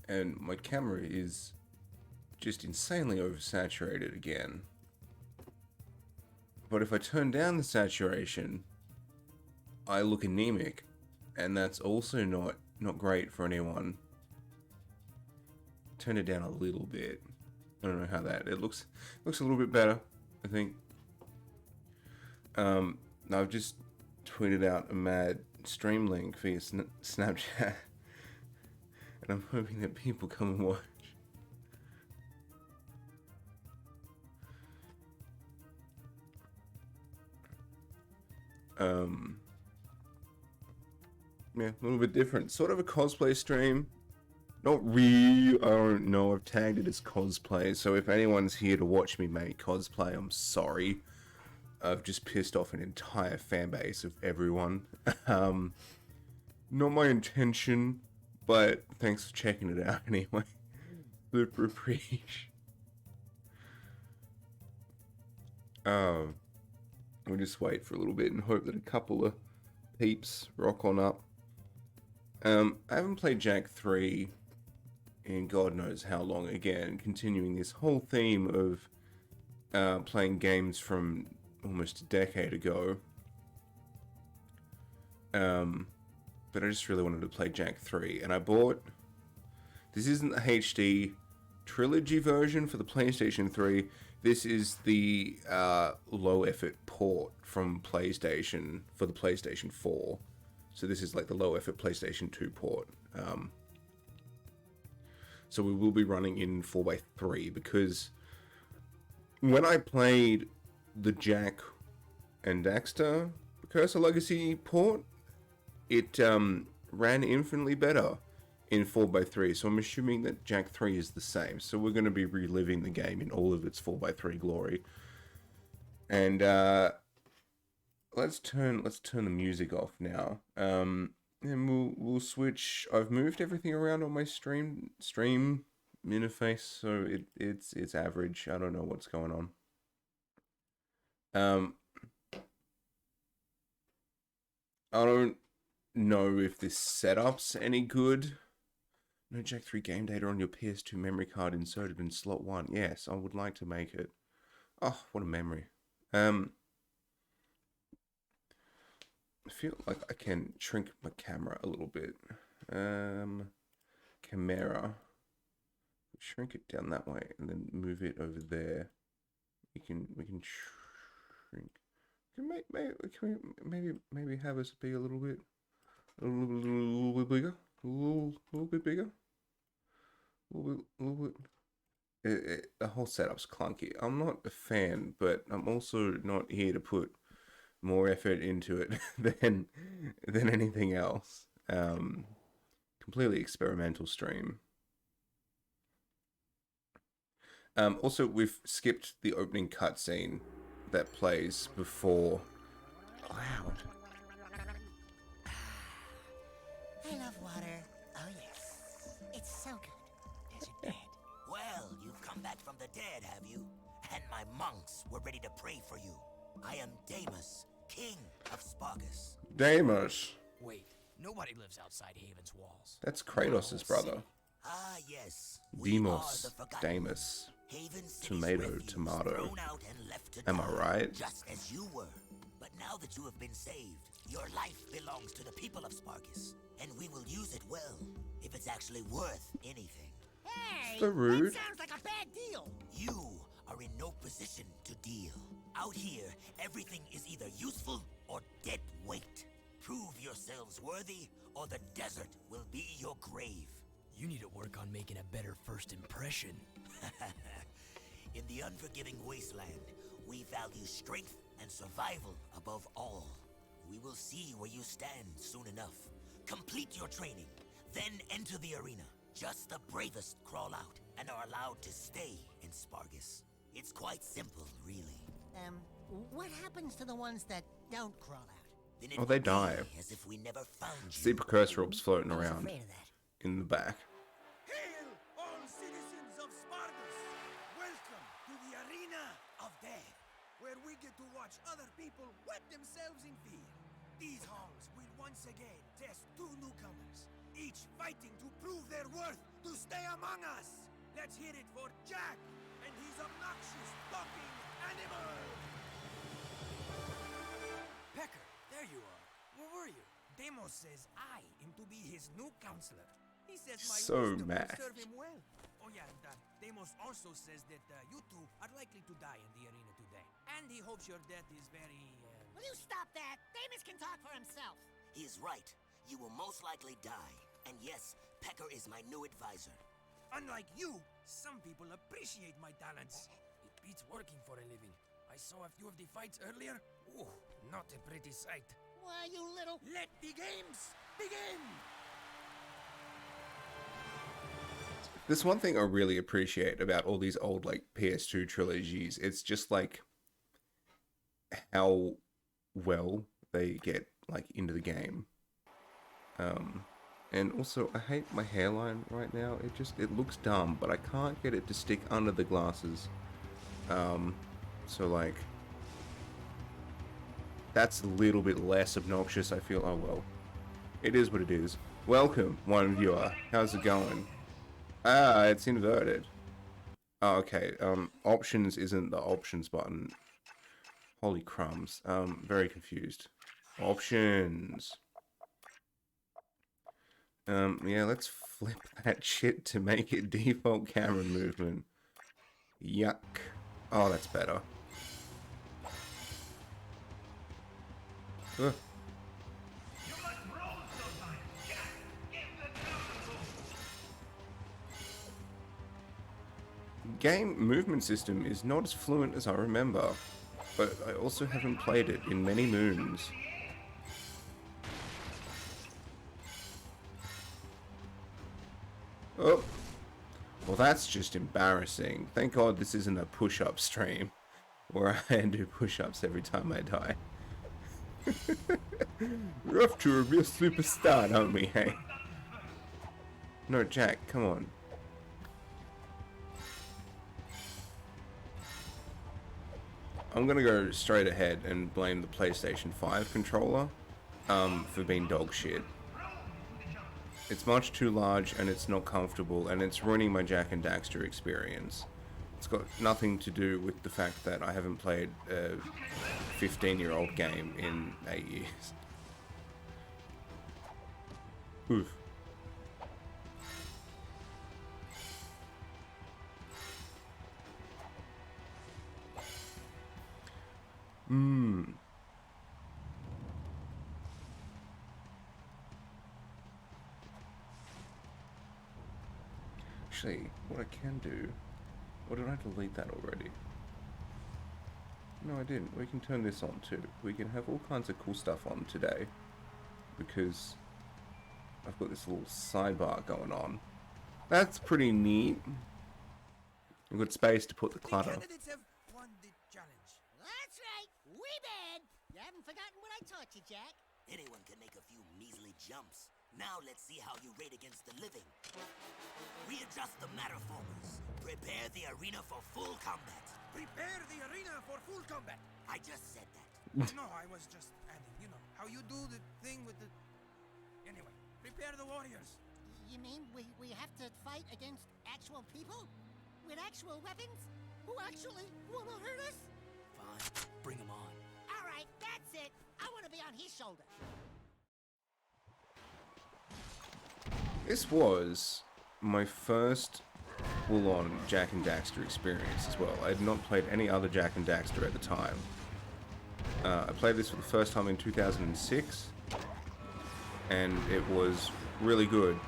and my camera is just insanely oversaturated again. But if I turn down the saturation, I look anemic, and that's also not great for anyone. Turn it down a little bit. I don't know how that. It looks a little bit better, I think. I've just tweeted out a mad stream link via Snapchat, and I'm hoping that people come and watch. Yeah, a little bit different. Sort of a cosplay stream. Not really, I don't know, I've tagged it as cosplay, so if anyone's here to watch me make cosplay, I'm sorry. I've just pissed off an entire fan base of everyone. Not my intention, but thanks for checking it out anyway. Super appreciate. We'll just wait for a little bit and hope that a couple of peeps rock on up. I haven't played Jack 3 in God knows how long again, continuing this whole theme of playing games from almost a decade ago. But I just really wanted to play Jack 3, and I bought... This isn't the HD trilogy version for the PlayStation 3. This is the low-effort port from PlayStation for the PlayStation 4. So this is like the low-effort PlayStation 2 port. So we will be running in 4x3, because when I played the Jack and Daxter Cursor Legacy port, it ran infinitely better in 4x3, so I'm assuming that Jack 3 is the same. So we're going to be reliving the game in all of its 4x3 glory. And let's turn the music off now. And we'll switch. I've moved everything around on my stream interface, so it's average. I don't know what's going on. I don't know if this setup's any good. No Jack 3 game data on your PS2 memory card inserted in slot 1. Yes, I would like to make it. Oh, what a memory. I feel like I can shrink my camera a little bit. Camera. Shrink it down that way and then move it over there. We can shrink. Can maybe have us be a little bit bigger, a little bit bigger, a little bit. The whole setup's clunky. I'm not a fan, but I'm also not here to put more effort into it than anything else. Completely experimental stream. Also, we've skipped the opening cutscene that plays before. Loud. I love water. Oh yes, it's so good. Is it dead? Well, you've come back from the dead, have you? And my monks were ready to pray for you. I am Damus, king of Spargus. Damus. Wait, nobody lives outside Haven's walls. That's Kratos' brother. Ah, yes. Demos, Damus. Tomato, tomato. Am I right? Just as you were. But now that you have been saved, your life belongs to the people of Spargus. And we will use it well, if it's actually worth anything. Hey, So rude. that sounds like a bad deal. You are in no position to deal. Out here, everything is either useful or dead weight. Prove yourselves worthy, or the desert will be your grave. You need to work on making a better first impression. In the unforgiving wasteland, we value strength and survival above all. We will see where you stand soon enough. Complete your training, then enter the arena. Just the bravest crawl out and are allowed to stay in Spargus. It's quite simple, really. What happens to the ones that don't crawl out? Then it Oh, they will be die. as if we never found you. See precursor orbs floating I was around afraid of that. in the back. Hail, all citizens of Spargus! Welcome to the Arena of Death, where we get to watch other people wet themselves in fear. These halls will once again test two newcomers, each fighting to prove their worth to stay Let's hear it for Jack and his obnoxious talking animal. Pecker, there you are. Where were you? Demos says I am to be his new counselor. He says my So wisdom mad. will serve him well. Oh yeah, and Demos also says that you two are likely to die in the arena today. And he hopes your death is very, Will you stop that? Damus can talk for himself. He is right. You will most likely die. And yes, Pecker is my new advisor. Unlike you, some people appreciate my talents. It beats working for a living. I saw a few of the fights earlier. Ooh, not a pretty sight. Why, you little... Let the games begin! There's one thing I really appreciate about all these old like PS2 trilogies. It's just like how well they get like into the game. And also I hate my hairline right now. It looks dumb, but I can't get it to stick under the glasses. So like that's a little bit less obnoxious. I feel. Oh well, it is what it is. Welcome, one viewer. How's it going? Ah, it's inverted. Oh, okay. Options isn't the options button. Holy crumbs. Very confused. Options. Yeah, let's flip that shit to make it default camera movement. Yuck. Oh, that's better. Ugh. Game movement system is not as fluent as I remember, but I also haven't played it in many moons. Oh, well that's just embarrassing. Thank God this isn't a push-up stream, where I do push-ups every time I die. We're off to a real superstar, aren't we, hey? No, Jack, come on. I'm gonna go straight ahead and blame the PlayStation 5 controller for being dog shit. It's much too large and it's not comfortable and it's ruining my Jak and Daxter experience. It's got nothing to do with the fact that I haven't played a 15-year-old game in 8 years. Oof. Actually, what I can do... Or did I delete that already? No, I didn't. We can turn this on too. We can have all kinds of cool stuff on today. Because I've got this little sidebar going on. That's pretty neat. We've got space to put the clutter. The candidates have won the challenge. That's right. We bad. You haven't forgotten what I taught you, Jack. Anyone can make a few measly jumps. Now let's see how you rate against the living. Readjust the metaformers. Prepare the arena for full combat. Prepare the arena for full combat. I just said that. No, I was just adding, you know, how you do the thing with the... Anyway, prepare the warriors. You mean we have to fight against actual people? With actual weapons? Who actually want to hurt us? Fine, bring him on. All right, that's it. I want to be on his shoulder. This was my first full-on Jak and Daxter experience as well. I had not played any other Jak and Daxter at the time. I played this for the first time in 2006, and it was really good,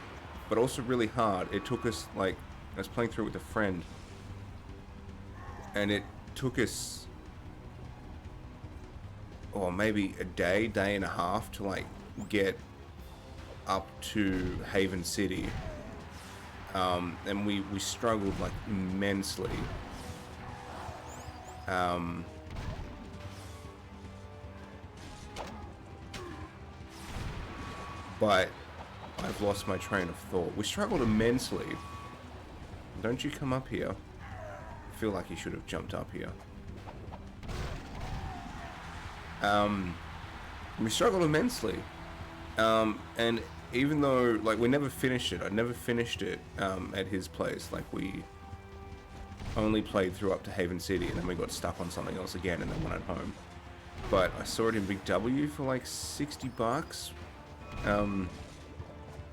but also really hard. It took us, like, I was playing through it with a friend, and it took us, or maybe a day and a half to, like, get up to Haven City, and we struggled like immensely. But I've lost my train of thought. We struggled immensely. Don't you come up here? I feel like you should have jumped up here. We struggled immensely. And even though, like, we never finished it, I never finished it at his place. Like, we only played through up to Haven City, and then we got stuck on something else again, and then went home. But I saw it in Big W for like $60,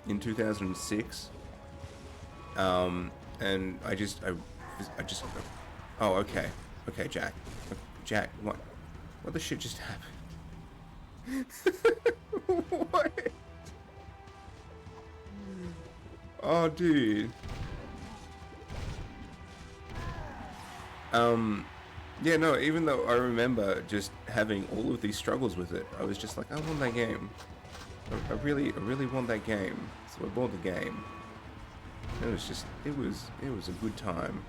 in 2006. And I just, oh, okay, Jack, what the shit just happened? What? Oh, dude. Yeah, no, even though I remember just having all of these struggles with it, I was just like, I want that game. I really want that game. So I bought the game. It was just, it was a good time.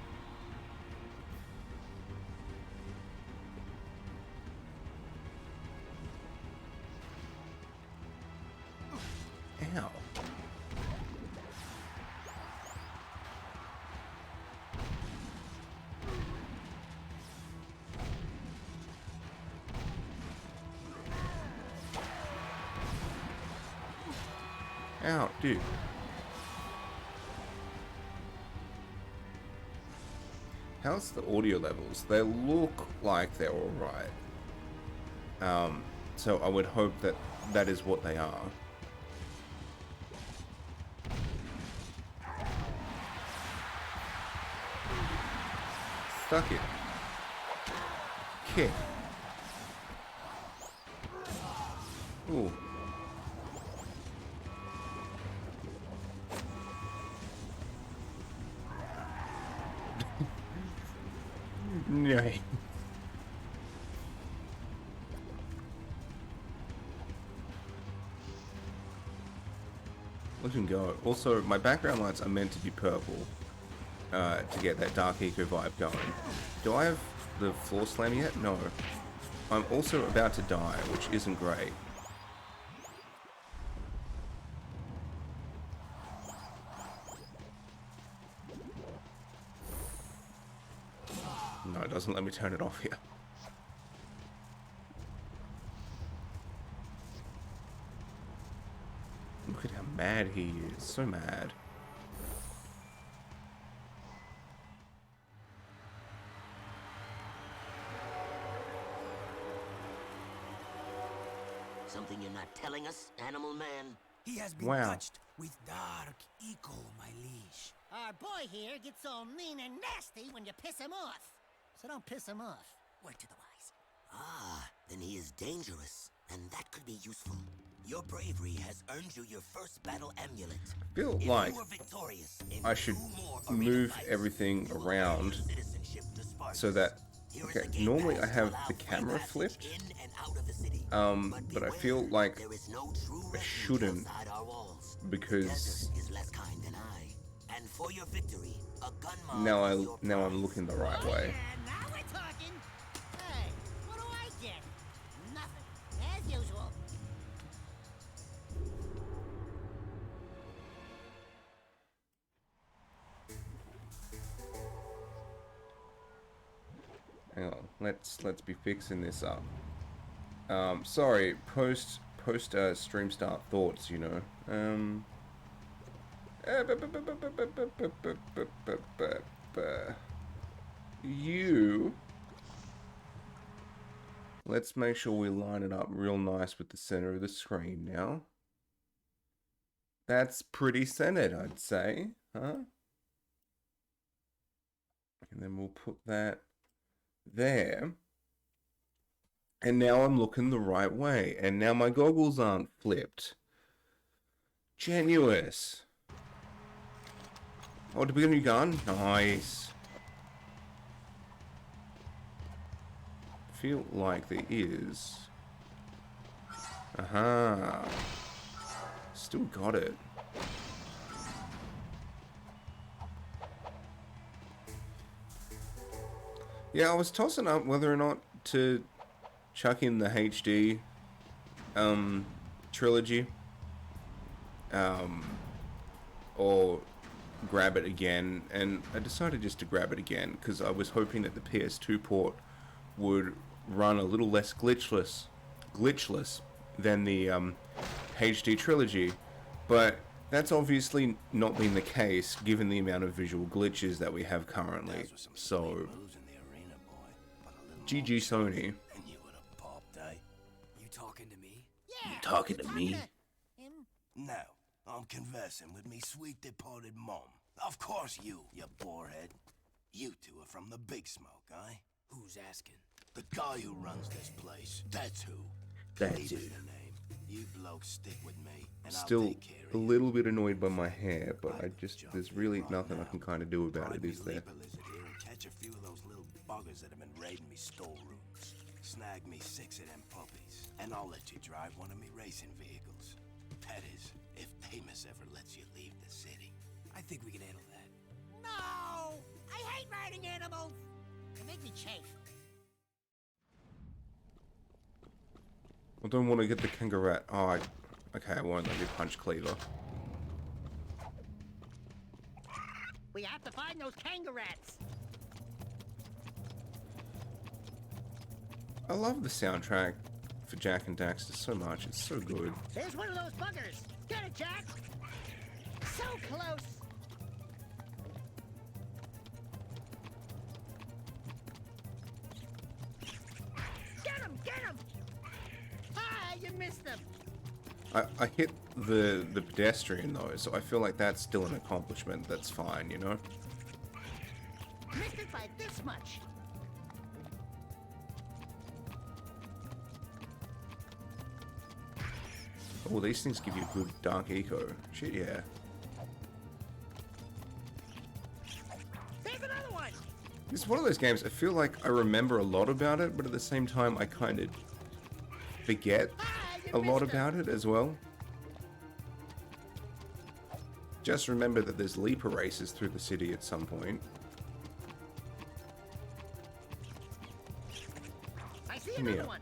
Ow. Ow, dude. How's the audio levels? They look like they're alright. So I would hope that that is what they are. Suck it. Kick. Ooh. No. Let him go. Also, my background lights are meant to be purple to get that dark eco vibe going. Do I have the floor slam yet? No. I'm also about to die, which isn't great. No, it doesn't let me turn it off here. Look at how mad he is. So mad. Something you're not telling us, Animal Man? He has been Wow. touched with dark eco, my liege. Our boy here gets all mean and nasty when you piss him off. So don't piss him off. Word to the wise. Ah, then he is dangerous, and that could be useful. Your bravery has earned you your first battle amulet. I feel If like you were victorious in I should 2 more arena move fights, everything you will around earn your citizenship to Spartacus. so that, Here is okay, a gate normally pass I to have allow the free camera passage flipped, in and out of the city. but I feel beware, like there is no true I refuge shouldn't, outside our walls. The because desert is less kind than I. And for your victory, a gun mod now is your I'm prize. looking the right Oh, way. yeah, now we're talking. Hey, what do I get? Nothing. As usual. Hang on, let's be fixing this up. Sorry, post stream start thoughts, you know. You. Let's make sure we line it up real nice with the center of the screen now. That's pretty centered, I'd say, huh? And then we'll put that there. And now I'm looking the right way. And now my goggles aren't flipped. Genuous. Oh, did we get a new gun? Nice. Feel like there is. Aha. Still got it. Yeah, I was tossing up whether or not to chuck in the HD trilogy or grab it again, and I decided just to grab it again because I was hoping that the PS2 port would run a little less glitchless than the HD trilogy, but That's obviously not been the case given the amount of visual glitches that we have currently. So, GG Sony. You talking to me? Yeah. talking to me? Him? No, I'm conversing with me sweet departed mom. Of course you borehead. You two are from the Big Smoke, eh? Who's asking? The guy who runs this place. That's who. That's Leave who. it your name. You blokes stick with me, and I'll Still take care of a you. little bit annoyed by my hair, but there's really nothing I can kind of do about it, is there? Leap a lizard here and catch a few of those little buggers that have been raiding me storerooms. Snag me 6 of them puppies, and I'll let you drive one of me racing vehicles. That is, if Amos ever lets you leave the city. I think we can handle that. No! I hate riding animals! They make me chafe. I don't want to get the kangaroo. Oh, okay, I won't let me punch Cleaver. We have to find those kangaroos. I love the soundtrack for Jack and Daxter so much. It's so good. There's one of those buggers. Get it, Jack. So close. Get him! Get him! Ah, you missed him. I hit the pedestrian though, so I feel like that's still an accomplishment. That's fine, you know? Missed it by this much. Oh, these things give you a good dark eco. Shit, yeah. There's another one. It's one of those games, I feel like I remember a lot about it, but at the same time I kind of forget a lot about it as well. Just remember that there's leaper races through the city at some point. I see Come another here. one.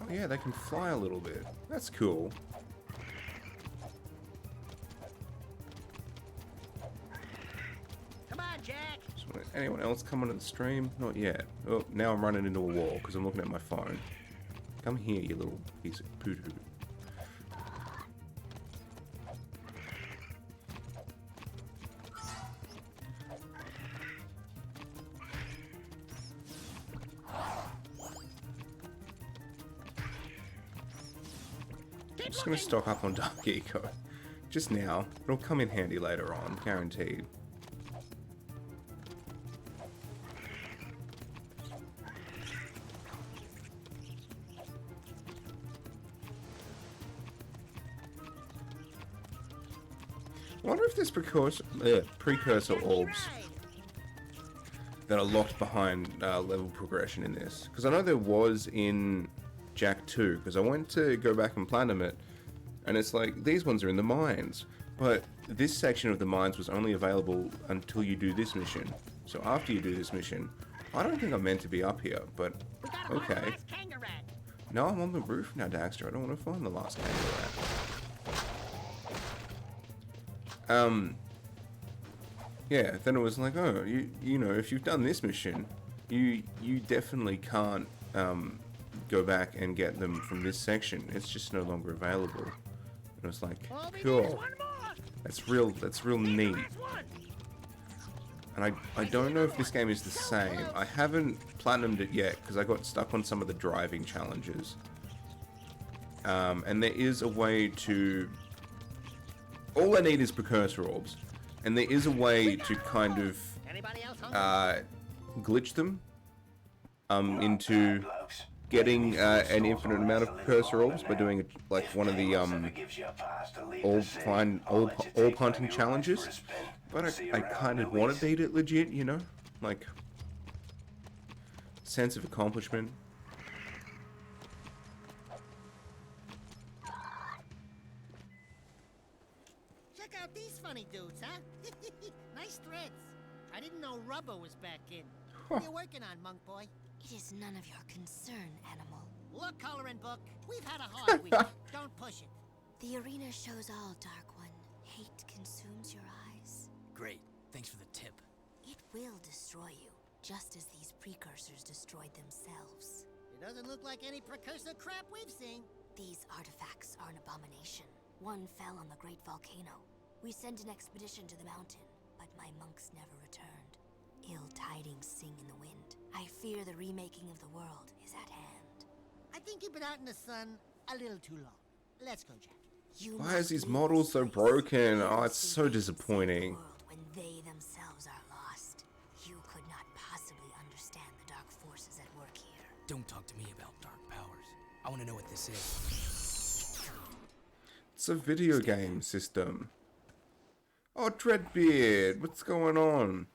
Oh yeah, they can fly a little bit. That's cool. Come on, Jack. So, anyone else coming to the stream? Not yet. Oh, now I'm running into a wall because I'm looking at my phone. Come here, you little piece of poo-doo. I'm just gonna stock up on Dark Eco. Just now. It'll come in handy later on, guaranteed. I wonder if there's precursor orbs that are locked behind level progression in this. Because I know there was in Jack 2, because I went to go back and platinum it, and it's like, these ones are in the mines. But this section of the mines was only available until you do this mission. So after you do this mission, I don't think I'm meant to be up here, but okay. No, I'm on the roof now, Daxter. I don't want to find the last kangaroo. Yeah, then it was like, oh, you know, if you've done this mission, you definitely can't go back and get them from this section. It's just no longer available. And it was like, cool. That's real neat. And I don't know if this game is the same. I haven't platinumed it yet because I got stuck on some of the driving challenges. And there is a way to... All I need is precursor orbs. And there is a way to kind of glitch them into getting an infinite amount of precursor orbs by doing like one of the orb hunting challenges. But I kind of want to beat it legit, you know? Like, sense of accomplishment. Check out these funny dudes, huh? Nice threads. I didn't know rubber was back in. What are you working on, monk boy? It is none of your concern, animal. Look, coloring book. We've had a hard week. Don't push it. The arena shows all, Dark One. Hate consumes your eyes. Great. Thanks for the tip. It will destroy you, just as these precursors destroyed themselves. It doesn't look like any precursor crap we've seen. These artifacts are an abomination. One fell on the great volcano. We sent an expedition to the mountain, but my monks never returned. Ill tidings sing in the wind. I fear the remaking of the world is at hand. I think you've been out in the sun a little too long. Let's go, Jack. You Why is must these leave models this so place. broken? You Oh, must it's so invade and save the disappointing. world when they themselves are lost. You could not possibly understand the dark forces at work here. Don't talk to me about dark powers. I want to know what this is. It's a video game system. Oh, Dreadbeard, what's going on?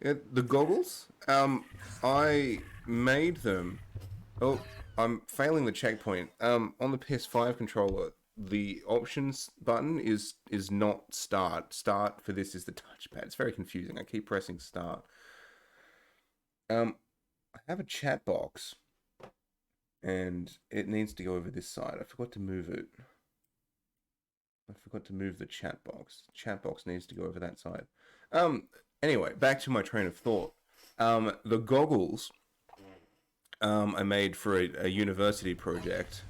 The goggles? I made them. Oh, I'm failing the checkpoint. On the PS5 controller, the options button is not start. Start for this is the touchpad. It's very confusing. I keep pressing start. I have a chat box, and it needs to go over this side. I forgot to move it. I forgot to move the chat box. Chat box needs to go over that side. Anyway, back to my train of thought. The goggles I made for a university project.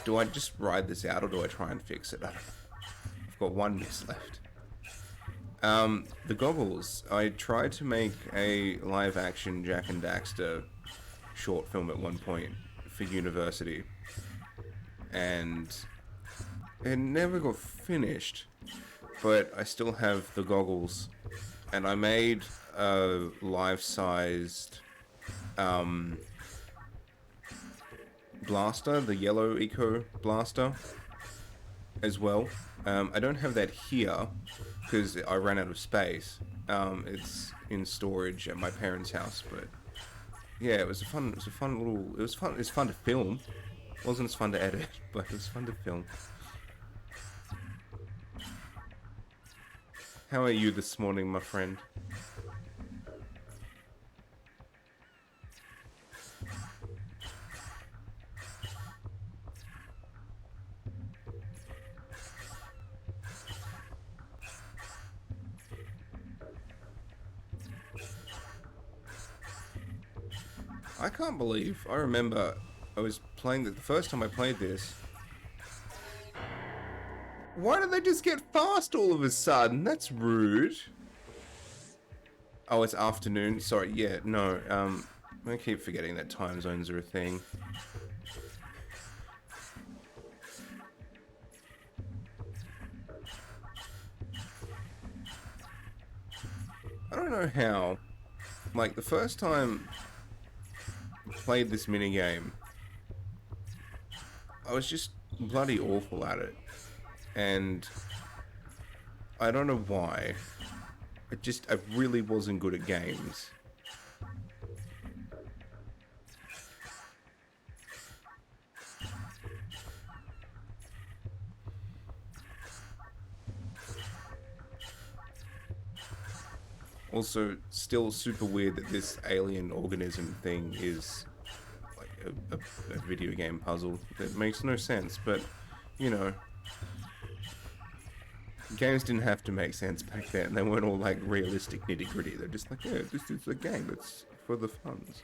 Do I just ride this out or do I try and fix it? I don't know. I've got one miss left. The goggles, I tried to make a live action Jack and Daxter short film at one point for university. And it never got finished, but I still have the goggles, and I made a life-sized blaster, the yellow eco blaster, as well. I don't have that here because I ran out of space. It's in storage at my parents' house, but yeah, it was fun to film. It wasn't as fun to edit, but it was fun to film. How are you this morning, my friend? I can't believe, I remember I was playing the first time I played this. Why did they just get fast all of a sudden? That's rude. Oh, it's afternoon. Sorry, yeah, no, I keep forgetting that time zones are a thing. I don't know how. Like, the first time I played this minigame, I was just bloody awful at it. And I don't know why. I really wasn't good at games. Also, still super weird that this alien organism thing is like a video game puzzle. That makes no sense, but, you know, games didn't have to make sense back then. They weren't all like realistic nitty gritty. They're just like, yeah, this is a game. It's for the funds.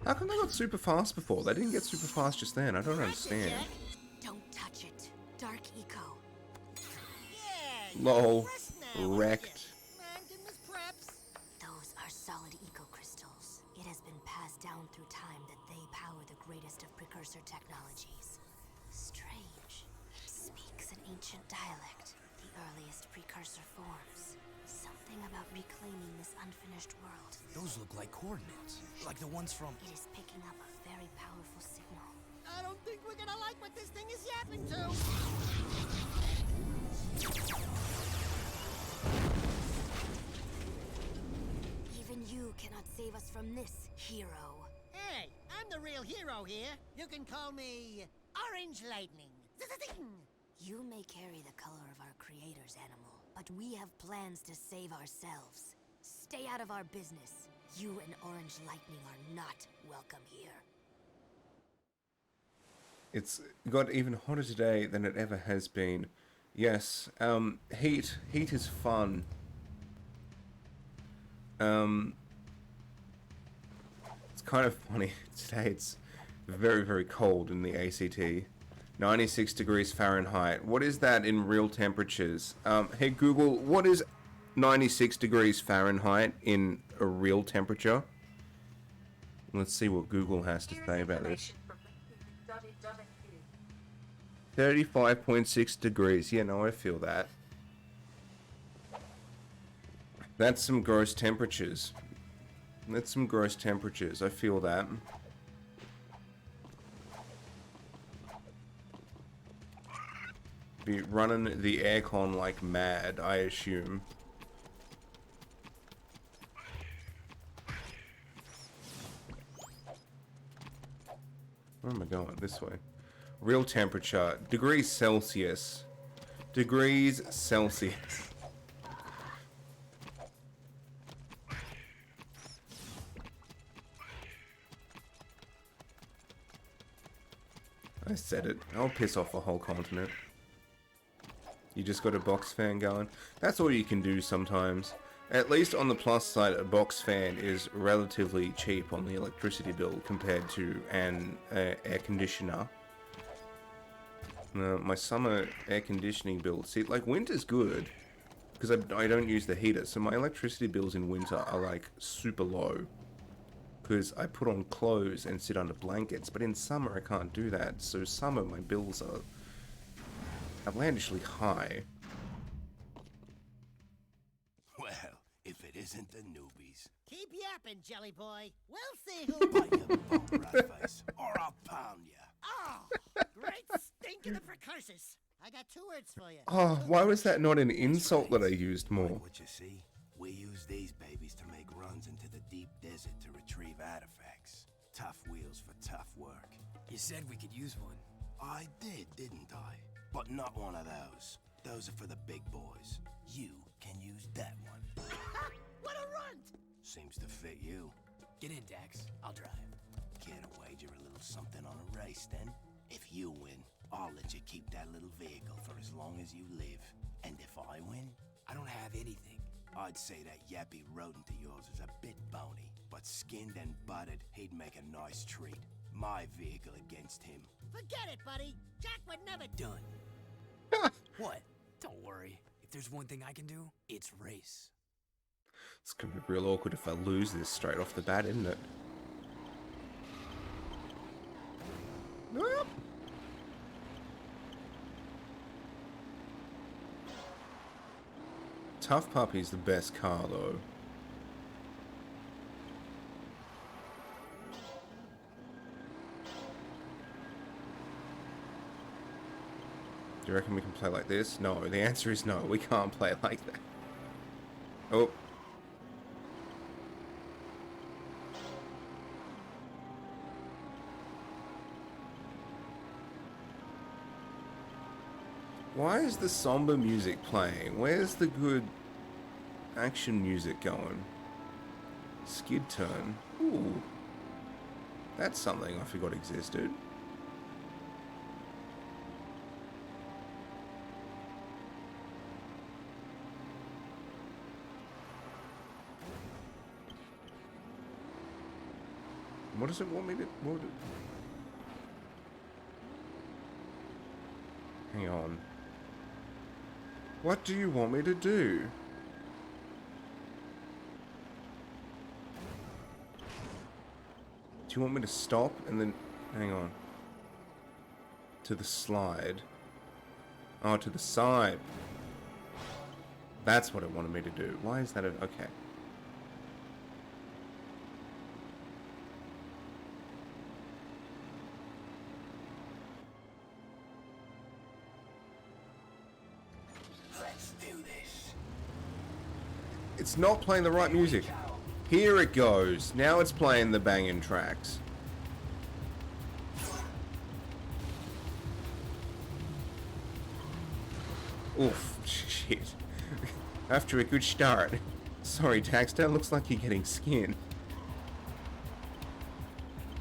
How come they got super fast before? They didn't get super fast just then. I don't understand. Don't touch it. Dark eco. Yeah, Lol. press now, Wrecked. Man, give Miss Preps. Those are solid eco crystals. It has been passed down through time that they power the greatest of precursor technologies. Strange. It speaks an ancient dialect, the earliest precursor forms. Something about reclaiming this unfinished world. Those look like coordinates, like the ones from... It is picking up a very powerful signal. I don't think we're gonna like what this thing is yapping to. Even you cannot save us from this, hero. Hey, I'm the real hero here. You can call me Orange Lightning. Zing! You may carry the color of our creator's animal, But we have plans to save ourselves. Stay out of our business. You and Orange Lightning are not welcome here. It's got even hotter today than it ever has been. Yes, heat is fun. It's kind of funny. Today it's very, very cold in the ACT. 96 degrees Fahrenheit. What is that in real temperatures? Hey Google, what is 96 degrees Fahrenheit in a real temperature? Let's see what Google has to say about this. 35.6 degrees. Yeah, no, I feel that. That's some gross temperatures. That's some gross temperatures. I feel that. Be running the aircon like mad, I assume. Where am I going? This way. Real temperature. Degrees Celsius. Degrees Celsius. I said it. I'll piss off a whole continent. You just got a box fan going. That's all you can do sometimes. At least on the plus side, a box fan is relatively cheap on the electricity bill compared to an air conditioner. My summer air conditioning bill, see, like winter's good because I don't use the heater, so my electricity bills in winter are like super low because I put on clothes and sit under blankets. But in summer I can't do that, so summer my bills are outlandishly high. Well, if it isn't the newbies. Keep yapping, Jelly Boy. We'll see who... Bite your bum, rat face, or I'll pound ya. Oh, great stink of the precursors. I got 2 words for you. Oh, why was that not an insult that I used more? Like what you see, we use these babies to make runs into the deep desert to retrieve artifacts. Tough wheels for tough work. You said we could use one. I did, didn't I? But not one of those. Those are for the big boys. You can use that one. What a runt! Seems to fit you. Get in, Dax. I'll drive. Care to wager a little something on a race, then? If you win, I'll let you keep that little vehicle for as long as you live. And if I win, I don't have anything. I'd say that yappy rodent of yours is a bit bony, but skinned and butted, he'd make a nice treat. My vehicle against him. Forget it, buddy. Jack would never... Done. What? Don't worry. If there's one thing I can do, it's race. It's gonna be real awkward if I lose this straight off the bat, isn't it? Ah. Tough Puppy's the best car, though. Do you reckon we can play like this? No, the answer is no. We can't play like that. Oh. Why is the somber music playing? Where's the good action music going? Skid turn. Ooh. That's something I forgot existed. What does it want me to... Hang on. What do you want me to do? Do you want me to stop and then... Hang on. To the slide. Oh, to the side. That's what it wanted me to do. Why is that... Okay. It's not playing the right music. Here it goes. Now it's playing the banging tracks. Oof. Shit. After a good start. Sorry, Daxter, looks like you're getting skinned.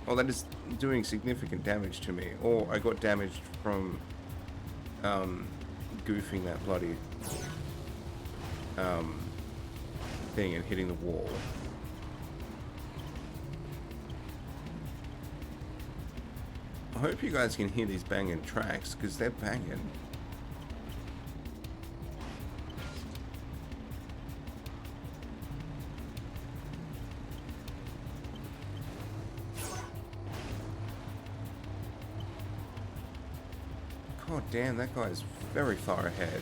Oh, that is doing significant damage to me. Or I got damaged from, goofing that bloody, thing and hitting the wall. I hope you guys can hear these banging tracks, because they're banging. God damn, that guy's very far ahead.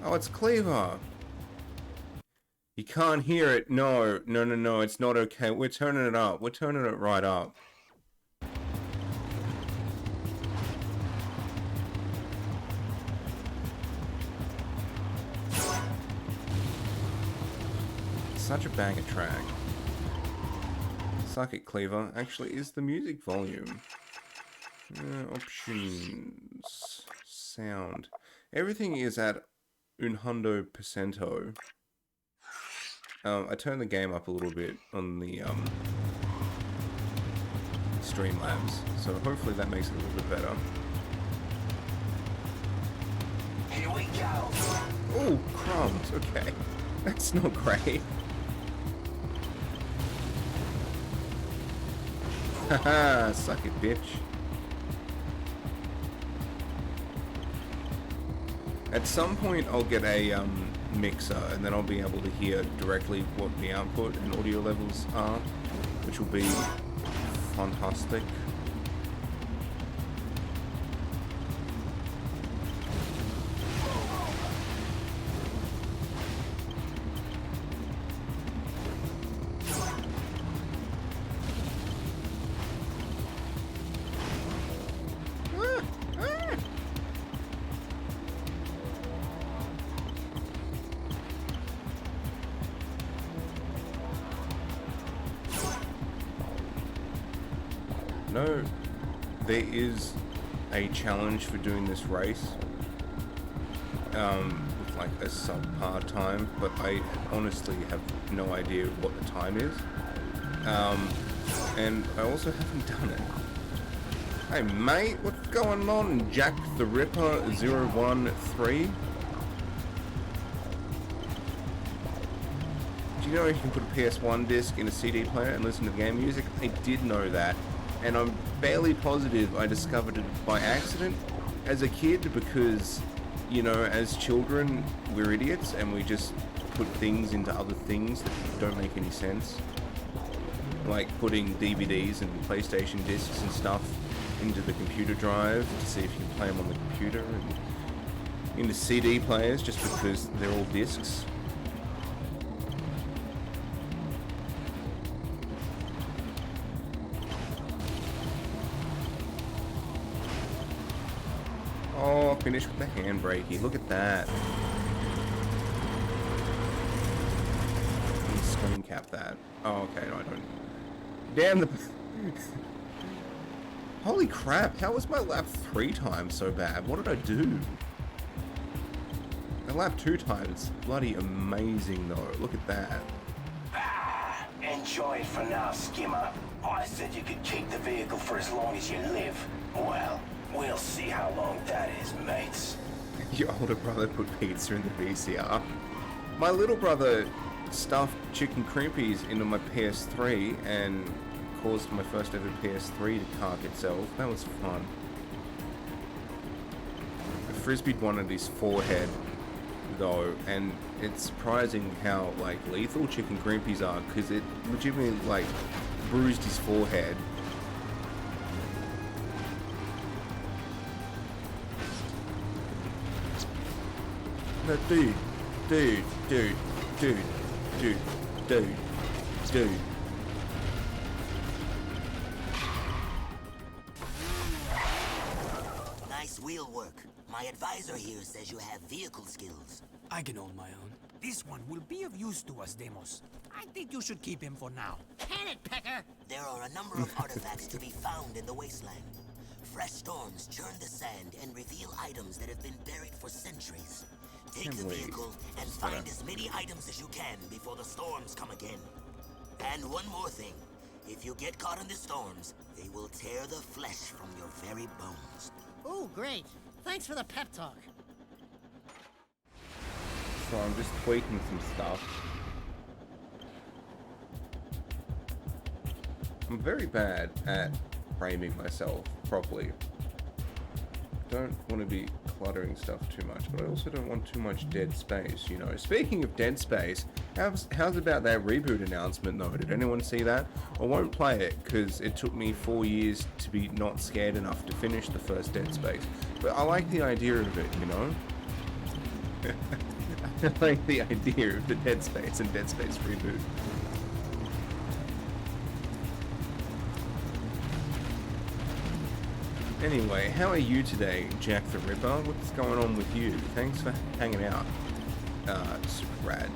Oh, it's Cleaver. You can't hear it. No, no, no, no. It's not okay. We're turning it up. We're turning it right up. Such a banger track. Suck it, Cleaver. Actually, is the music volume? Options. Sound. Everything is at 100%. I turned the game up a little bit on the Streamlabs, so hopefully that makes it a little bit better. Here we go. Oh, crumbs. Okay. That's not great. Haha, suck it, bitch. At some point, I'll get a mixer, and then I'll be able to hear directly what the output and audio levels are, which will be fantastic. No, there is a challenge for doing this race with like a subpar time, but I honestly have no idea what the time is, and I also haven't done it. Hey mate, what's going on? Jack the Ripper 013? Do you know you can put a PS1 disc in a CD player and listen to game music? I did know that. And I'm fairly positive I discovered it by accident as a kid because, you know, as children, we're idiots and we just put things into other things that don't make any sense. Like putting DVDs and PlayStation discs and stuff into the computer drive to see if you can play them on the computer, and into CD players just because they're all discs. Oh, finish with the handbrake. Look at that. Let me screen cap that. Oh, okay, no, I don't. Damn the... Holy crap, how was my lap 3 times so bad? What did I do? My lap 2 times, bloody amazing though. Look at that. Ah, enjoy it for now, Skimmer. I said you could keep the vehicle for as long as you live. Well, we'll see how long that is, mates. Your older brother put pizza in the VCR. My little brother stuffed chicken crimpies into my PS3 and caused my first ever PS3 to cark itself. That was fun. I frisbeed one at his forehead though, and it's surprising how like lethal chicken crimpies are, because it legitimately like bruised his forehead. No, dude. Nice wheel work. My advisor here says you have vehicle skills. I can hold my own. This one will be of use to us, Demos. I think you should keep him for now. Can it, Pecker? There are a number of artifacts to be found in the wasteland. Fresh storms churn the sand and reveal items that have been buried for centuries. Take the vehicle and find as many items as you can before the storms come again. And one more thing. If you get caught in the storms, they will tear the flesh from your very bones. Ooh, great. Thanks for the pep talk. So I'm just tweaking some stuff. I'm very bad at framing myself properly. Don't want to be cluttering stuff too much, but I also don't want too much dead space, you know. Speaking of dead space, how's about that reboot announcement though? Did anyone see that? I won't play it because it took me 4 years to be not scared enough to finish the first Dead Space. But I like the idea of it, you know? I like the idea of the Dead Space and Dead Space reboot. Anyway, how are you today, Jack the Ripper? What's going on with you? Thanks for hanging out. Super rad.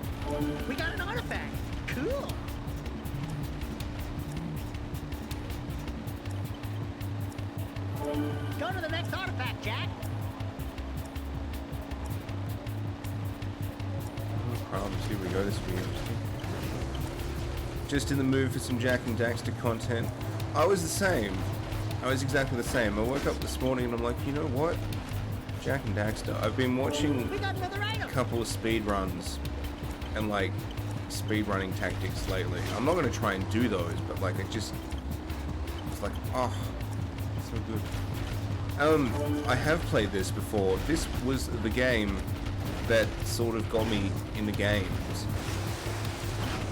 We got an artifact. Cool. Go to the next artifact, Jack. No problems. Here we go. This will be interesting. Just in the mood for some Jack and Daxter content. I was the same. I was exactly the same. I woke up this morning and I'm like, you know what? Jack and Daxter. I've been watching a couple of speed runs and like speed running tactics lately. I'm not going to try and do those, but like it's like, oh, so good. I have played this before. This was the game that sort of got me into games.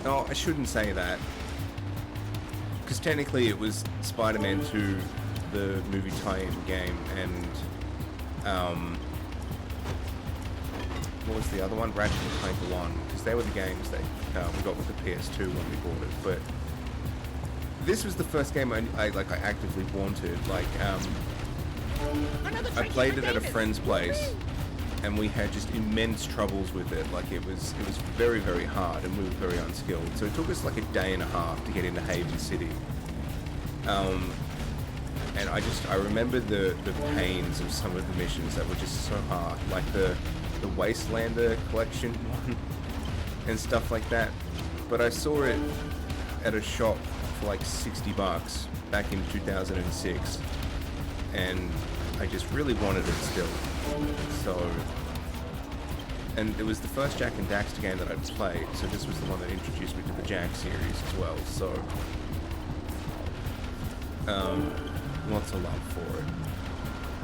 No, I shouldn't say that. Because technically it was Spider-Man 2, the movie tie-in game, and what was the other one? Ratchet and Clank 1, because they were the games that we got with the PS2 when we bought it. But this was the first game I actively wanted. Like I played it at a friend's place, and we had just immense troubles with it. Like it was very, very hard, and we were very unskilled. So it took us like a day and a half to get into Haven City. And I remember the pains of some of the missions that were just so hard, like the Wastelander collection one and stuff like that. But I saw it at a shop for like $60 back in 2006, and I just really wanted it still. So, and it was the first Jack and Daxter game that I'd played, so this was the one that introduced me to the Jack series as well. So, lots of love for it.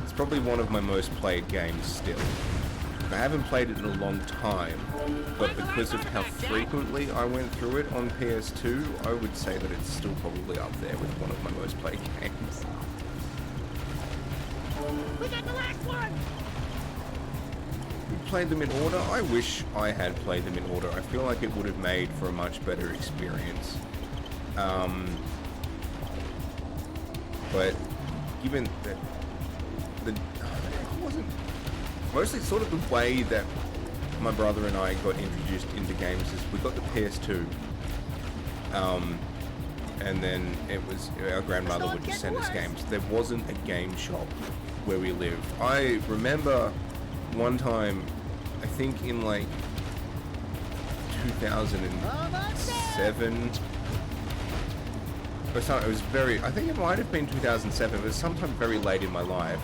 It's probably one of my most played games still. I haven't played it in a long time, but because of how frequently I went through it on PS2, I would say that it's still probably up there with one of my most played games. We got the last one. We played them in order. I wish I had played them in order. I feel like it would have made for a much better experience. But given that it wasn't mostly sort of the way that my brother and I got introduced into games is we got the PS2, and then it was our grandmother would just send us games. There wasn't a game shop where we lived. I remember one time, I think in like 2007. It was I think it might have been 2007, it was sometime very late in my life,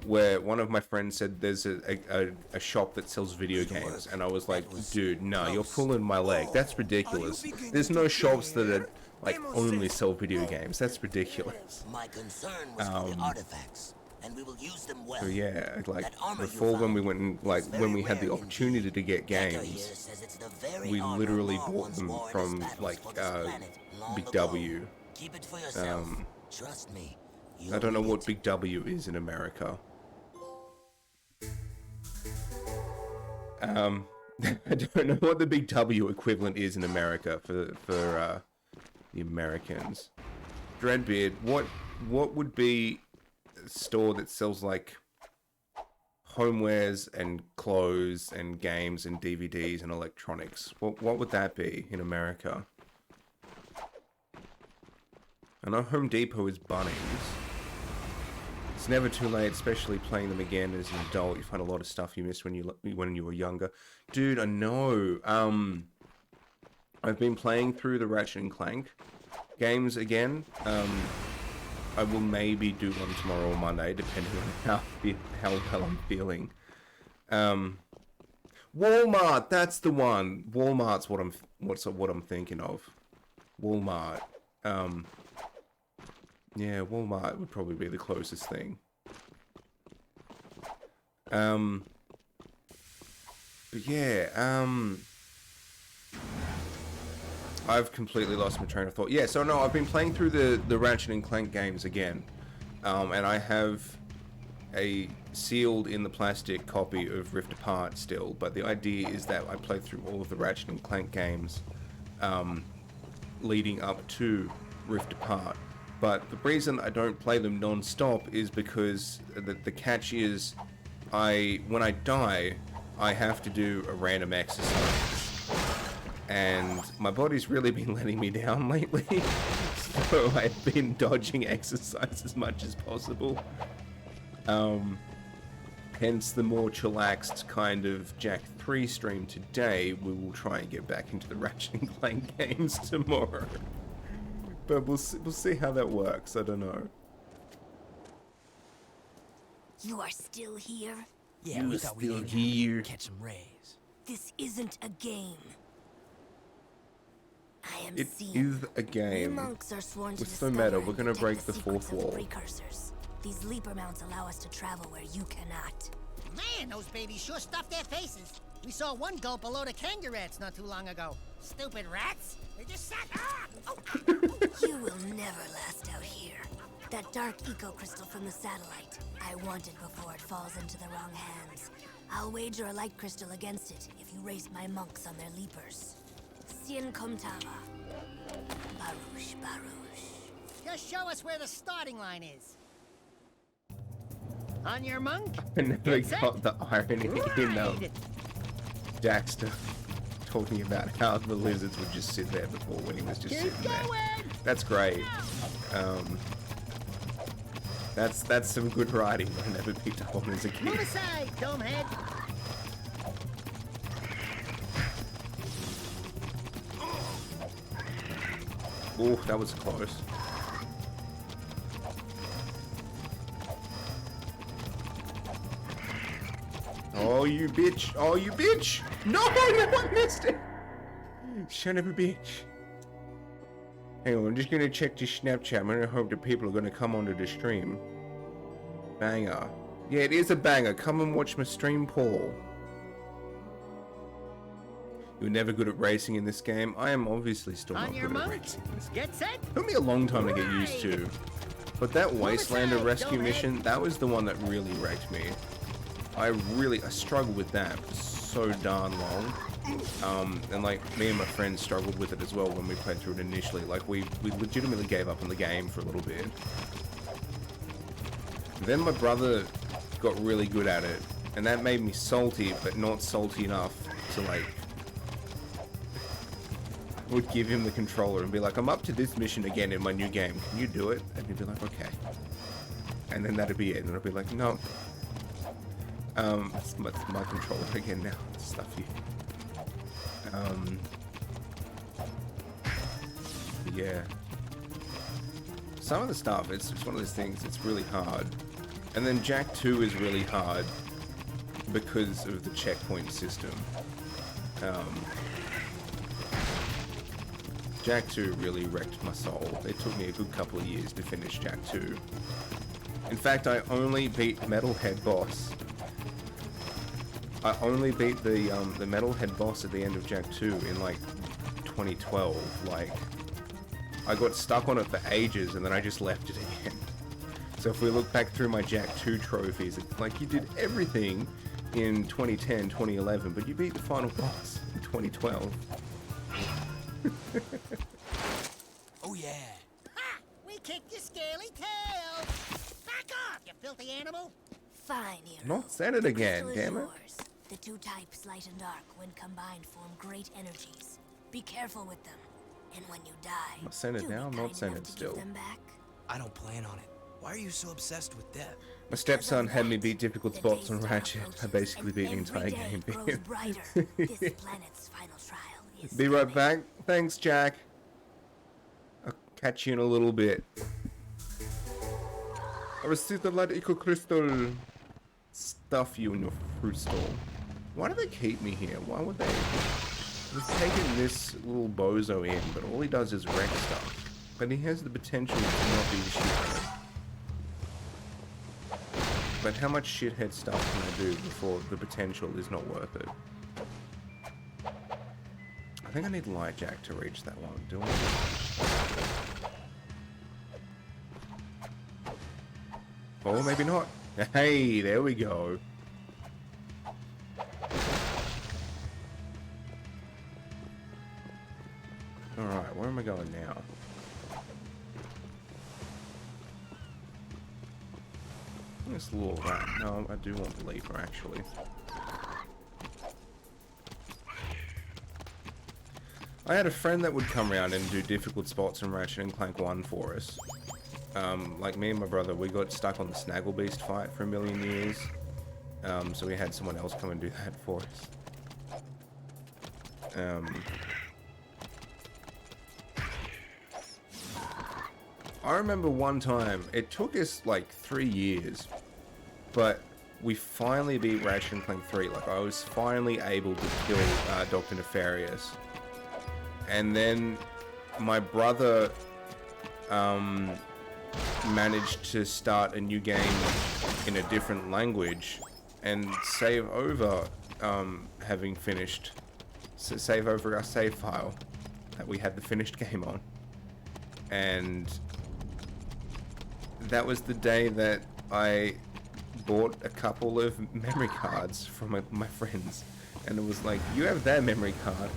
where one of my friends said there's a shop that sells video games, and I was like, dude, no, you're pulling my leg, that's ridiculous. There's no shops that are, like, only sell video games, that's ridiculous. My concern was for the artifacts, and we will use them well. So yeah, like, before when we went and, like, when we had the opportunity to get games, we literally bought them from, like, Big W. Keep it for yourself. Trust me. I don't know what Big W is in America. I don't know what the Big W equivalent is in America for the Americans. Dreadbeard, what would be a store that sells like homewares and clothes and games and DVDs and electronics. What would that be in America? I know Home Depot is Bunnings. It's never too late, especially playing them again as an adult. You find a lot of stuff you missed when you were younger. Dude, I know. I've been playing through the Ratchet and Clank games again. I will maybe do one tomorrow or Monday, depending on how well I'm feeling. Walmart, that's the one. Walmart's what I'm thinking of. Walmart. Yeah, Walmart would probably be the closest thing. But yeah, I've completely lost my train of thought. Yeah, so no, I've been playing through the Ratchet and Clank games again. And I have a sealed in the plastic copy of Rift Apart still, but the idea is that I played through all of the Ratchet and Clank games leading up to Rift Apart. But the reason I don't play them non-stop is because the catch is when I die, I have to do a random exercise. And my body's really been letting me down lately, so I've been dodging exercise as much as possible. Hence the more chillaxed kind of Jack 3 stream today. We will try and get back into the Ratchet and Clank games tomorrow. But we'll see how that works, I don't know. You are still here? Yeah, we thought we'd here. catch some rays. This isn't a game. I am It seeing. is a We game. monks are sworn to What's the discover matter? and We're gonna protect break the secrets fourth of the wall. precursors. These leaper mounts allow us to travel where you cannot. Man, those babies sure stuffed their faces. We saw one gulp a load of kangaroos not too long ago. Stupid rats. They just sat. You will never last out here. That dark eco crystal from the satellite. I want it before it falls into the wrong hands. I'll wager a light crystal against it if you race my monks on their leapers. Sien Komtava. Baruch, Baruch. Just show us where the starting line is. On your monk. I never Get set. got the irony in Ride. Daxter talking about how the lizards would just sit there before when he was just Keep sitting there. going. That's great. That's some good writing that I never picked up on as a Move kid. aside, domehead. Oh, that was close. Oh, you bitch. Oh, you bitch. No, I missed it. Son of a bitch. Hang on, I'm just going to check this Snapchat. I'm going to hope that people are going to come onto the stream. Banger. Yeah, it is a banger. Come and watch my stream, Paul. You were never good at racing in this game. I am obviously still On not your good at monk. racing in this game. Get set. It took me a long time to get used to. But that Wastelander aside, rescue Domehead. mission, that was the one that really wrecked me. I struggled with that for so darn long. And like me and my friends struggled with it as well when we played through it initially. Like we legitimately gave up on the game for a little bit. Then my brother got really good at it, and that made me salty, but not salty enough to like would give him the controller and be like, I'm up to this mission again in my new game. Can you do it? And he'd be like, okay. And then that'd be it. And I'd be like, no. It's my controller again now. Stuff you. Yeah. Some of the stuff, it's just one of those things, it's really hard. And then Jack 2 is really hard because of the checkpoint system. Jack 2 really wrecked my soul. It took me a good couple of years to finish Jack 2. In fact, I only beat Metalhead boss. I only beat the Metalhead boss at the end of Jack 2 in like 2012. Like, I got stuck on it for ages and then I just left it again. So if we look back through my Jack 2 trophies, it's like you did everything in 2010, 2011, but you beat the final boss in 2012. Oh yeah. Ha! We kicked your scaly tail. Back off, you filthy animal. Fine, hero. Not said it The again, crystal is damn it. yours. The two types, light and dark, when combined, form great energies. Be careful with them. And when you die, Not saying it do now, be not kind saying enough it to still. give them back. I don't plan on it. Why are you so obsessed with death? My stepson Because of had me that, beat difficult the spots day on star Ratchet. I approaches, basically and beat the every entire day game. grows brighter. This planet's final trial is Be right coming. back. Thanks, Jack. I'll catch you in a little bit. I received the light eco crystal. Stuff you in your fruit stall. Why do they keep me here? Why would they? They've taken this little bozo in, but all he does is wreck stuff. But he has the potential to not be a shithead. But how much shithead stuff can I do before the potential is not worth it? I think I need Light Jack to reach that one, do I? Or maybe not. Hey, there we go. Alright, where am I going now? This little rat. No, I do want the lever, actually. I had a friend that would come around and do difficult spots in Ratchet and Clank 1 for us. Like me and my brother, we got stuck on the Snaggle Beast fight for a million years. So we had someone else come and do that for us. I remember one time, it took us like 3 years, but we finally beat Ratchet and Clank 3. Like, I was finally able to kill Dr. Nefarious. And then my brother managed to start a new game in a different language and save over having finished, save over our save file that we had the finished game on. And that was the day that I bought a couple of memory cards from my friends, and it was like, you have their memory card,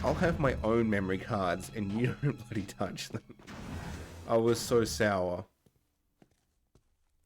I'll have my own memory cards, and you don't bloody touch them. I was so sour.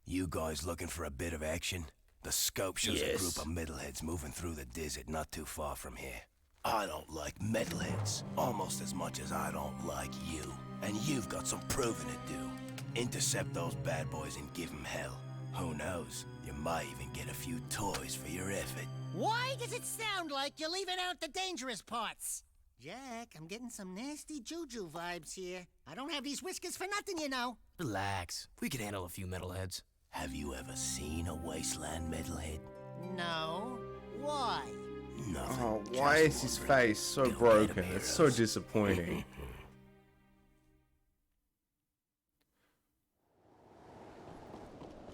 You guys looking for a bit of action? The scope shows a group of metalheads moving through the desert not too far from here. I don't like metalheads almost as much as I don't like you. And you've got some proving to do. Intercept those bad boys and give them hell. Who knows? You might even get a few toys for your effort. Why does it sound like you're leaving out the dangerous parts? Jack, I'm getting some nasty juju vibes here. I don't have these whiskers for nothing, you know. Relax. We can handle a few metalheads. Have you ever seen a wasteland metalhead? No. Why? Nothing. Oh, why is his face so broken? It's so disappointing.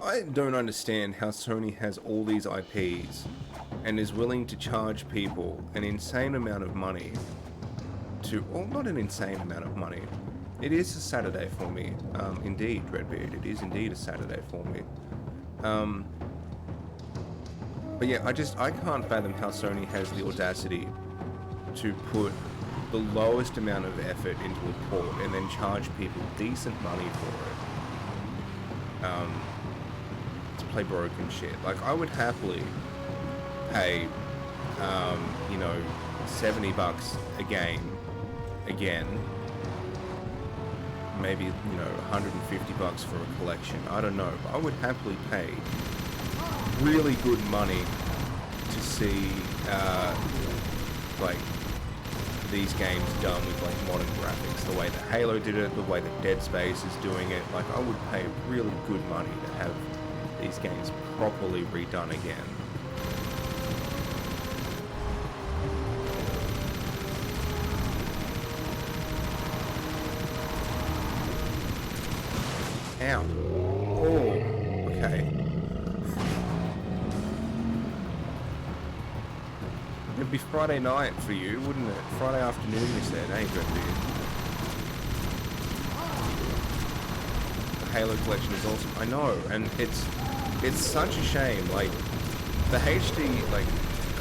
I don't understand how Sony has all these IPs and is willing to charge people an insane amount of money to, well, not an insane amount of money. It is a Saturday for me. Indeed, Redbeard, it is indeed a Saturday for me. But yeah, I can't fathom how Sony has the audacity to put the lowest amount of effort into a port and then charge people decent money for it. To play broken shit. Like, I would happily pay, you know, $70 a game again. Maybe, you know, $150 for a collection. I don't know, but I would happily pay really good money to see, like, these games done with, like, modern graphics. The way that Halo did it, the way that Dead Space is doing it. Like, I would pay really good money to have these games properly redone again. Ow. Oh, okay. It'd be Friday night for you, wouldn't it? Friday afternoon, you said, eh, Dreadbeard? The Halo collection is awesome. I know, and it's such a shame. Like, the HD, like,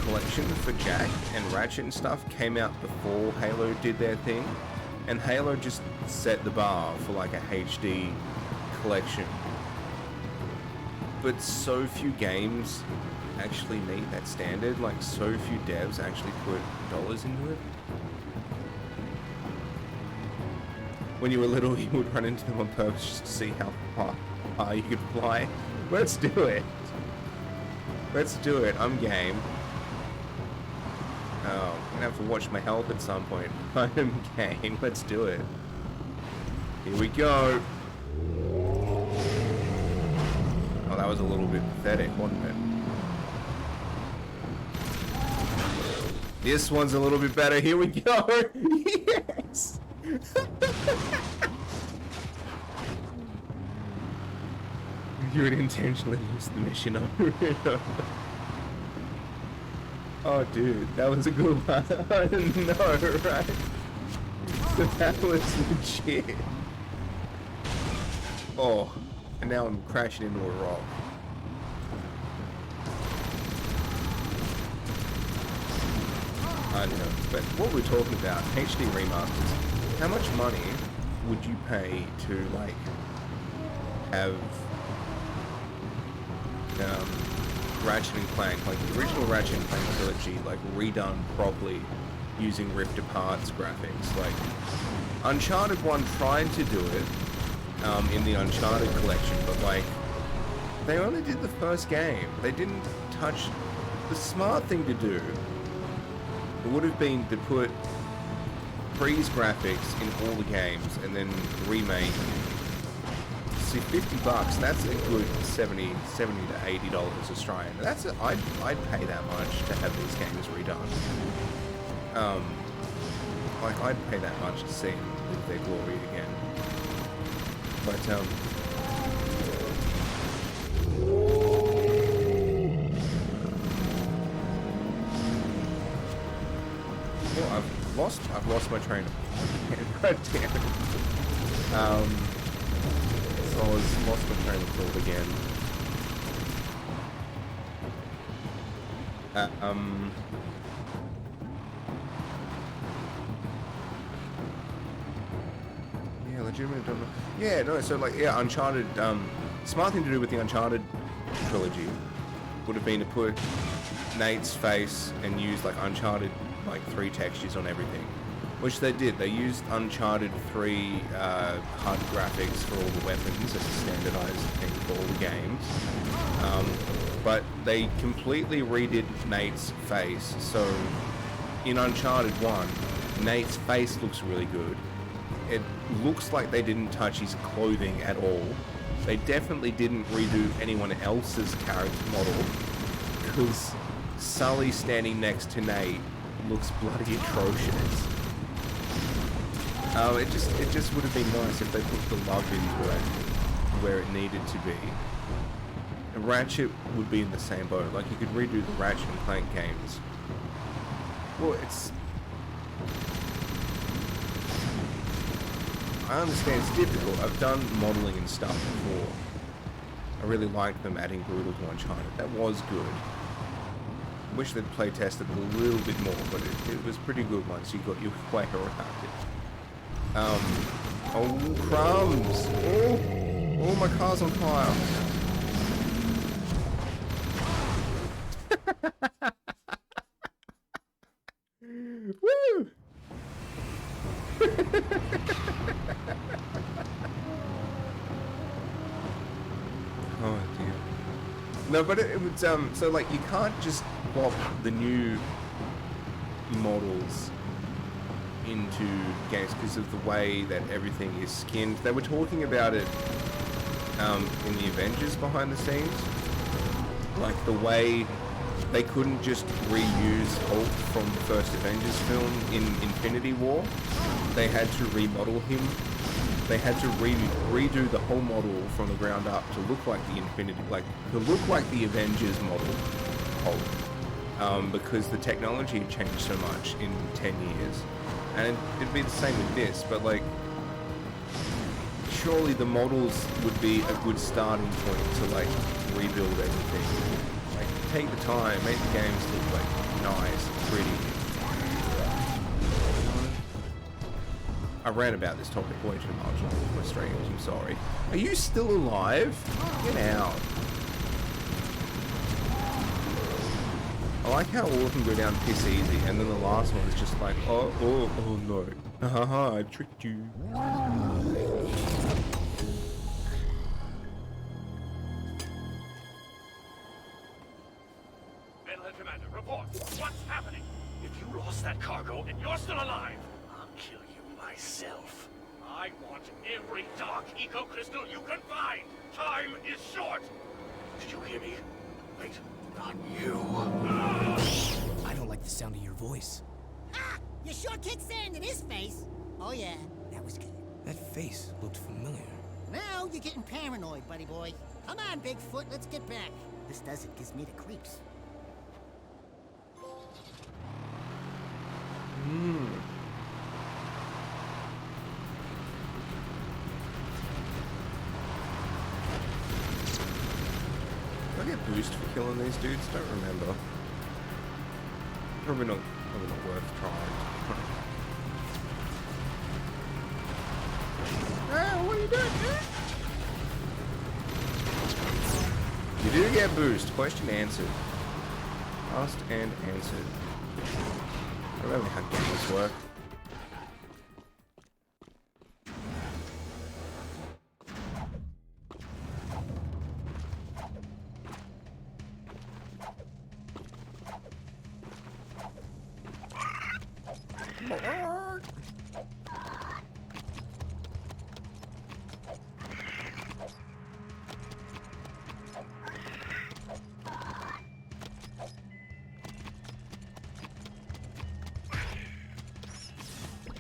collection for Jack and Ratchet and stuff came out before Halo did their thing, and Halo just set the bar for, like, a HD collection. but so few games actually meet that standard. Like, so few devs actually put dollars into it. When you were little, you would run into them on purpose just to see how far you could fly. Let's do it. Let's do it. I'm game. Oh, I'm gonna have to watch my health at some point. I'm game. Let's do it. Here we go. Oh, that was a little bit pathetic, wasn't it? This one's a little bit better. Here we go. Yes. You would intentionally lose the mission over and over. Oh, dude, that was a good one. No, right? That was legit. Oh, and now I'm crashing into a rock. I know, but what we're talking about, HD remasters, how much money would you pay to, like, have Ratchet and Clank, like the original Ratchet and Clank trilogy, like redone properly using ripped apart's graphics? Like, Uncharted 1 tried to do it in the Uncharted collection, but like, they only did the first game. They didn't touch. The smart thing to do would have been to put freeze graphics in all the games and then remake. See, $50, that's a good 70 to $80 Australian. That's I'd pay that much to have these games redone. Like, I'd pay that much to see them live their glory again. But well, I've lost my train of thought. God damn it. So I lost my train of thought again. Yeah, legitimate. Yeah, no. So like, yeah, Uncharted. Smart thing to do with the Uncharted trilogy would have been to put Nate's face and use like Uncharted like 3 textures on everything, which they did. They used Uncharted 3 HUD graphics for all the weapons as a standardized thing for all the games. But they completely redid Nate's face. So in Uncharted 1, Nate's face looks really good. It looks like they didn't touch his clothing at all. They definitely didn't redo anyone else's character model, because Sully standing next to Nate looks bloody atrocious. It just would have been nice if they put the love into it where it needed to be. Ratchet would be in the same boat. Like, you could redo the Ratchet and Clank games. Well, it's... I understand it's difficult. I've done modelling and stuff before. I really liked them adding Brutal to Uncharted. That was good. Wish they'd play tested a little bit more, but it was pretty good once you got your way around it. Oh, crumbs! Oh, my car's on fire. Woo! Oh dear. No, but it would so like, you can't just plop the new models into games because of the way that everything is skinned. They were talking about it in the Avengers behind the scenes, like the way they couldn't just reuse Hulk from the first Avengers film in Infinity War. They had to remodel him. They had to redo the whole model from the ground up to look like the the Avengers model Hulk, because the technology had changed so much in 10 years. And it'd be the same with this, but like, surely the models would be a good starting point to like rebuild everything. Like, take the time, make the games look like nice, pretty. I ran about this topic way too much on my streams, I'm sorry. Are you still alive? Get out. I like how all of them go down piss easy, and then the last one is just like, oh no. Haha, I tricked you. Mainland Commander, report. What's happening? If you lost that cargo and you're still alive, I'll kill you myself. I want every dark eco-crystal you can find. Time is short. Did you hear me? Wait, not you. I don't like the sound of your voice. Ah! You sure kicked sand in his face. Oh yeah, that was good. That face looked familiar. Now you're getting paranoid, buddy boy. Come on, Bigfoot, let's get back. This does it, gives me the creeps. Do I get boost for killing these dudes? Don't remember. Probably not worth trying. Ah, what are you doing, dude? You do get boost. Question answered. Asked and answered. I don't remember how games work.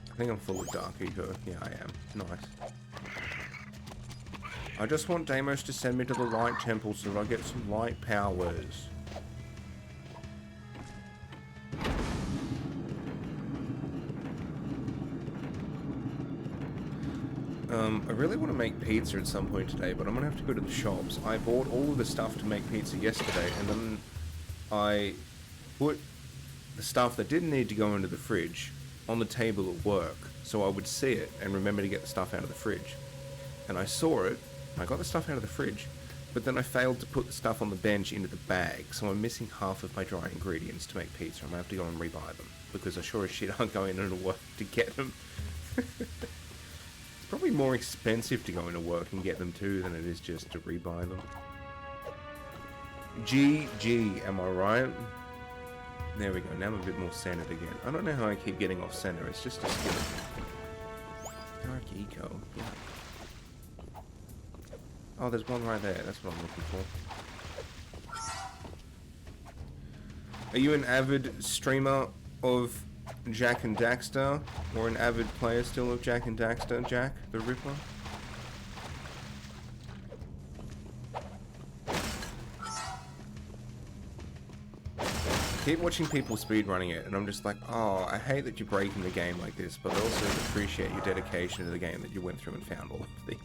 I think I'm full of dark eco. Yeah, I am. Nice. I just want Deimos to send me to the light temple so that I get some light powers. I really want to make pizza at some point today, but I'm going to have to go to the shops. I bought all of the stuff to make pizza yesterday, and then I put the stuff that didn't need to go into the fridge on the table at work, so I would see it and remember to get the stuff out of the fridge. And I saw it, I got the stuff out of the fridge, but then I failed to put the stuff on the bench into the bag, so I'm missing half of my dry ingredients to make pizza. I'm going to have to go and rebuy them, because I sure as shit aren't going into work to get them. It's probably more expensive to go into work and get them too than it is just to rebuy them. GG, am I right? There we go, now I'm a bit more centered again. I don't know how I keep getting off center, it's just a skill. Dark Eco, yeah. Oh, there's one right there, that's what I'm looking for. Are you an avid streamer of Jack and Daxter? Or an avid player still of Jack and Daxter, Jack the Ripper? Keep watching people speedrunning it, and I'm just like, oh, I hate that you're breaking the game like this, but I also appreciate your dedication to the game that you went through and found all of these.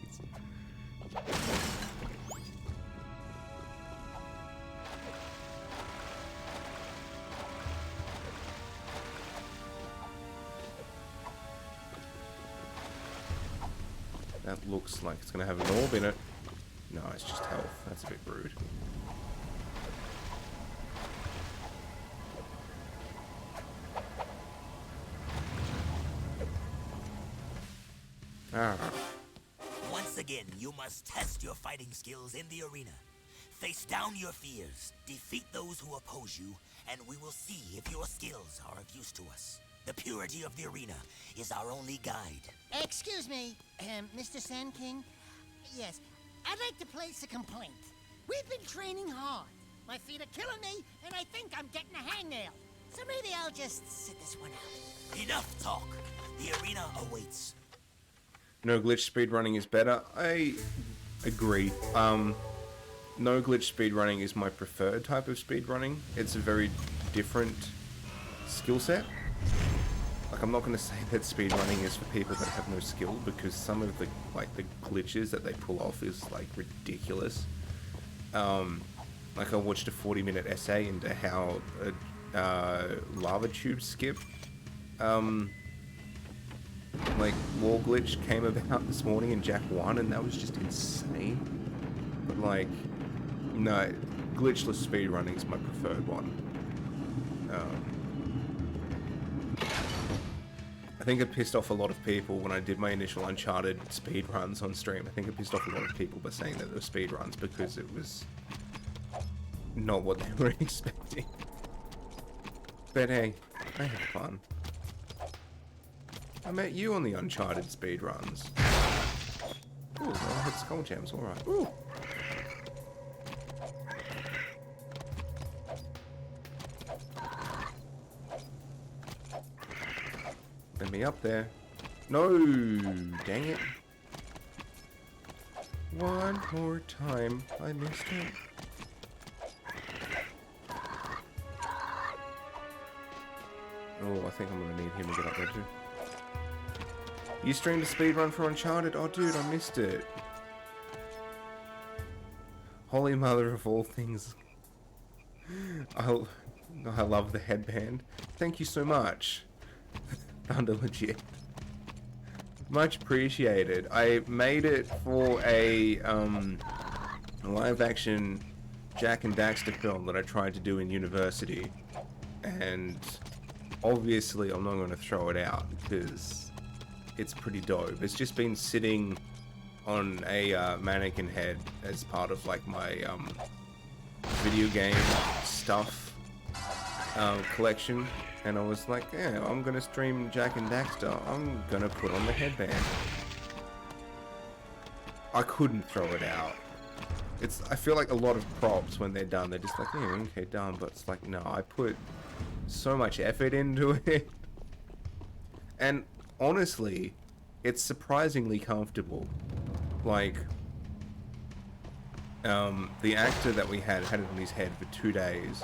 That looks like it's going to have an orb in it. No, it's just health. That's a bit rude. Once again, you must test your fighting skills in the arena. Face down your fears, defeat those who oppose you, and we will see if your skills are of use to us. The purity of the arena is our only guide. Excuse me, Mr. Sand King? Yes, I'd like to place a complaint. We've been training hard. My feet are killing me, and I think I'm getting a hangnail. So maybe I'll just sit this one out. Enough talk. The arena awaits. No glitch speedrunning is better. I agree. No glitch speedrunning is my preferred type of speedrunning. It's a very different skill set. Like, I'm not going to say that speedrunning is for people that have no skill, because some of the glitches that they pull off is like ridiculous. Like, I watched a 40-minute essay into how lava tube skip like wall glitch came about this morning in Jack 1, and that was just insane. But like, no, glitchless speedrunning is my preferred one. I think it pissed off a lot of people when I did my initial Uncharted speed runs on stream. I think it pissed off a lot of people by saying that they were speed runs because it was not what they were expecting. But hey, I had fun. I met you on the Uncharted speed runs. Ooh, well, I had skull gems, alright. Ooh. Let me up there. No, dang it. One more time, I missed it. Oh, I think I'm gonna need him to get up there too. You streamed a speedrun for Uncharted? Oh dude, I missed it. Holy mother of all things. I love the headband. Thank you so much. Thunder legit. Much appreciated. I made it for a live action Jack and Daxter film that I tried to do in university. And obviously I'm not going to throw it out because it's pretty dope. It's just been sitting on a mannequin head as part of like my video game stuff collection. And I was like, yeah, I'm gonna stream Jack and Daxter. I'm gonna put on the headband. I couldn't throw it out. I feel like a lot of props when they're done, they're just like, yeah, okay, done. But it's like, no, I put so much effort into it. And honestly, it's surprisingly comfortable. Like, the actor that we had it on his head for 2 days,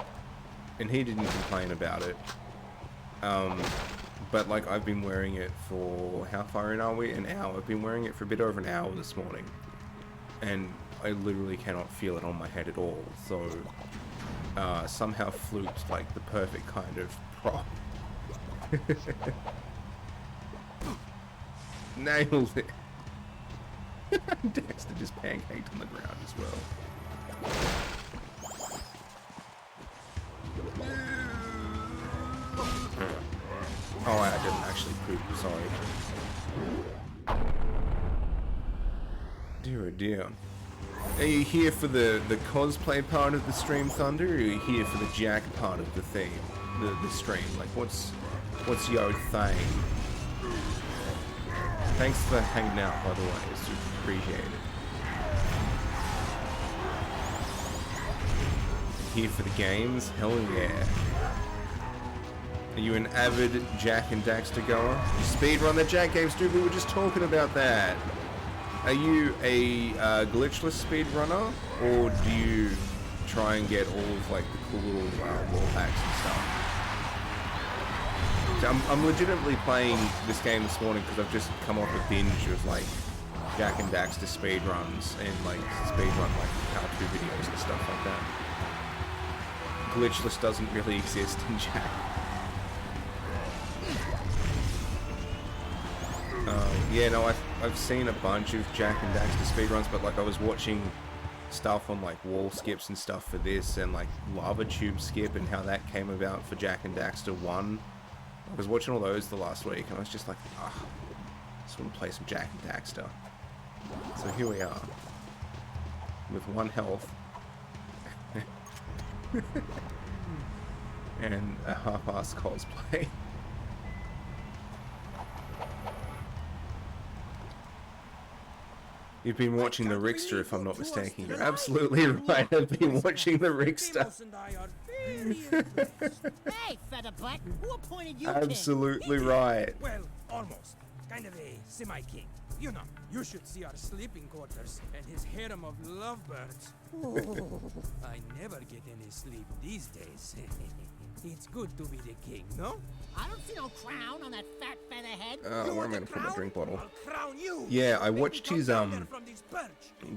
and he didn't complain about it. But like I've been wearing it for, how far in are we? An hour. I've been wearing it for a bit over an hour this morning. And I literally cannot feel it on my head at all. So, somehow fluked like the perfect kind of prop. Nailed it. Dexter just pancaked on the ground as well. Oh, I didn't actually poop, sorry. Dear oh dear. Are you here for the cosplay part of the stream, Thunder, or are you here for the Jack part of the theme? The stream? Like, what's your thing? Thanks for hanging out, by the way. It's super appreciated. Here for the games? Hell yeah. Are you an avid Jack and Daxter goer? You speedrun the Jack games, dude. We were just talking about that. Are you a glitchless speedrunner, or do you try and get all of like the cool little wall hacks and stuff? So I'm legitimately playing this game this morning because I've just come off a binge of like Jack and Daxter speedruns and like speedrun like how-to videos and stuff like that. Glitchless doesn't really exist in Jack. Yeah, no, I've seen a bunch of Jack and Daxter speedruns, but like I was watching stuff on like wall skips and stuff for this, and like lava tube skip and how that came about for Jack and Daxter 1. I was watching all those the last week, and I was just like, ah, I just want to play some Jack and Daxter. So here we are, with 1 health, and a half-ass cosplay. You've been watching the Rickster, if I'm not mistaken. You're absolutely right. I've been watching the Rickster. Hey, Featherbutt, who appointed you Absolutely right. Well, almost. Kind of a semi-king. You know, you should see our sleeping quarters and his harem of lovebirds. I never get any sleep these days. It's good to be the king, no? I don't see no crown on that fat featherhead. Where am I gonna put my drink bottle? I'll crown you. Yeah, I watched his God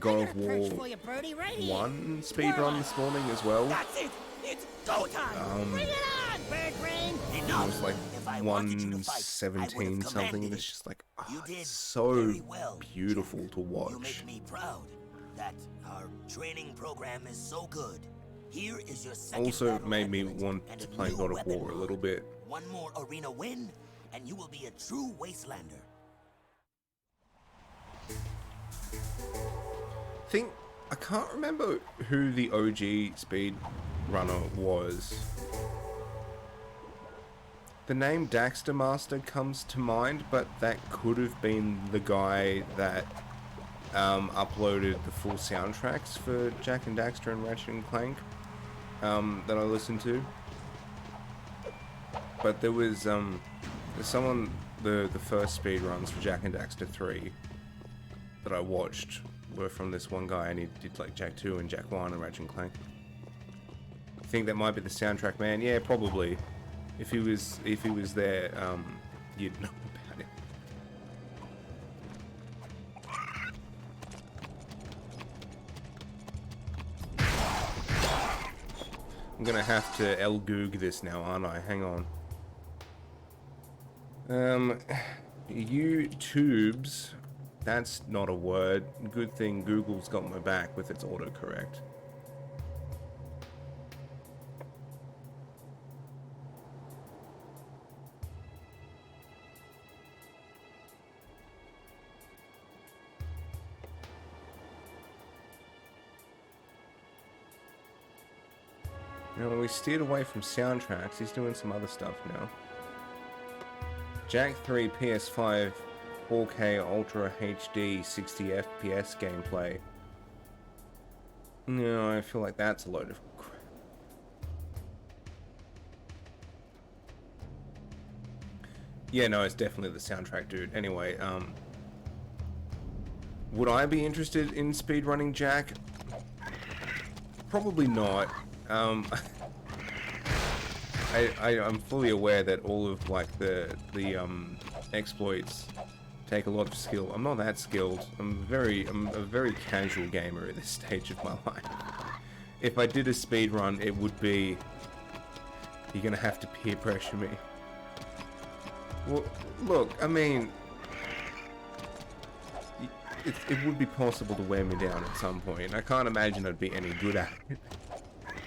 of War Right 1 speedrun this morning as well. That's it. It's go time. Bring it on, Bird Brain. It was like 117 something, and it's just like, oh, it's so beautiful to You watch. make me proud that our training program is so good. Here is your second Also battle made me amulet want and to a play new God of weapon War a mod. little bit. One more arena win, and you will be a true wastelander. I can't remember who the OG speed runner was. The name Daxter Master comes to mind, but that could have been the guy that uploaded the full soundtracks for Jak and Daxter and Ratchet and Clank that I listened to. But there was someone, the first speed runs for Jak and Daxter 3 that I watched were from this one guy, and he did like Jak 2 and Jak 1 and Ratchet and Clank. I think that might be the soundtrack man. Yeah, probably. If he was there, you'd know about it. I'm gonna have to El-Goog this now, aren't I? Hang on. YouTubes. That's not a word. Good thing Google's got my back with its autocorrect. Now, we steered away from soundtracks. He's doing some other stuff now. Jak 3 PS5 4K Ultra HD 60 FPS gameplay. No, I feel like that's a load of crap. Yeah, no, it's definitely the soundtrack, dude. Anyway, would I be interested in speedrunning Jak? Probably not. I'm fully aware that all of like the exploits take a lot of skill. I'm not that skilled. I'm a very casual gamer at this stage of my life. If I did a speed run, it would be, you're gonna have to peer pressure me. Well, look, I mean, it would be possible to wear me down at some point. I can't imagine I'd be any good at it.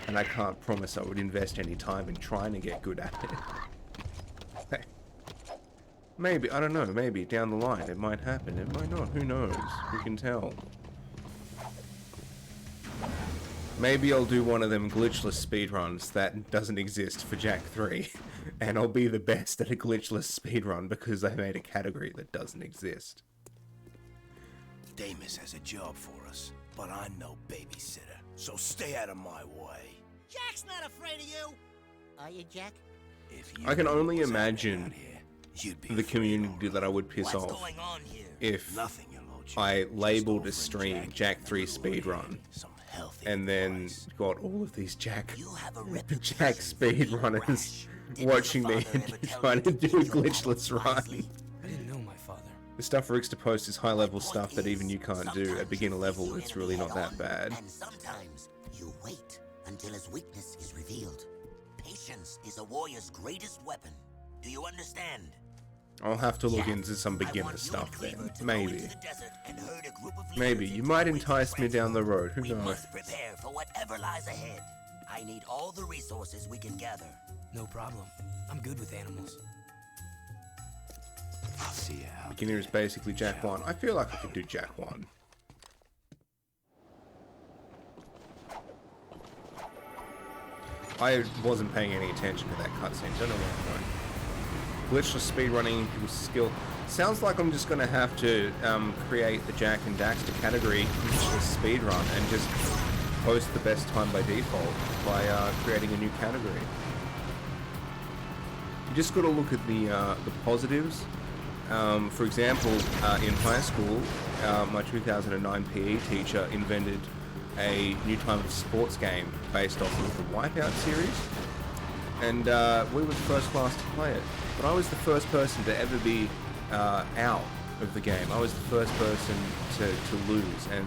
And I can't promise I would invest any time in trying to get good at it. Maybe, I don't know, maybe down the line it might happen, it might not, who knows, who can tell. Maybe I'll do one of them glitchless speedruns that doesn't exist for Jak 3, and I'll be the best at a glitchless speedrun because they made a category that doesn't exist. Damus has a job for us, but I'm no babysitter, so stay out of my way. Jack's not afraid of you. Are you, Jak? If you I can only was imagine out here, you'd be the afraid community already. that I would piss What's off going on here? if Nothing, your lordship. I Just labeled a offering stream Jak Jak 3 a little speedrun, some healthy and then advice. got all of these Jak You have a Jak reputation for being speedrunners rash. Did watching your me father and ever tell trying you to to do a use your glitchless powers run. wisely? I didn't know my father. The stuff for Rix to post is high level My stuff point that even is, you can't do sometimes at beginner you face level. your It's enemy really not that head-on, bad. And sometimes you wait until his weakness is revealed. Patience is a warrior's greatest weapon. Do you understand? I'll have to look Jak, into some I beginner want you stuff and then. Cleaver to go Maybe. into the desert and herd a group of Maybe. leaders You into might the great entice me down the road. Who We knows? must prepare for whatever lies ahead. I need all the resources we can gather. No problem. I'm good with animals. I'll see you out. Beginner is basically Jak 1. I feel like I could do Jak 1. I wasn't paying any attention to that cutscene. Don't know where I'm going. Glitchless speedrunning with skill. Sounds like I'm just going to have to create the Jak and Daxter category glitchless speedrun and just post the best time by default by creating a new category. You just got to look at the positives. For example, in high school, my 2009 PE teacher invented a new time of sports game based off of the Wipeout series, and we were the first class to play it. But I was the first person to ever be out of the game. I was the first person to lose, and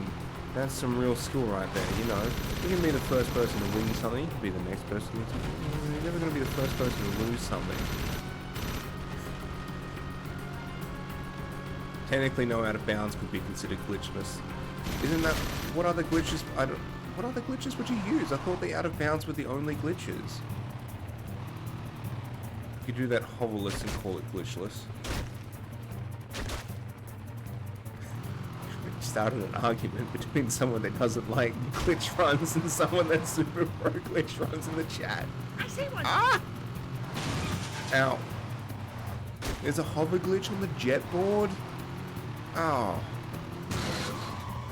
that's some real skill right there, you know. You can be the first person to win something, you can be the next person to win something. You're never going to be the first person to lose something. Technically, no out of bounds could be considered glitchless. Isn't that what other glitches? What other glitches would you use? I thought the out of bounds were the only glitches. You could do that hoverless and call it glitchless. Started an argument between someone that doesn't like glitch runs and someone that's super pro glitch runs in the chat. I see one. Ah! Ow. There's a hover glitch on the jet board? Oh.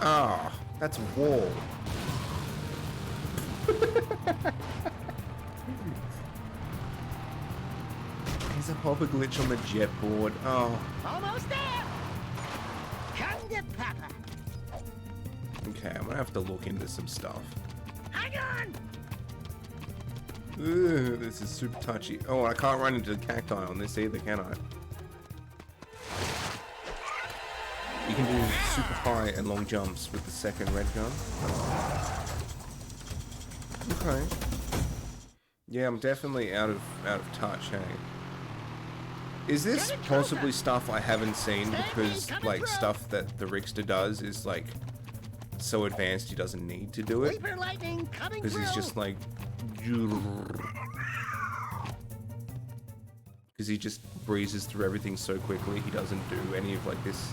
Oh. That's a wall. There's a hover glitch on the jet board. Oh. Almost there. Come to Papa. Okay, I'm gonna have to look into some stuff. Hang on. Ugh, this is super touchy. Oh, I can't run into the cacti on this either, can I? You can do super high and long jumps with the second red gun. Okay. Yeah, I'm definitely out of touch, hey. Is this possibly stuff I haven't seen because, like, stuff that the Rickster does is, like, so advanced he doesn't need to do it? Reaper lightning coming Because he's through. just like... Because he just breezes through everything so quickly, he doesn't do any of, like, this...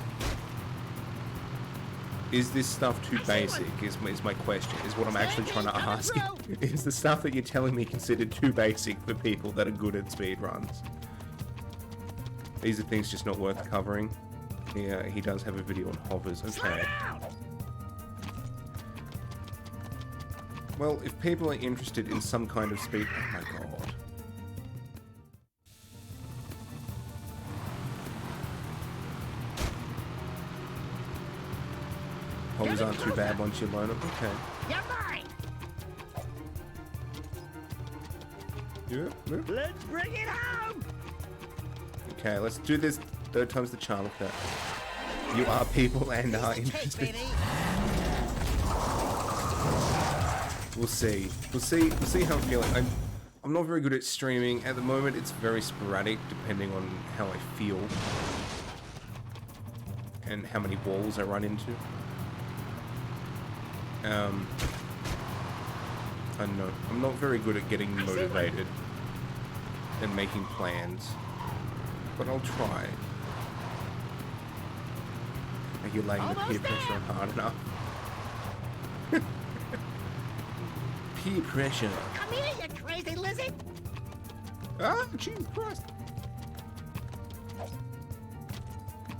Is this stuff too basic, is my question, is what I'm actually trying to ask. Is the stuff that you're telling me considered too basic for people that are good at speedruns? These are things just not worth covering. Yeah, he does have a video on hovers, okay. Well, if people are interested in some kind of speed... Oh my god. Hovers aren't too bad once you learn them. Okay. You're mine. Yeah. Let's bring it home. Okay, let's do this. Third time's the charm of that. You are people and are Take, interested. baby. We'll see. We'll see how I'm feeling. I'm not very good at streaming. At the moment, it's very sporadic, depending on how I feel. And how many walls I run into. I don't know. I'm not very good at getting motivated and making plans. But I'll try. Are you laying the peer pressure on hard enough? Peer pressure. Come here, you crazy lizard. Ah, Jesus Christ.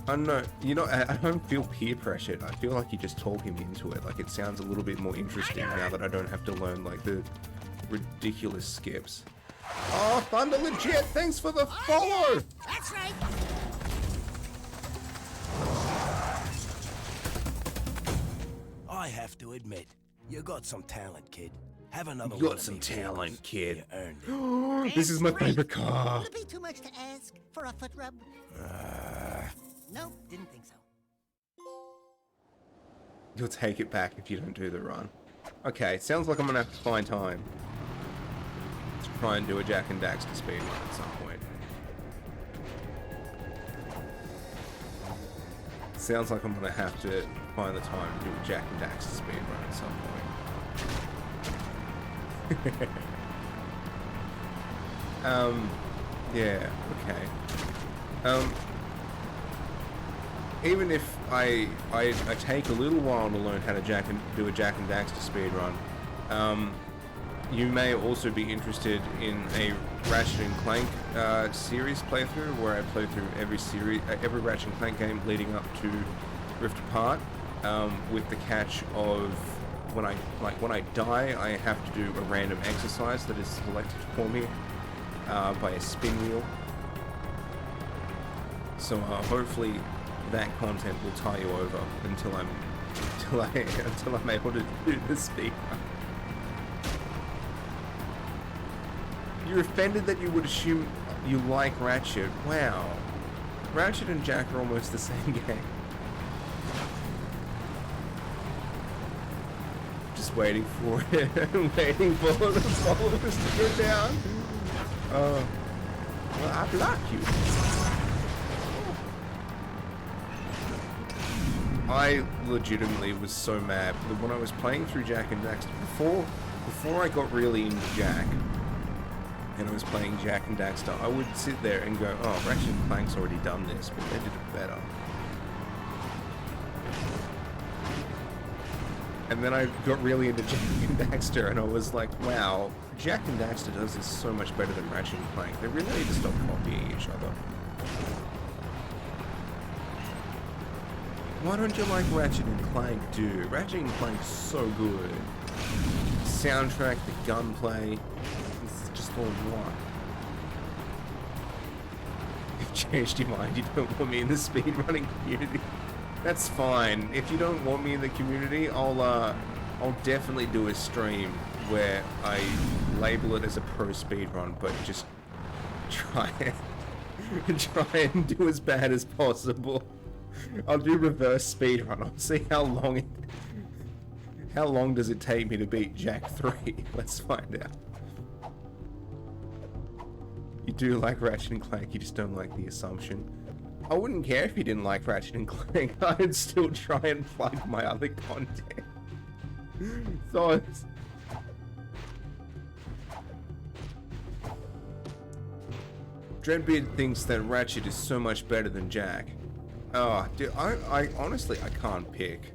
I don't know. You know, I don't feel peer pressured. I feel like you just talk him into it. Like, it sounds a little bit more interesting now that I don't have to learn, like, the ridiculous skips. Oh, Thunder Legit, thanks for the follow! That's right. I have to admit, you got some talent, kid. Have another You one got of some me talent, vehicles. kid. You earned it. This is my favorite car. Would it be too much to ask for a foot rub? Nope, didn't think so. You'll take it back if you don't do the run. Okay, sounds like I'm gonna have to find time to try and do a Jack and Daxter speed run at some point. Sounds like I'm gonna have to find the time to do a Jack and Daxter speed run at some point. Yeah, okay. Even if I take a little while to learn how to do a Jack and Daxter speedrun, you may also be interested in a Ratchet and Clank series playthrough, where I play through every Ratchet and Clank game leading up to Rift Apart, with the catch of when I die, I have to do a random exercise that is selected for me by a spin wheel. So hopefully that content will tie you over until I'm able to do the speed run. You're offended that you would assume you like Ratchet. Wow. Ratchet and Jack are almost the same game. Just waiting for it. Waiting for the followers to go down. Well, I block you. I legitimately was so mad that when I was playing through Jak and Daxter, before I got really into Jak, and I was playing Jak and Daxter, I would sit there and go, oh, Ratchet and Clank's already done this, but they did it better. And then I got really into Jak and Daxter, and I was like, wow, Jak and Daxter does this so much better than Ratchet and Clank. They really need to stop copying each other. Why don't you like Ratchet and Clank, dude? Ratchet and Clank's so good. The soundtrack, the gunplay, it's just all one. You've changed your mind, you don't want me in the speedrunning community. That's fine. If you don't want me in the community, I'll definitely do a stream where I label it as a pro speedrun, but just try and do as bad as possible. I'll do reverse speedrun. I'll see how long does it take me to beat Jak 3. Let's find out. You do like Ratchet and Clank, you just don't like the assumption. I wouldn't care if you didn't like Ratchet and Clank. I'd still try and plug my other content. So Dreadbeard thinks that Ratchet is so much better than Jak. Oh, dude, I honestly, I can't pick.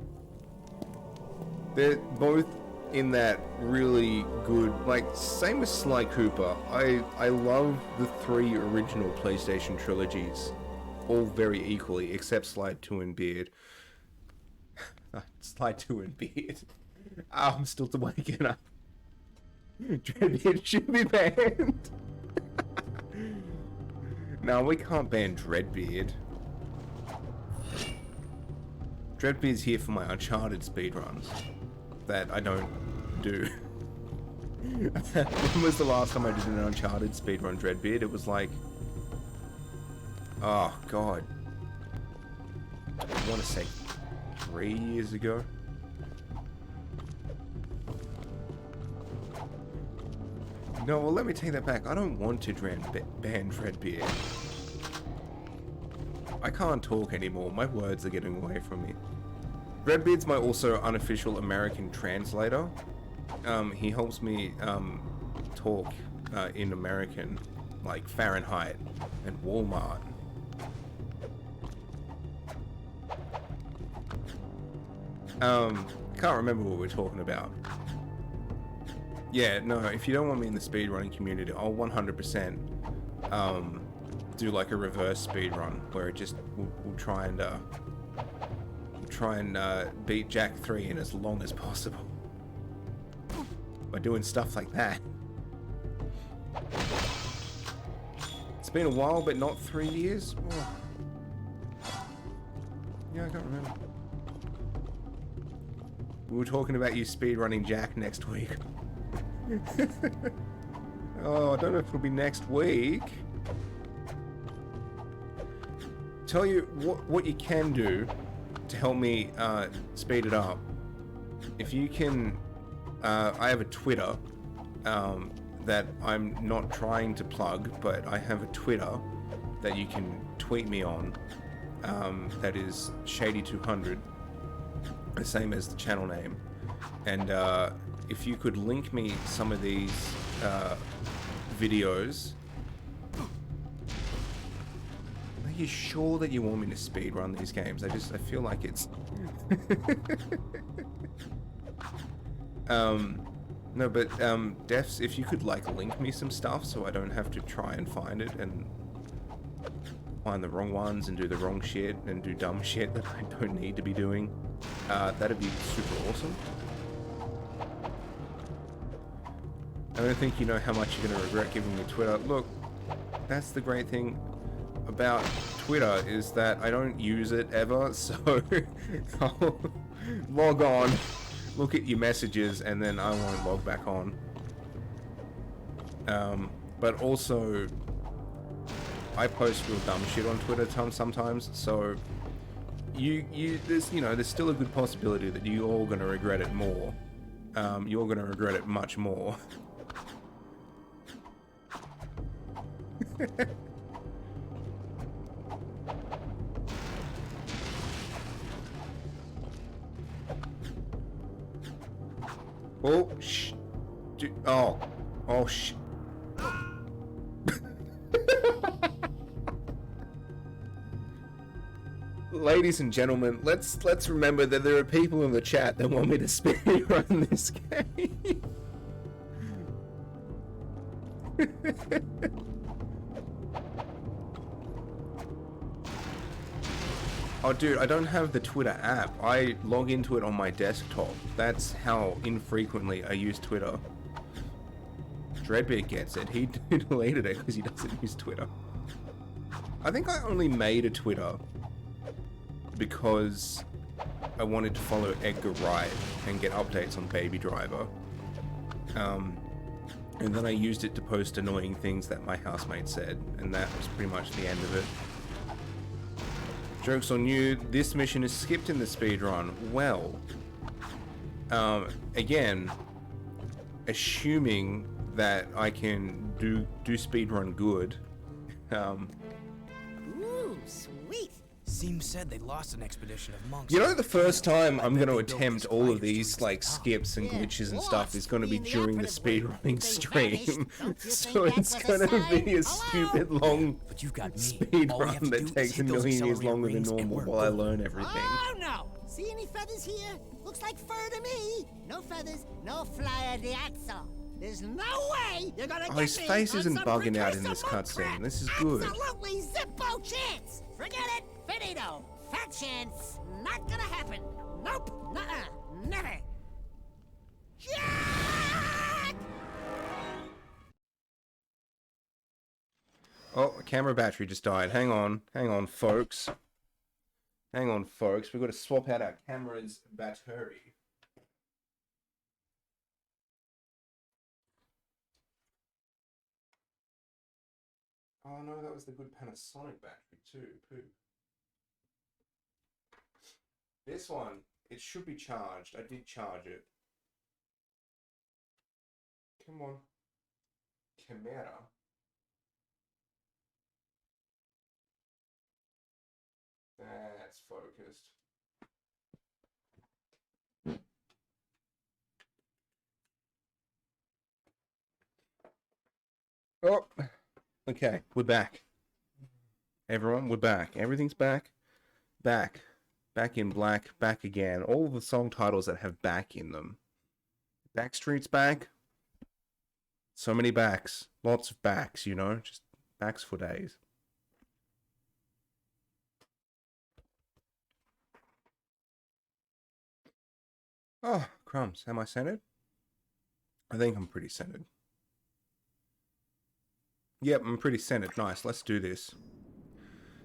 They're both in that really good, like, same as Sly Cooper. I love the 3 original PlayStation trilogies, all very equally, except Sly 2 and Beard. Sly 2 and Beard. I'm still waking up. Dreadbeard should be banned. No, we can't ban Dreadbeard. Dreadbeard's here for my Uncharted speedruns that I don't do. When was the last time I did an Uncharted speedrun, Dreadbeard? It was like... oh, God. I want to say 3 years ago. No, well, let me take that back. I don't want to ban Dreadbeard. I can't talk anymore. My words are getting away from me. Dreadbeard's my also unofficial American translator. He helps me talk in American, like Fahrenheit and Walmart. Can't remember what we're talking about. Yeah, no, if you don't want me in the speedrunning community, I'll 100% do like a reverse speedrun where it just we'll try and beat Jak 3 in as long as possible by doing stuff like that. It's been a while, but not 3 years. Oh. Yeah, I can't remember. We were talking about you speedrunning Jak next week. Oh, I don't know if it'll be next week. Tell you what you can do to help me speed it up. If you can, I have a Twitter that I'm not trying to plug, but I have a Twitter that you can tweet me on. That is Shady200, the same as the channel name. And if you could link me some of these videos. Are you sure that you want me to speedrun these games? I feel like it's... no, but Defs, if you could like link me some stuff so I don't have to try and find it and find the wrong ones and do the wrong shit and do dumb shit that I don't need to be doing, that'd be super awesome. I don't think you know how much you're going to regret giving me Twitter. Look, that's the great thing about Twitter is that I don't use it ever, so I'll log on, look at your messages, and then I won't log back on. But also, I post real dumb shit on Twitter sometimes, so there's still a good possibility that you're all gonna regret it more. You're gonna regret it much more. Oh, oh, oh, Ladies and gentlemen, let's remember that there are people in the chat that want me to speedrun this game. Oh dude, I don't have the Twitter app. I log into it on my desktop. That's how infrequently I use Twitter. Dreadbeard gets it. He deleted it because he doesn't use Twitter. I think I only made a Twitter because I wanted to follow Edgar Wright and get updates on Baby Driver. And then I used it to post annoying things that my housemate said, and that was pretty much the end of it. Joke's on you, this mission is skipped in the speedrun. Well, again, assuming that I can do speedrun good. Ooh, sweet. Seems said they lost an expedition of monks. You know, the first time I'm going to attempt all of these, like, skips and glitches and stuff is going to be during the speedrunning stream. So it's going to be a stupid long speedrun that takes a million years longer than normal while I learn everything. Oh no! See any feathers here? Looks like fur to me. No feathers, no flyer de axle. There's no way you're gonna get his me face on isn't some bugging out in precursor this monk cutscene. crap. This is good. Absolutely zippo chance. Forget it. Finito. Fat chance. Not gonna happen. Nope. Nuh-uh. Never. Jack! Oh, camera battery just died. Hang on, folks. Hang on, folks. We've got to swap out our camera's battery. Oh no, that was the good Panasonic battery too. Poo. This one, it should be charged. I did charge it. Come on. Camera. That's focused. Oh, okay, we're back. Everyone, we're back. Everything's back. Back in black, back again. All the song titles that have back in them. Backstreet's back. So many backs. Lots of backs, you know? Just backs for days. Oh, crumbs. Am I centered? I think I'm pretty centered. Yep, I'm pretty centered. Nice, let's do this.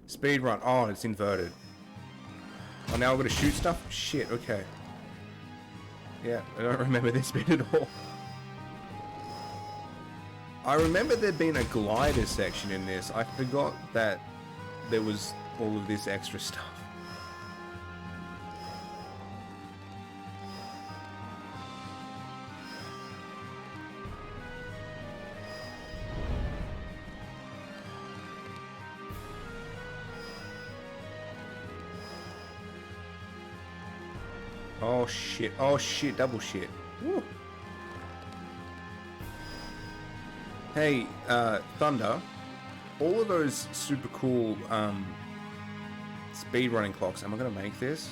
Speed run. Oh, it's inverted. Oh, now I've got to shoot stuff? Shit, okay. Yeah, I don't remember this bit at all. I remember there being a glider section in this. I forgot that there was all of this extra stuff. Oh shit, double shit. Woo. Hey, Thunder, all of those super cool, speed running clocks, am I gonna make this?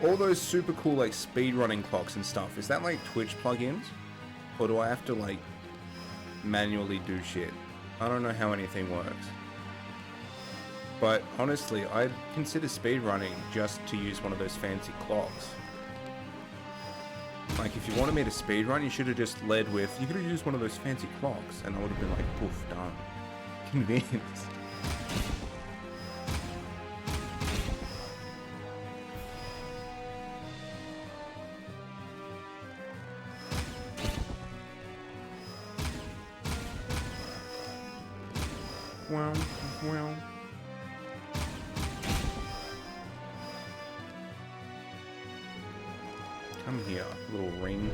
All those super cool, like, speed running clocks and stuff, is that, like, Twitch plugins? Or do I have to, like, manually do shit? I don't know how anything works. But honestly, I'd consider speedrunning just to use one of those fancy clocks. Like, if you wanted me to speedrun, you should have just led with, you could have used one of those fancy clocks, and I would have been like, poof, done. Convenience. Well. Come here, little ring.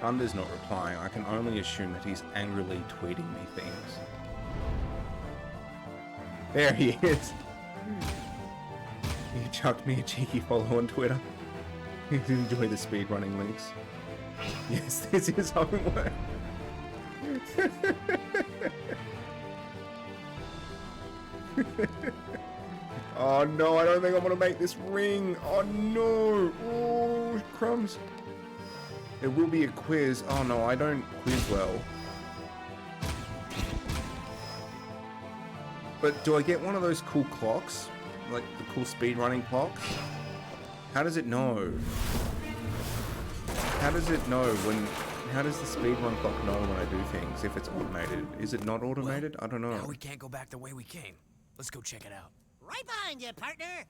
Thunder's not replying, I can only assume that he's angrily tweeting me things. There he is. He chucked me a cheeky follow on Twitter. Enjoy the speedrunning links. Yes, this is homework. Oh no, I don't think I'm gonna make this ring. Oh no. Oh, crumbs. There will be a quiz. Oh no, I don't quiz well. But do I get one of those cool clocks? Like the cool speedrunning clocks? How does it know? How does it know when... How does the speedrun clock know when I do things if it's automated? Is it not automated? I don't know. Now we can't go back the way we came. Let's go check it out. Right behind you, partner.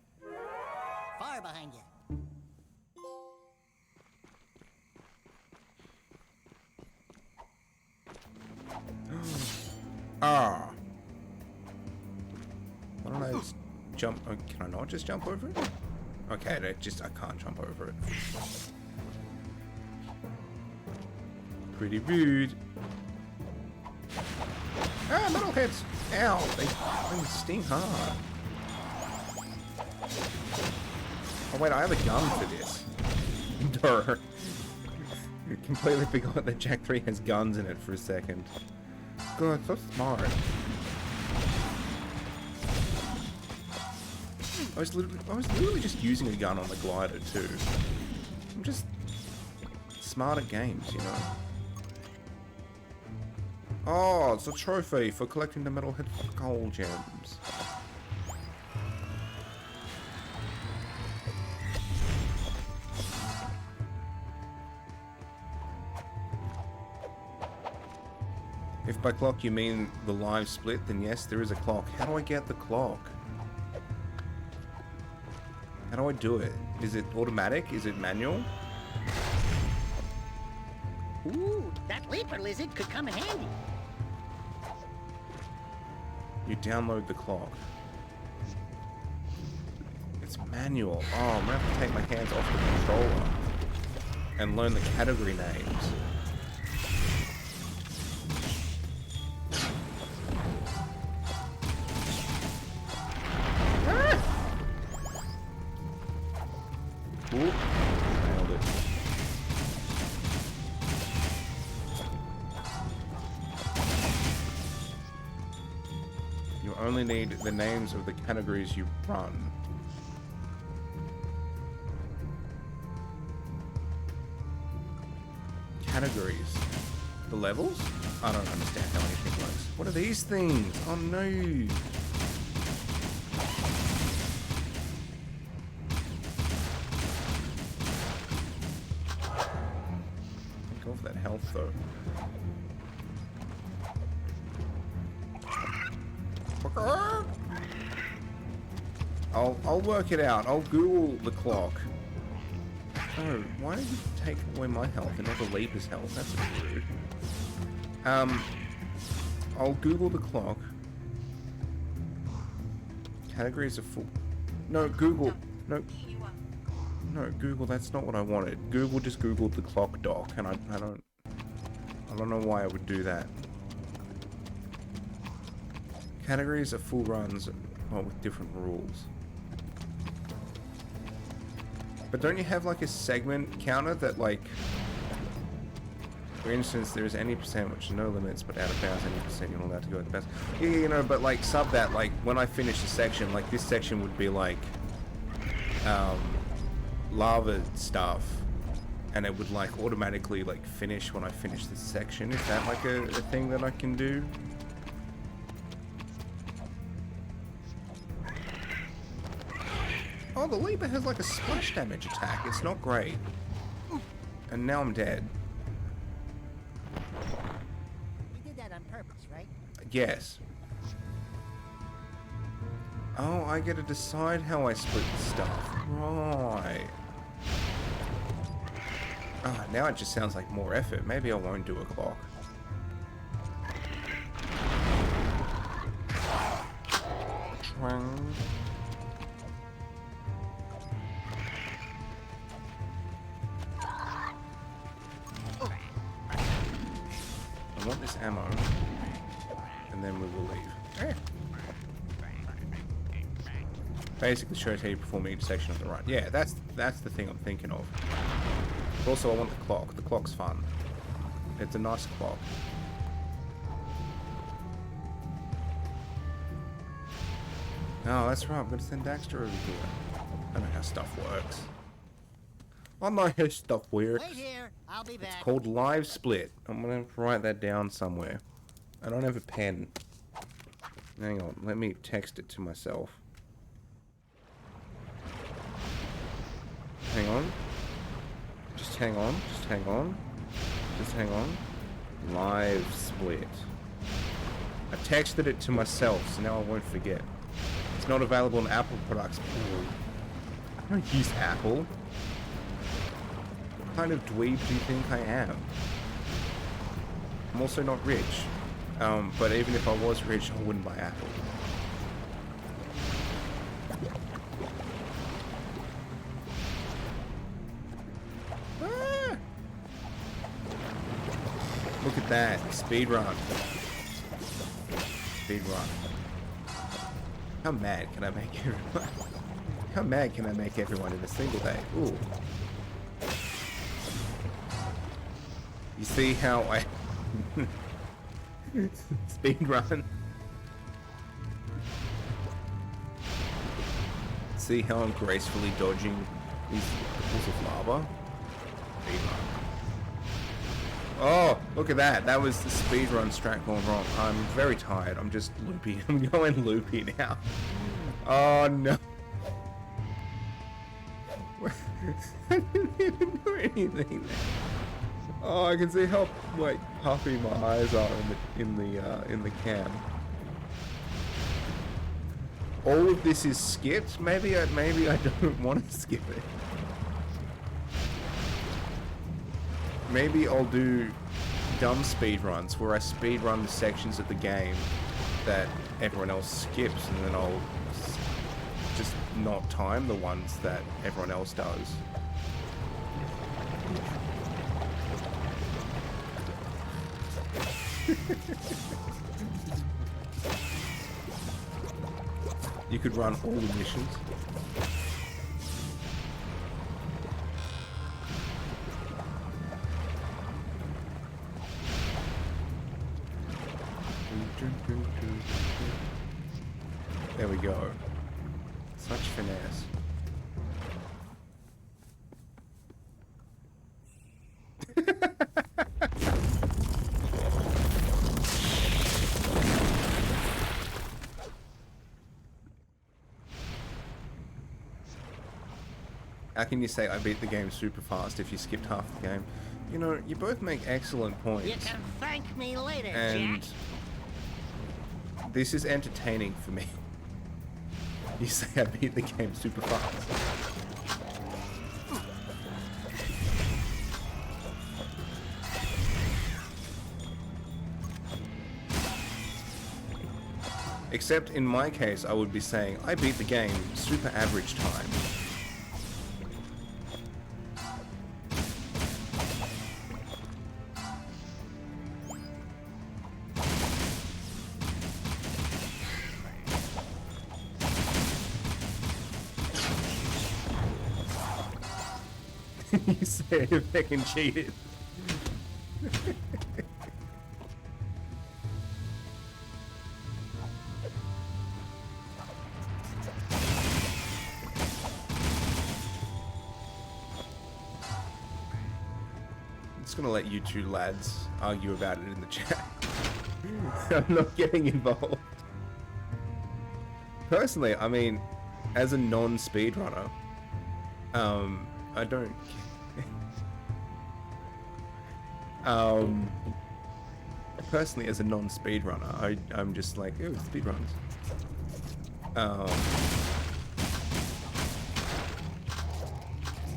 Far behind you. Ah. Why don't I just jump? Oh, can I not just jump over it? Okay, I can't jump over it. Pretty rude. Ah, metalheads! Ow! They sting hard. Oh wait, I have a gun for this. Duh. Completely forgot that Jak 3 has guns in it for a second. God, so smart. I was literally just using a gun on the glider too. I'm just smart at games, you know. Oh, it's a trophy for collecting the metalhead skull gems. If by clock you mean the live split, then yes, there is a clock. How do I get the clock? How do I do it? Is it automatic? Is it manual? Ooh, that leaper lizard could come in handy. You download the clock. It's manual. Oh, I'm gonna have to take my hands off the controller and learn the category names. Ooh, nailed it. You only need the names of the categories you run. Categories. The levels? I don't understand how anything works. What are these things? Oh no! Go for that health though. I'll work it out. I'll Google the clock. Oh, why did you take away my health and not the leaper's health? That's a bit rude. I'll Google the clock. Categories are full. No, Google. No. No, Google, that's not what I wanted. Google just Googled the clock doc, and I don't know why I would do that. Categories are full runs, well, with different rules. But don't you have like a segment counter that like, for instance, there is any percent which no limits, but out of bounds any percent you're not allowed to go at the best. Yeah, you know, but like sub that, like when I finish a section, like this section would be like, lava stuff, and it would like automatically like finish when I finish this section. Is that like a thing that I can do? Oh, the leaper has like a splash damage attack. It's not great. And now I'm dead. We did that on purpose, right? Yes. Oh, I get to decide how I split the stuff. Right. Ah, now it just sounds like more effort. Maybe I won't do a clock. Twang. ammo. And then we will leave. Basically shows how you perform each section of the run. Yeah, that's the thing I'm thinking of. But also I want the clock. The clock's fun. It's a nice clock. Oh, that's right. I'm going to send Daxter over here. I know how stuff works. I know how stuff works. Wait here. I'll be back. It's called live split. I'm going to write that down somewhere. I don't have a pen. Hang on. Let me text it to myself. Hang on. Just hang on. Just hang on. Just hang on. Live split. I texted it to myself, so now I won't forget. It's not available on Apple products. I don't use Apple. What kind of dweeb do you think I am? I'm also not rich. But even if I was rich, I wouldn't buy Apple. Ah! Look at that. Speed run. Speed run. How mad can I make everyone? How mad can I make everyone in a single day? Ooh. You see how I... Speed run. See how I'm gracefully dodging these pools of lava? Speed run. Oh, look at that. That was the speedrun strat gone wrong. I'm very tired. I'm just loopy. I'm going loopy now. Oh, no. I didn't even do anything there. Oh, I can see how, like, puffy my eyes are in the cam. All of this is skipped? Maybe I don't want to skip it. Maybe I'll do dumb speedruns where I speedrun the sections of the game that everyone else skips, and then I'll just not time the ones that everyone else does. You could run all the missions. There we go. Such finesse. How can you say I beat the game super fast if you skipped half the game? You know, you both make excellent points. You can thank me later, And Jack. this is entertaining for me. You say I beat the game super fast. Except in my case, I would be saying I beat the game super average time. You say I fucking cheated. I'm just gonna let you two lads argue about it in the chat. I'm not getting involved. Personally, I mean, as a non-speedrunner, I don't. Personally, as a non-speedrunner, I'm just like, ooh, speedruns.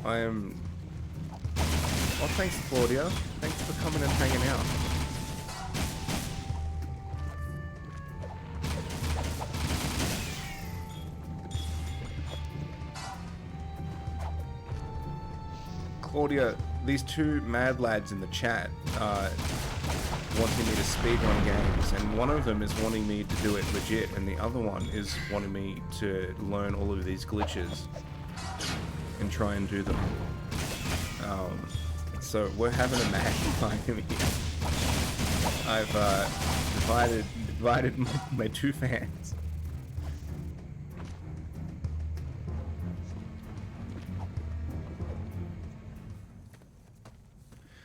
I am. Oh, thanks, Claudia. Thanks for coming and hanging out. Claudia, these two mad lads in the chat, wanting me to speedrun games, and one of them is wanting me to do it legit, and the other one is wanting me to learn all of these glitches and try and do them. So we're having a mad time here. I've divided my two fans.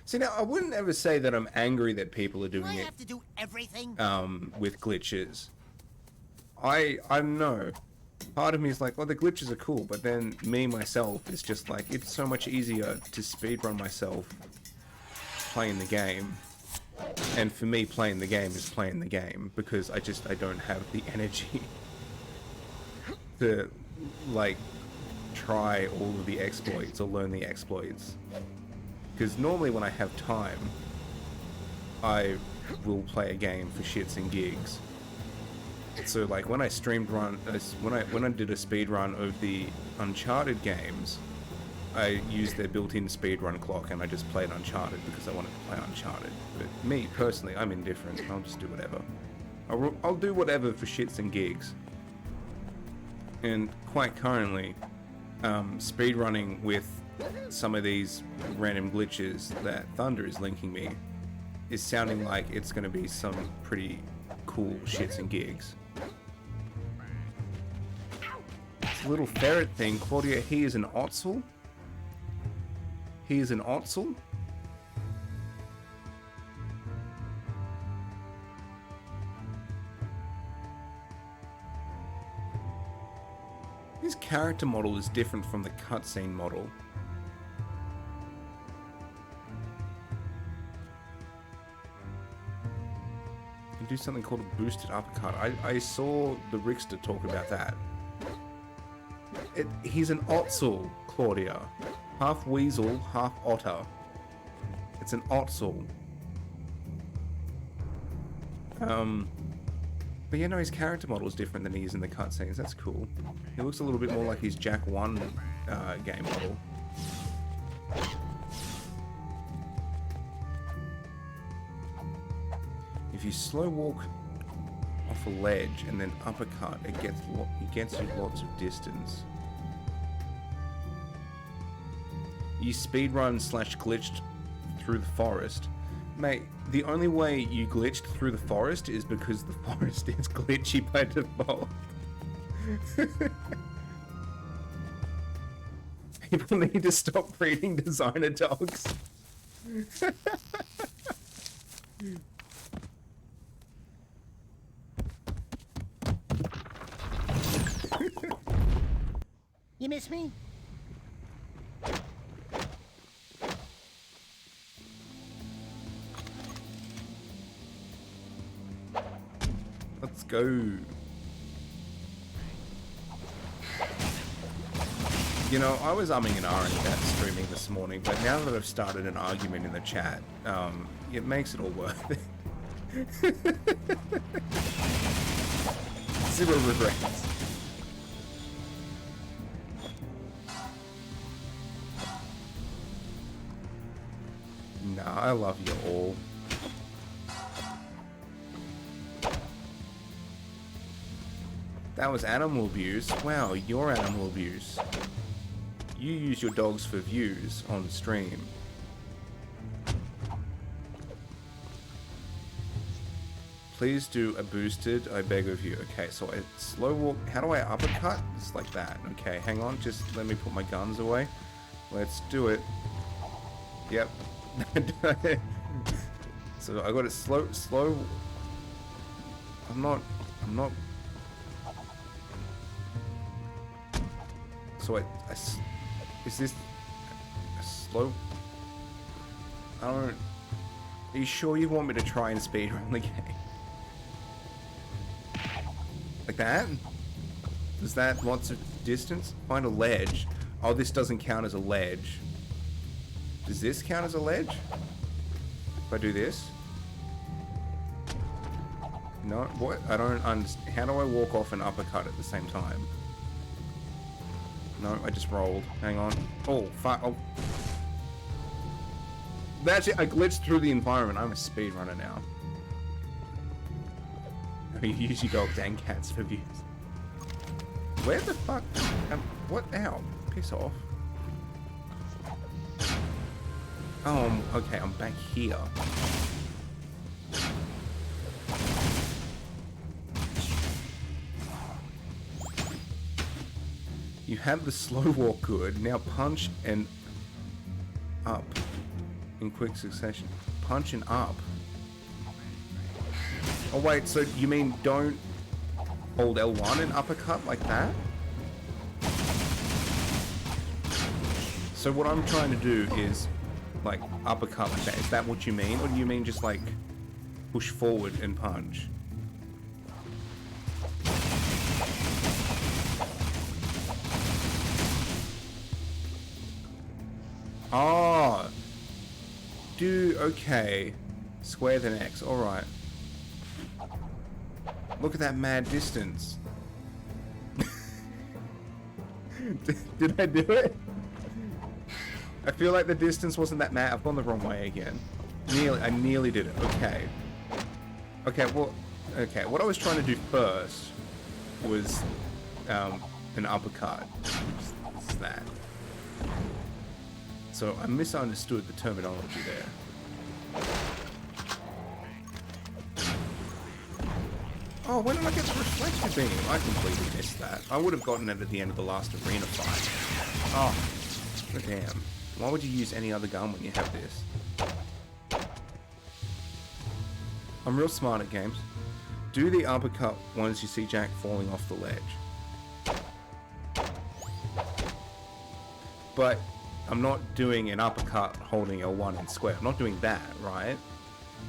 See, now I wouldn't ever say that I'm angry that people are Do I doing it have to do everything? with glitches. I don't know. Part of me is like, well, the glitches are cool, but then me myself is just like, it's so much easier to speedrun myself playing the game. And for me, playing the game is playing the game, because I don't have the energy to, like, try all of the exploits or learn the exploits. Because normally when I have time, I will play a game for shits and gigs. So like when I when I did a speed run of the Uncharted games, I used their built-in speedrun clock and I just played Uncharted because I wanted to play Uncharted. But me personally, I'm indifferent. I'll just do whatever. I'll do whatever for shits and gigs. And quite currently, speedrunning with some of these random glitches that Thunder is linking me is sounding like it's going to be some pretty cool shits and gigs. This little ferret thing, Claudia, he is an Otzel? He is an Otzel? His character model is different from the cutscene model. You can do something called a boosted uppercut. I saw the Rickster talk about that. He's an Otzel, Claudia. Half weasel, half otter. It's an Otzel. But yeah, no, his character model is different than he is in the cutscenes. That's cool. He looks a little bit more like his Jack 1 game model. If you slow walk off a ledge and then uppercut, it gets you lots of distance. You speedrun / glitched through the forest. Mate, the only way you glitched through the forest is because the forest is glitchy by default. People need to stop breeding designer dogs. You miss me? Let's go. You know, I was umming and ahhing about streaming this morning, but now that I've started an argument in the chat, it makes it all worth it. Zero regrets. Nah, I love you all. That was animal abuse. Wow, your animal abuse. You use your dogs for views on stream. Please do a boosted, I beg of you. Okay, so I slow walk. How do I uppercut? It's like that. Okay, hang on. Just let me put my guns away. Let's do it. Yep. So I got it slow. I'm not. So is this a slow? I don't. Are you sure you want me to try and speedrun the game? Like that? Does that lots of distance? Find a ledge. Oh, this doesn't count as a ledge. Does this count as a ledge? If I do this? No, what? I don't understand. How do I walk off and uppercut at the same time? No, I just rolled. Hang on. Oh, fuck. Oh. That's it. I glitched through the environment. I'm a speedrunner now. I mean, use your dogs and cats for views. Where the fuck? What? Ow. Piss off. Oh, okay. I'm back here. You have the slow walk good. Now punch and up in quick succession. Punch and up. Oh wait, so you mean don't hold L1 and uppercut like that? So what I'm trying to do is like uppercut like that. Is that what you mean? Or do you mean just like push forward and punch? Oh, do okay. Square then X. All right. Look at that mad distance. Did I do it? I feel like the distance wasn't that mad. I've gone the wrong way again. I nearly did it. Okay. Okay. Well. Okay. What I was trying to do first was an uppercut. It's that. So I misunderstood the terminology there. Oh, when did I get the reflector beam? I completely missed that. I would have gotten it at the end of the last arena fight. Oh, damn. Why would you use any other gun when you have this? I'm real smart at games. Do the uppercut once you see Jack falling off the ledge. But I'm not doing an uppercut holding L1 and square. I'm not doing that, right?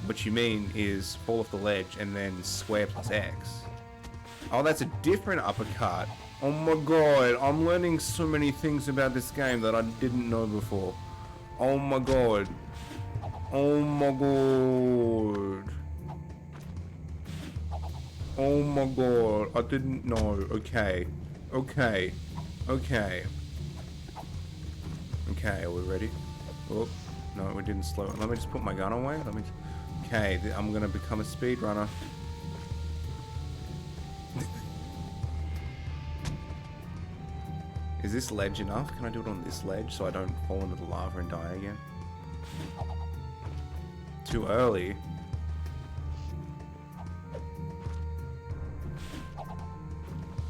What you mean is fall off the ledge and then square plus X. Oh, that's a different uppercut. Oh my god, I'm learning so many things about this game that I didn't know before. Oh my god. Oh my god. Oh my god, I didn't know. Okay. Okay. Okay. Okay, are we ready? Oh, no, we didn't slow it. Let me just put my gun away. Okay, I'm gonna become a speedrunner. Is this ledge enough? Can I do it on this ledge so I don't fall into the lava and die again? Too early.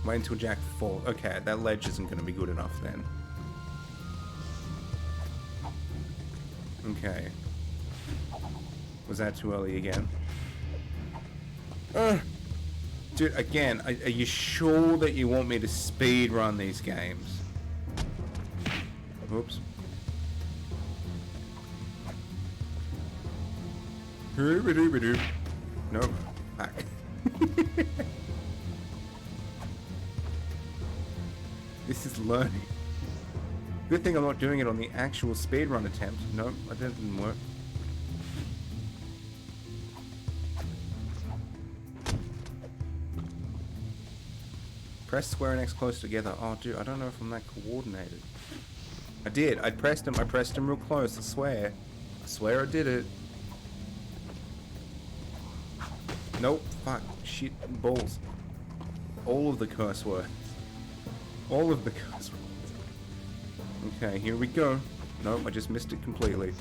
Wait until Jack falls. Okay, that ledge isn't gonna be good enough then. Okay. Was that too early again? Dude, again, are you sure that you want me to speed run these games? Oops. Nope. Back. This is learning. Good thing I'm not doing it on the actual speedrun attempt. Nope, that didn't work. Press square and X close together. Oh, dude, I don't know if I'm that coordinated. I did. I pressed him real close, I swear. I swear I did it. Nope. Fuck. Shit. Balls. All of the curse words. All of the curse words. Okay, here we go. Nope, I just missed it completely.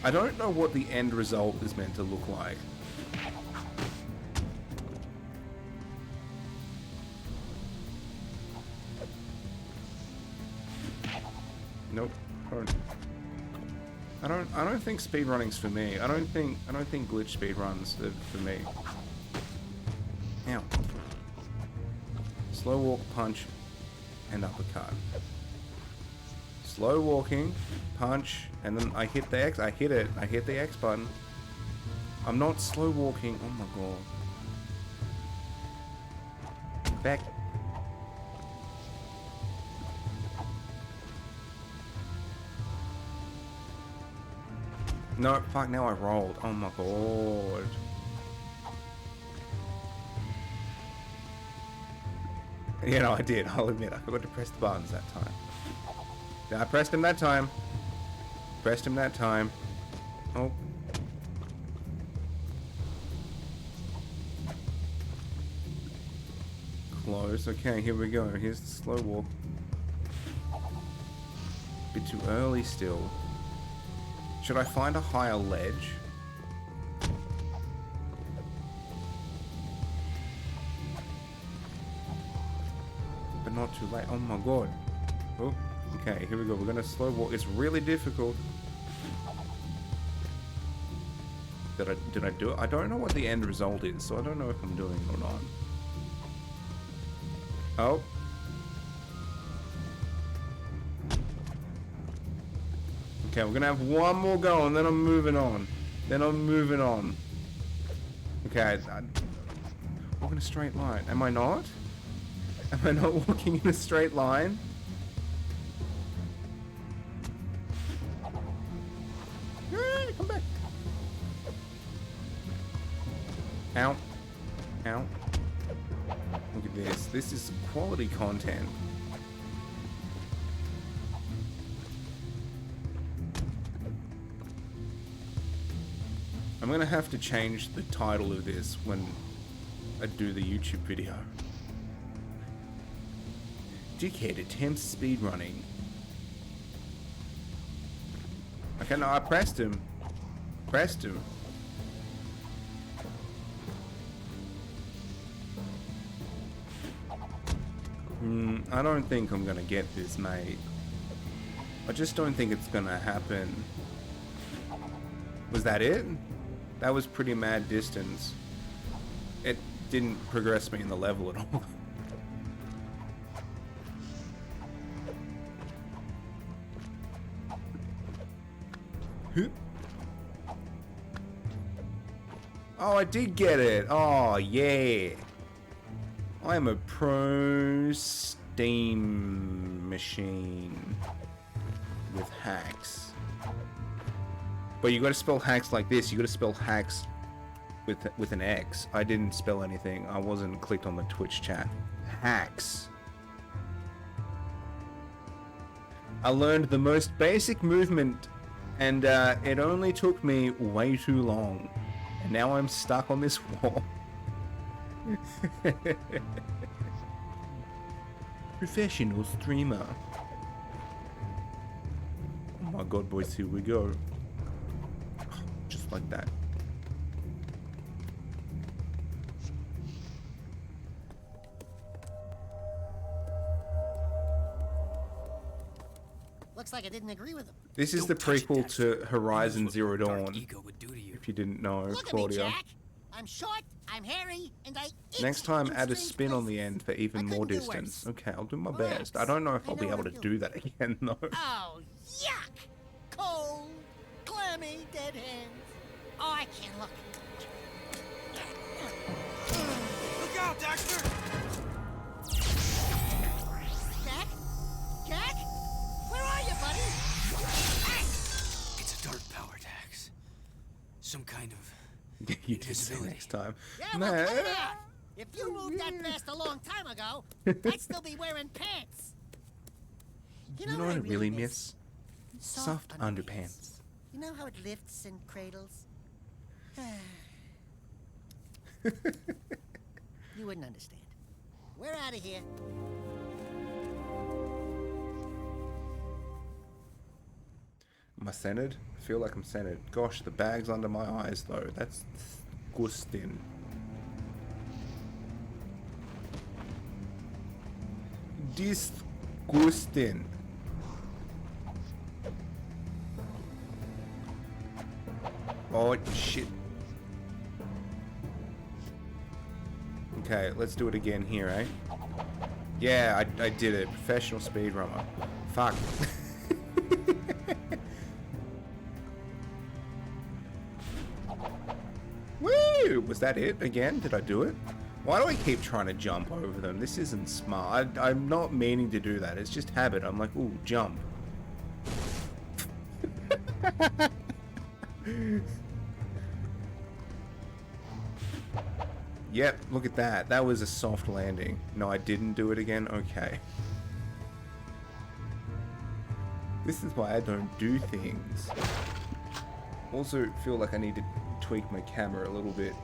I don't know what the end result is meant to look like. Nope. I don't think speedrunning's for me. I don't think glitch speedruns are for me. Ow. Slow walk, punch, and uppercut. Slow walking, punch, and then I hit the X. I hit it. I hit the X button. I'm not slow walking. Oh my god. Back. No, fuck, now I rolled. Oh my god. You know, I did. I'll admit, I forgot to press the buttons that time. Yeah, I pressed them that time. Pressed him that time. Oh. Close. Okay, here we go. Here's the slow walk. Bit too early still. Should I find a higher ledge? But not too late. Oh my god. Oh, okay, here we go. We're gonna slow walk. It's really difficult. Did I do it? I don't know what the end result is, so I don't know if I'm doing it or not. Oh. Okay, we're gonna have one more go and then I'm moving on. Okay, walk in a straight line. Am I not? Am I not walking in a straight line? Come back. Ow. Ow. Look at this. This is quality content. I'm gonna have to change the title of this when I do the YouTube video. Dickhead attempts speedrunning. Okay, no, I pressed him. I don't think I'm gonna get this, mate. I just don't think it's gonna happen. Was that it? That was pretty mad distance. It didn't progress me in the level at all. Oh, I did get it. Oh, yeah. I am a pro Steam machine with hacks. But you gotta spell hacks like this. You gotta spell hacks with an X. I didn't spell anything. I wasn't clicked on the Twitch chat. Hacks. I learned the most basic movement and it only took me way too long. And now I'm stuck on this wall. Professional streamer. Oh my god, boys, here we go. Just like that. Looks like I didn't agree with him. This is the prequel to Horizon Zero Dawn. If you didn't know, Look Claudia. at me, Jack. I'm short, I'm hairy, and I itch Next time, in add a strange spin on the places. end for even I more couldn't do distance. worse. Okay, I'll do my Relax. best. I don't know if I I'll be know able what to I'm do that again, though. Oh, yuck! Cold, clammy, dead hands. Oh, I can't look. Look out, Dexter! Jack? Jack? Where are you, buddy? Hey! It's a dark power tax. Some kind of You did say next time. Yeah, well, cut it out. If you moved that fast a long time ago, I'd still be wearing pants. You know what I really miss? Soft underpants. You know how it lifts and cradles? You wouldn't understand. We're out of here. Am I centered? I feel like I'm centered. Gosh, the bag's under my eyes, though. That's disgusting. Disgusting. Oh, shit. Okay, let's do it again here, eh? Yeah, I did it. Professional speedrunner. Fuck. Woo! Was that it again? Did I do it? Why do I keep trying to jump over them? This isn't smart. I'm not meaning to do that. It's just habit. I'm like, ooh, jump. Yep, look at that. That was a soft landing. No, I didn't do it again? Okay. This is why I don't do things. Also feel like I need to tweak my camera a little bit.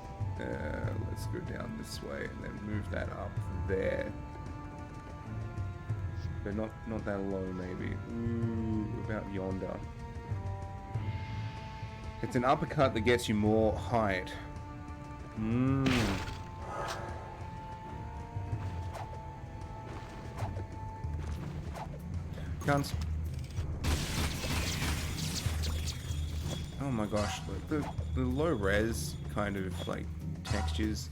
Let's go down this way and then move that up there. But not that low maybe. Ooh, about yonder. It's an uppercut that gets you more height. Guns. Oh my gosh, the low res kind of like textures.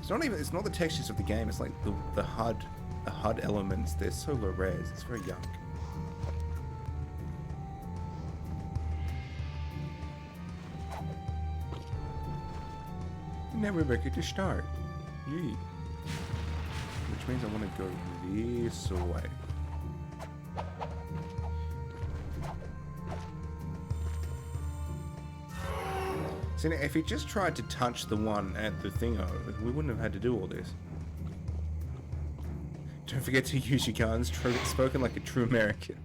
It's not the textures of the game, it's like the HUD elements, they're so low res, it's very yuck. Now we're ready to start. Yee. Which means I want to go this way. See, if he just tried to touch the one at the thingo, we wouldn't have had to do all this. Don't forget to use your guns, spoken like a true American.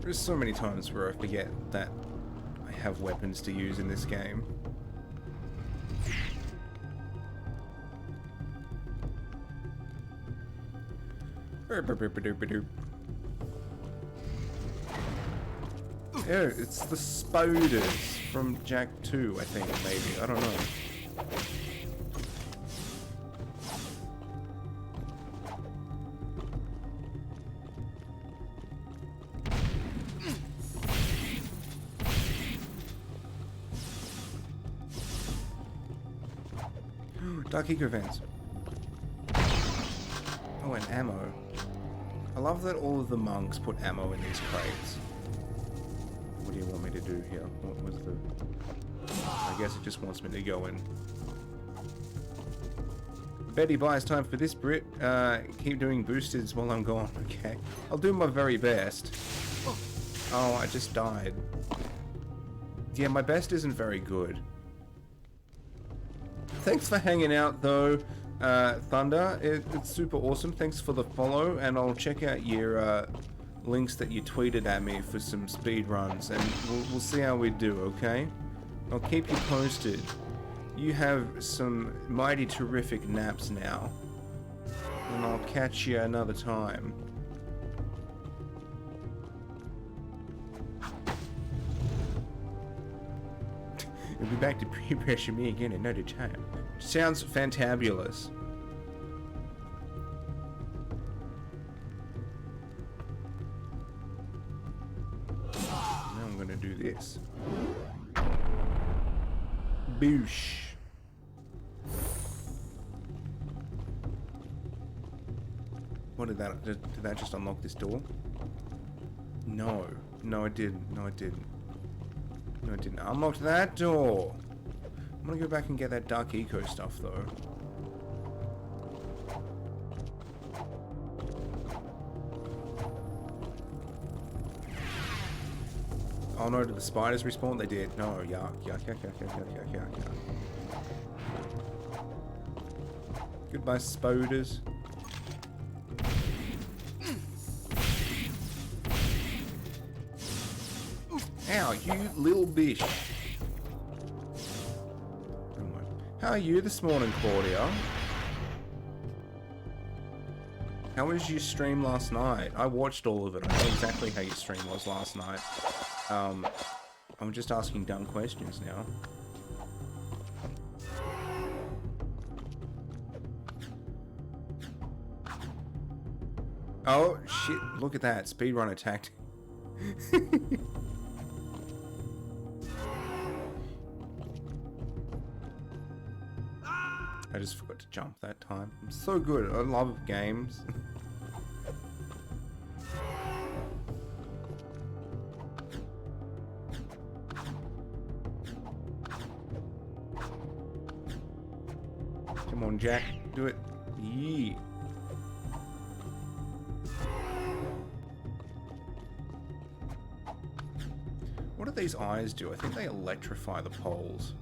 There's so many times where I forget that I have weapons to use in this game. Yeah, it's the Spoders from Jack 2, I think, maybe. I don't know. Dark Eco Vents. Oh, and ammo. I love that all of the monks put ammo in these crates. What do you want me to do here? What was the... I guess it just wants me to go in. Betty buys time for this, Brit. Keep doing boosters while I'm gone. Okay. I'll do my very best. Oh, I just died. Yeah, my best isn't very good. Thanks for hanging out, though, Thunder. It's super awesome. Thanks for the follow, and I'll check out your links that you tweeted at me for some speed runs, and we'll see how we do, okay? I'll keep you posted. You have some mighty terrific naps now, and I'll catch you another time. You'll be back to pre-pressure me again in no time. Sounds fantabulous. Now I'm gonna do this. Boosh. What did that just unlock this door? No. No, it didn't. No, it didn't. No, it didn't. Unlocked that door. I'm gonna go back and get that Dark Eco stuff, though. Oh no, did the spiders respawn? They did. No, yuck, yuck, yuck, yuck, yuck, yuck, yuck, yuck. Goodbye, spoders. Ow, you little bitch. How are you this morning, Claudia? How was your stream last night? I watched all of it. I know exactly how your stream was last night. I'm just asking dumb questions now. Oh, shit. Look at that. Speedrun attacked. I just forgot to jump that time. I'm so good. I love games. Come on, Jack. Do it. Yeah. What do these eyes do? I think they electrify the poles.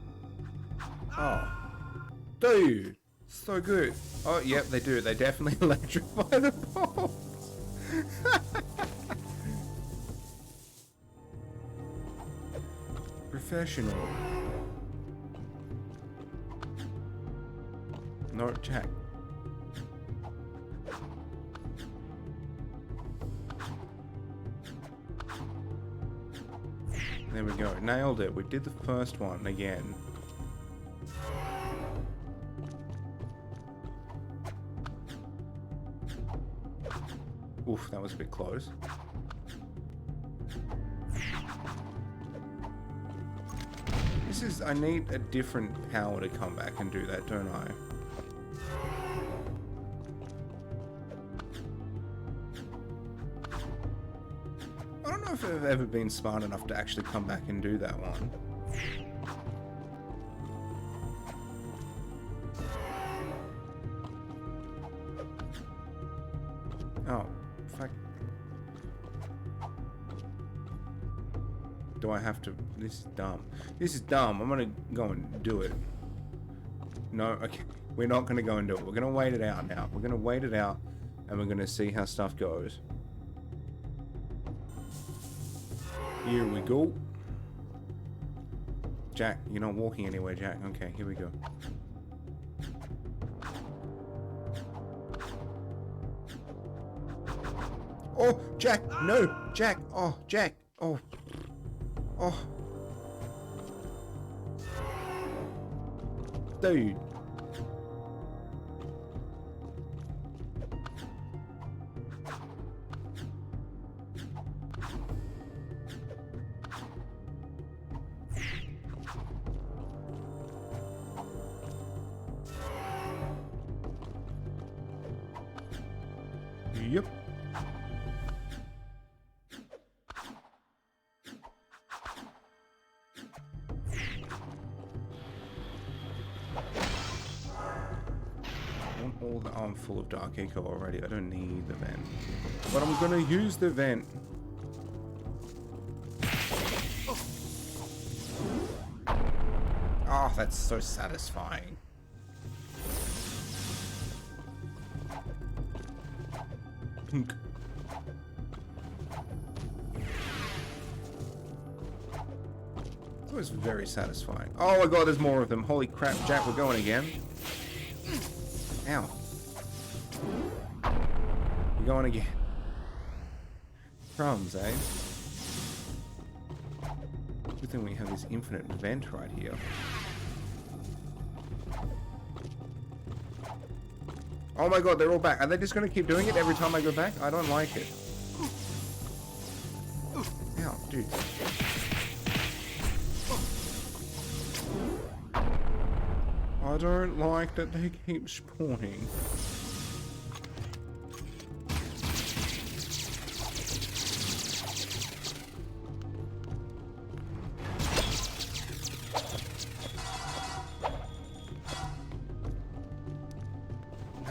Oh. Dude! So good. Oh, yep, they do. They definitely electrify the poles. Professional. No, Jack. There we go. Nailed it. We did the first one again. Oof, that was a bit close. This is... I need a different power to come back and do that, don't I? I don't know if I've ever been smart enough to actually come back and do that one. Oh, fuck. Do I have to... This is dumb. This is dumb. I'm gonna go and do it. No, okay. We're not gonna go and do it. We're gonna wait it out now. We're gonna wait it out and we're gonna see how stuff goes. Here we go. Jack, you're not walking anywhere, Jack. Okay, here we go. Oh, Jack! No! Jack! Oh, Jack! Oh. Oh. Dude. Yep. I'm full of dark eco already. I don't need the vent. But I'm gonna use the vent. Oh, that's so satisfying. Pink. That was very satisfying. Oh my god, there's more of them. Holy crap, Jack, we're going again. Ow. We're going again. Crumbs, eh? Good thing we have this infinite vent right here. Oh my god, they're all back. Are they just going to keep doing it every time I go back? I don't like it. Ow, dude. I don't like that they keep spawning.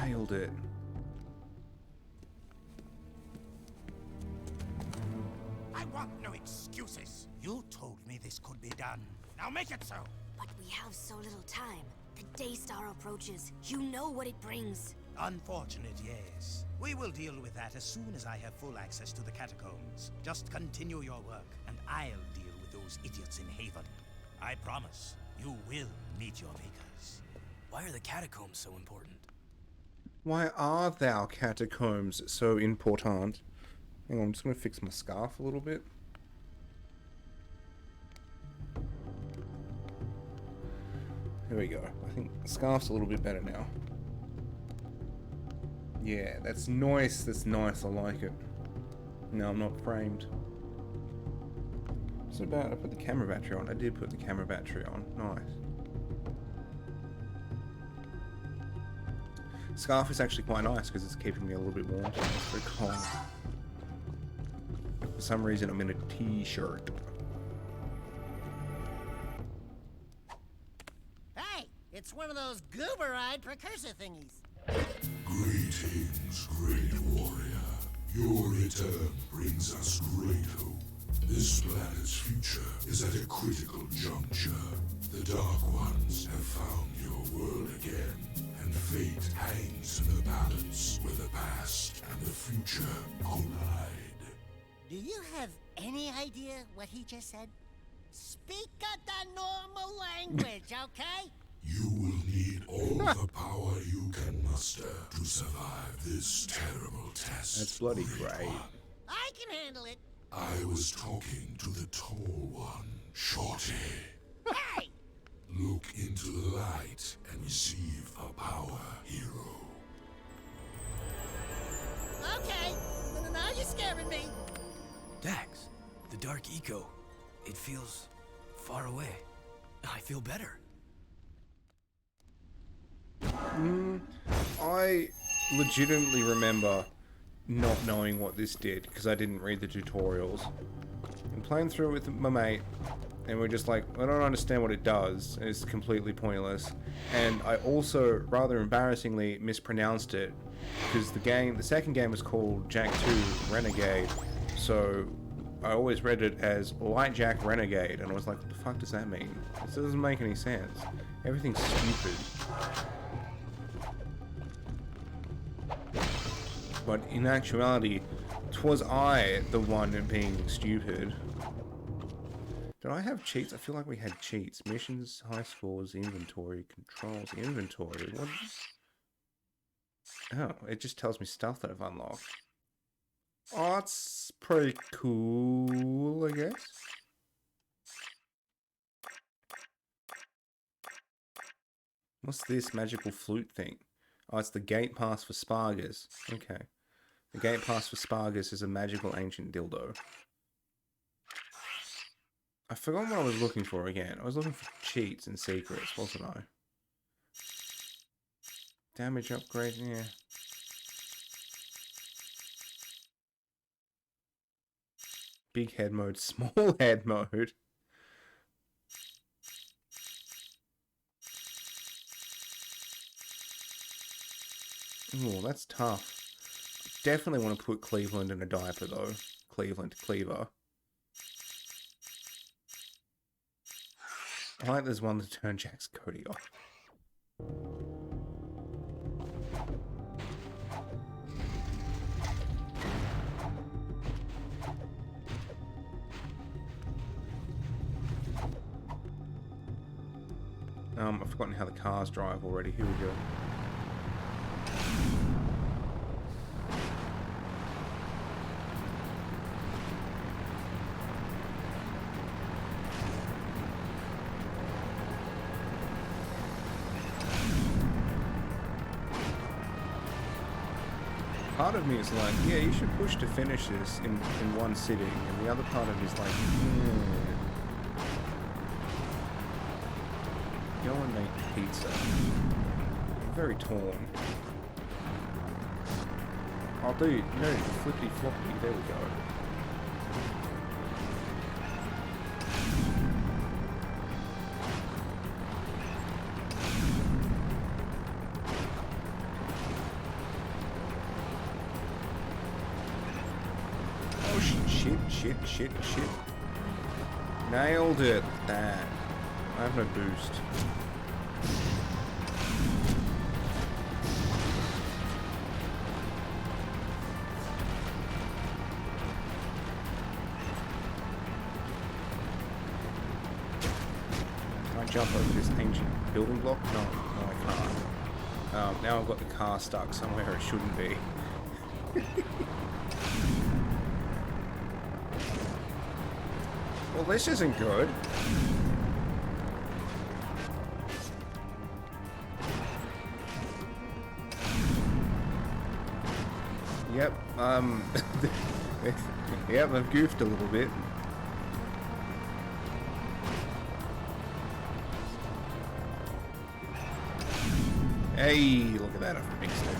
Nailed it. I want no excuses. You told me this could be done. Now make it so. But we have so little time. The Daystar approaches. You know what it brings. Unfortunate, yes. We will deal with that as soon as I have full access to the catacombs. Just continue your work, and I'll deal with those idiots in Haven. I promise, you will meet your makers. Why are the catacombs so important? Why are thou catacombs so important? Hang on, I'm just going to fix my scarf a little bit. There we go. I think the scarf's a little bit better now. Yeah, that's nice. That's nice. I like it. No, I'm not framed. What's it about? I put the camera battery on. I did put the camera battery on. Nice. Scarf is actually quite nice because it's keeping me a little bit warm. It's very cold. For some reason, I'm in a t-shirt. Hey, it's one of those goober-eyed precursor thingies. Greetings, great warrior. Your return brings us great hope. This planet's future is at a critical juncture. The Dark Ones have found your world again, and fate hangs in the balance where the past and the future collide. Do you have any idea what he just said? Speak the normal language, okay? You will need all the power you can muster to survive this terrible test. That's bloody Great great. One. I can handle it. I was talking to the tall one, Shorty. Hey! Look into the light and receive a power, hero. Okay, now you're scaring me. Dax, the dark eco, it feels far away. I feel better. I legitimately remember not knowing what this did because I didn't read the tutorials. I'm playing through it with my mate, and we're just like, I don't understand what it does. It's completely pointless. And I also, rather embarrassingly, mispronounced it because the second game was called Jack 2 Renegade. So I always read it as Light Jack Renegade, and I was like, what the fuck does that mean? This doesn't make any sense. Everything's stupid. But in actuality, 'twas I the one being stupid. Did I have cheats? I feel like we had cheats. Missions, high scores, inventory, controls, inventory. What? Oh, it just tells me stuff that I've unlocked. Oh, it's pretty cool, I guess. What's this magical flute thing? Oh, it's the gate pass for Spargus. Okay. The gate pass for Spargus is a magical ancient dildo. I forgot what I was looking for again. I was looking for cheats and secrets, wasn't I? Damage upgrade, yeah. Big head mode, small head mode. Oh, that's tough. Definitely want to put Cleveland in a diaper, though. Cleveland, Cleaver. I like there's one to turn Jack's Cody off. I've forgotten how the cars drive already. Here we go. Part of me is like, yeah, you should push to finish this in one sitting, and the other part of me is like, go and make pizza. I'm very torn. Oh, dude, no, flippy floppy, there we go. Shit. Nailed it. That. I have no boost. Can I jump over this ancient building block? No, I can't. Now I've got the car stuck somewhere it shouldn't be. Well, this isn't good. Yep, yep, I've goofed a little bit. Hey, look at that, I've mixed it.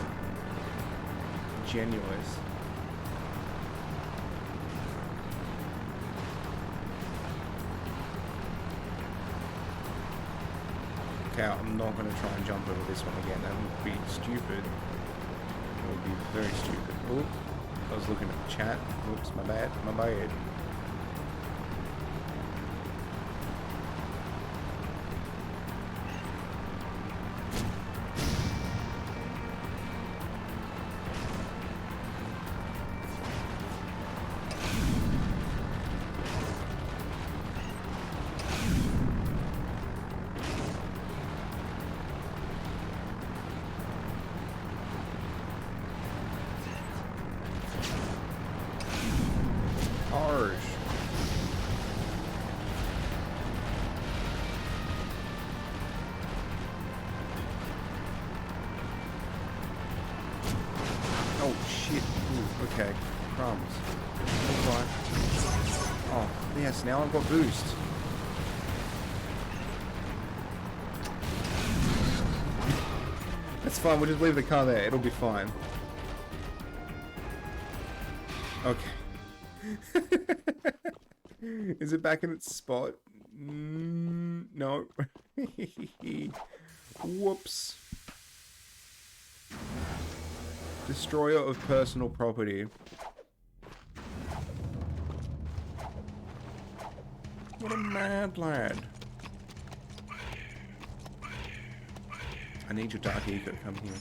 Genuine. Okay, I'm not going to try and jump over this one again. That would be stupid. It would be very stupid. Oh, I was looking at the chat. Oops, my bad. My bad. shit. Ooh, okay. Crumbs. Alright. Oh, yes, now I've got boost. That's fine, we'll just leave the car there. It'll be fine. Okay. Is it back in its spot? No. Whoops. Destroyer of personal property. What a mad lad. I need your dark eco, come here.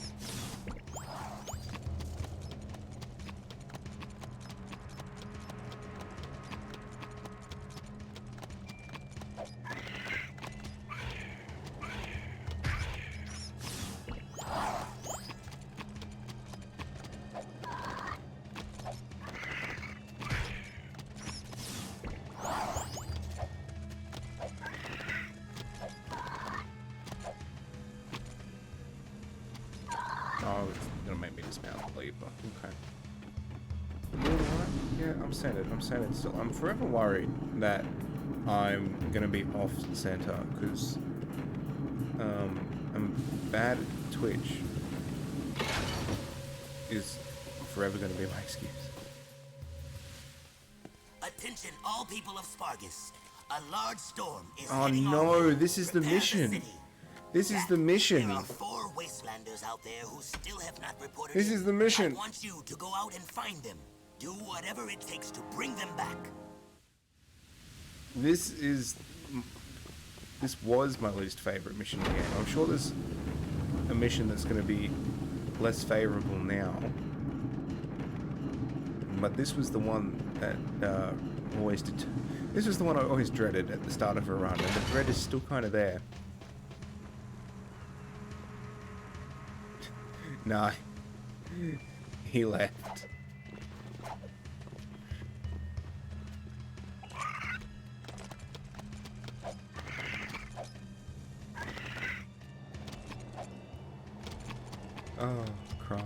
Oh, it's gonna make me dismount the lever. Okay. You alright? Yeah, I'm centered still. I'm forever worried that I'm gonna be off center because I'm bad at Twitch. Is forever gonna be my excuse. Attention, all people of Spargus. A large storm is Oh heading our no, way. this is the Prepare mission. city. This is the mission. There are 4 wastelanders out there who still have not reported. This is the mission. I want you to go out and find them. Do whatever it takes to bring them back. This was my least favorite mission in the game. I'm sure there's a mission that's going to be less favorable now. But this was the one that this was the one I always dreaded at the start of a run, and the dread is still kind of there. Nah. He left. Oh, crumb.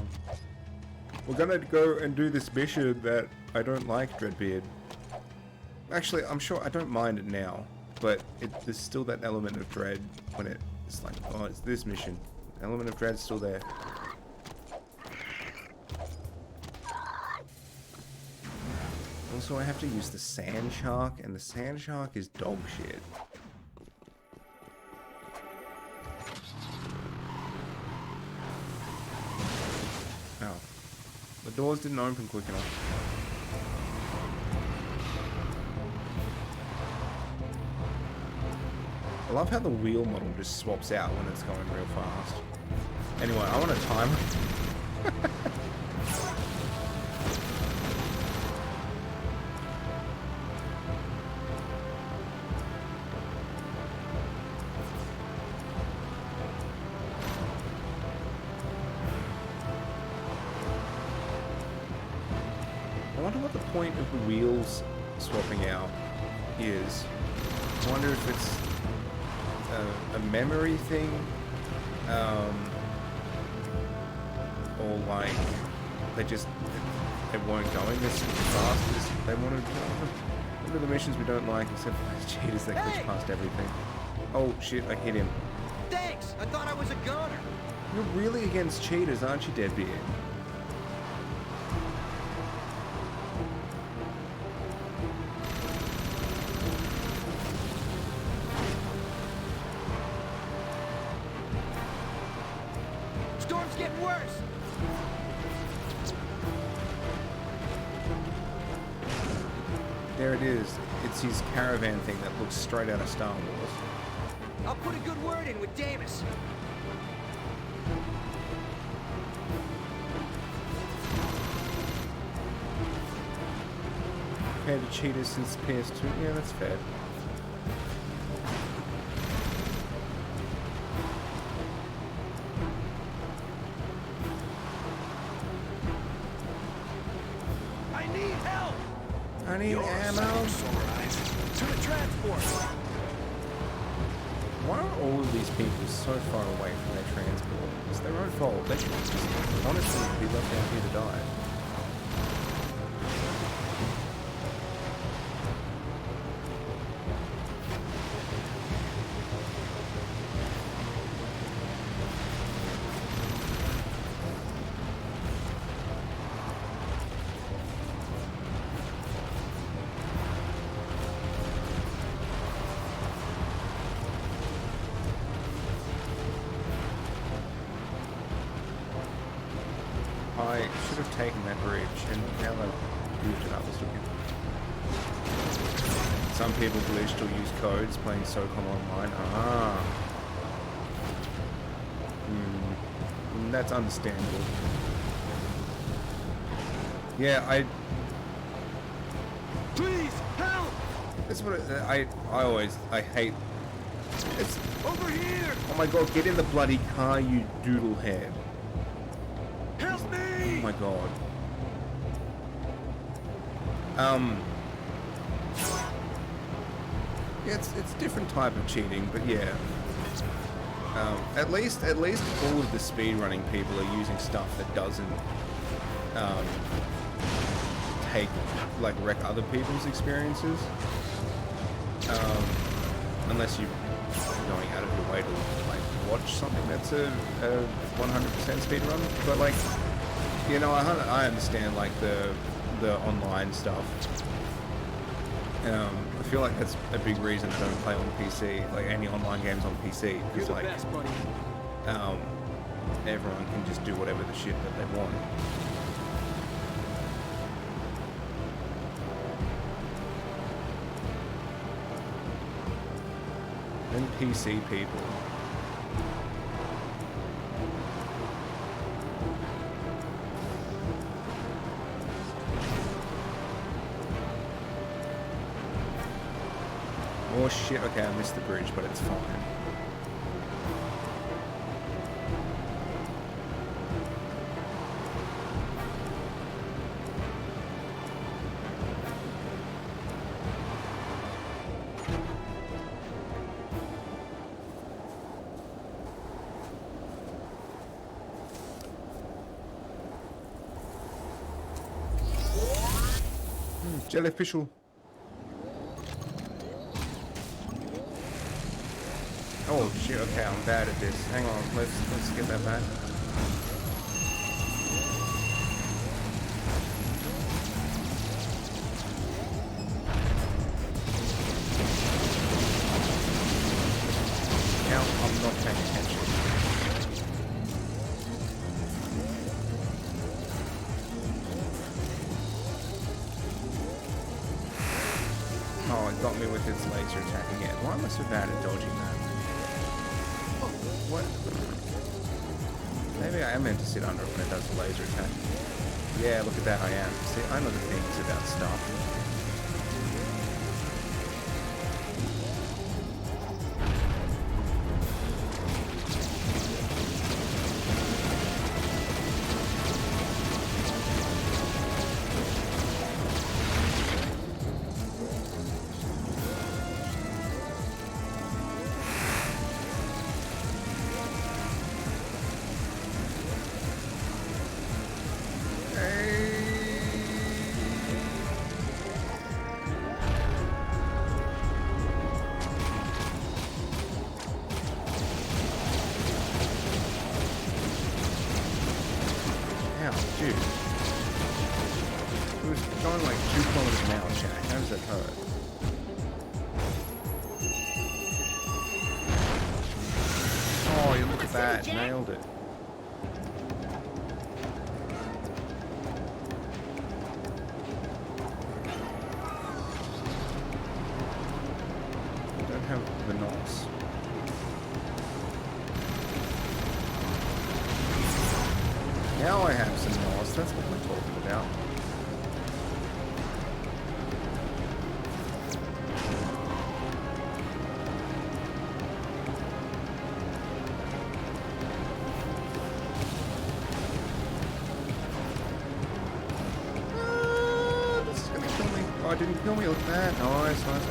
We're gonna go and do this mission that I don't like, Dreadbeard. Actually, I'm sure I don't mind it now, but there's still that element of dread when it's like, oh, it's this mission. The element of dread's still there. Also, I have to use the sand shark, and the sand shark is dog shit. Oh. The doors didn't open quick enough. I love how the wheel model just swaps out when it's going real fast. Anyway, I want a timer. I wonder what the point of the wheels swapping out is. I wonder if it's a memory thing, or like they weren't going as fast as they wanted to. What are the missions we don't like except for those cheaters that glitch past everything? Oh shit, I hit him. Thanks! I thought I was a goner! You're really against cheaters, aren't you, Deadbeard? Storm's getting worse! There it is. It's his caravan thing that looks straight out of Star Wars. I'll put a good word in with Davis. Compared to cheaters since PS2, yeah, that's fair. I need help! I need ammo. To the transport! Why are all of these people so far away from their transport? It's their own fault. They should just honestly be left out here to die. I should have taken that bridge, and now I've moved it up. Let's look at. Some people glitched or use codes playing SOCOM online. Ah. That's understandable. Yeah, Please, help! That's what I hate. It's Over here! oh my god, get in the bloody car, you doodle head. Help Oh me! my god. Yeah, it's different type of cheating, but yeah. At least all of the speedrunning people are using stuff that doesn't wreck other people's experiences. Unless you're going out of your way to watch something that's a 100% speedrun. But I understand the online stuff. I feel like that's a big reason I don't play on PC, like any online games on PC, because You're the best, buddy. Everyone can just do whatever the shit that they want. And PC people. Oh shit, okay, I missed the bridge, but it's fine. Jellyfishel. Oh shit, okay, I'm bad at this. Hang on, let's get that back. Now I'm not paying attention. Oh, it got me with its laser attack again. Why am I so bad at dodging that? What? Maybe I am meant to sit under it when it does the laser attack. Yeah, look at that, I am. See, I know the things about stuff. Dude. It was going like 2 kilometers an hour, Jack. How does that hurt? Oh, you look at that. Nailed it. I don't have the knots. Now I have some knots, that's what we're talking about. This is gonna kill me. Oh, it didn't kill me, look at that. Nice, nice.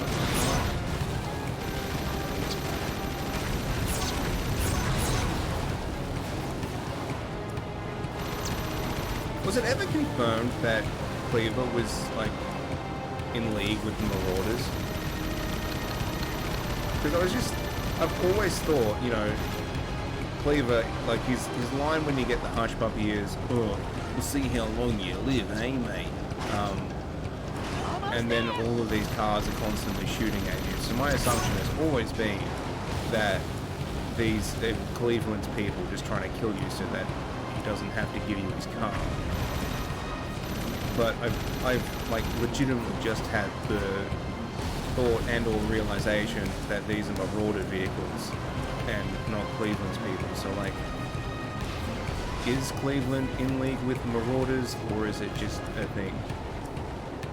Was it ever confirmed that Cleaver was, like, in league with the Marauders? Because I've always thought, you know, Cleaver, like, his line when you get the hush puppy is, oh, we'll see how long you live, eh, mate? And then all of these cars are constantly shooting at you. So my assumption has always been that they're Cleveland's people just trying to kill you so that doesn't have to give you his car. But I've like legitimately just had the thought and or realization that these are Marauder vehicles and not Cleveland's people. So like, is Cleveland in league with Marauders, or is it just a thing?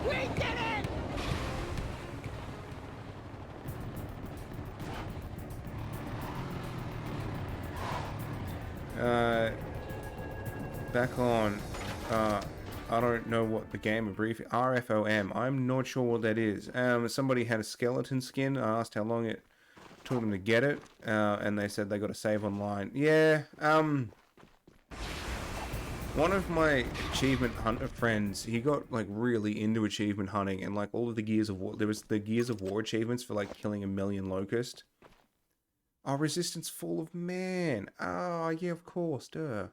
We did it! Back on. I don't know what the game of brief RFOM. I'm not sure what that is. Somebody had a skeleton skin. I asked how long it took them to get it, and they said they got to save online. Yeah. One of my achievement hunter friends, he got like really into achievement hunting, and like all of the Gears of War. There was the Gears of War achievements for like killing 1 million locust. Oh, Resistance Fall of Man. Oh, yeah, of course, duh.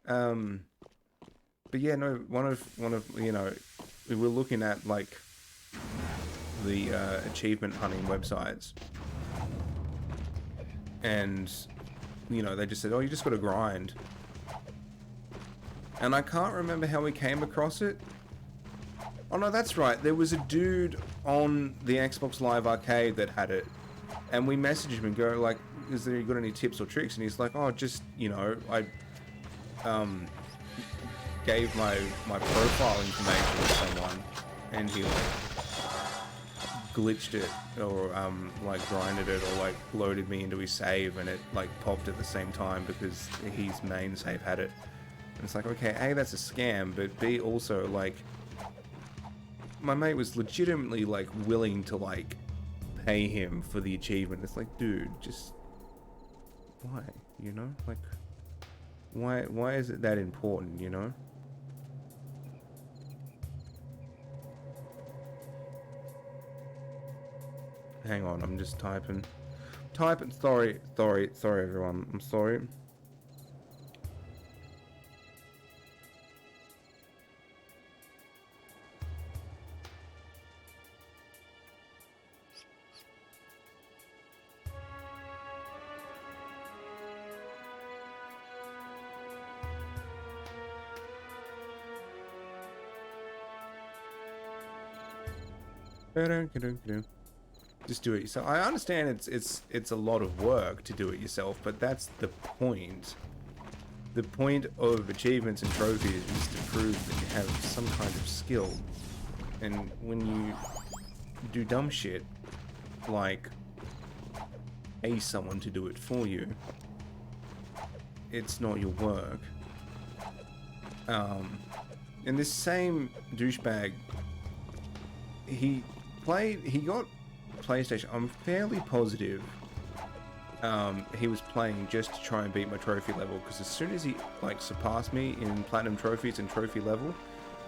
But yeah, no, one of you know, we were looking at like the achievement hunting websites, and you know, they just said, oh, you just got to grind. And I can't remember how we came across it. Oh no, that's right. There was a dude on the Xbox Live Arcade that had it, and we messaged him and go like, "Is there you got any tips or tricks?" And he's like, "Oh, just you know, I gave my profile information to someone, and he like glitched it or like grinded it or like loaded me into his save, and it like popped at the same time because his main save had it." And it's like, okay, A, that's a scam, but B, also like my mate was legitimately like willing to like pay him for the achievement. It's like, dude, just why, you know, like why is it that important, you know? Hang on, I'm just typing. Sorry everyone, I'm sorry. Just do it yourself. I understand it's a lot of work to do it yourself, but that's the point. The point of achievements and trophies is to prove that you have some kind of skill. And when you do dumb shit, like pay someone to do it for you, it's not your work. And this same douchebag, he got PlayStation. I'm fairly positive he was playing just to try and beat my trophy level, because as soon as he like surpassed me in platinum trophies and trophy level,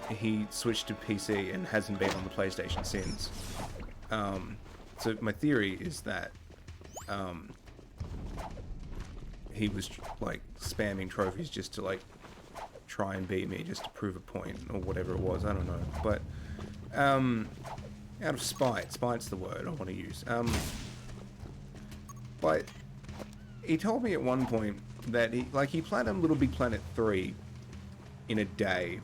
he switched to PC and hasn't been on the PlayStation since. So my theory is that he was like spamming trophies just to like try and beat me, just to prove a point or whatever it was. I don't know, but out of spite's the word I want to use. But he told me at one point that he platinumed Little Big Planet 3 in a day.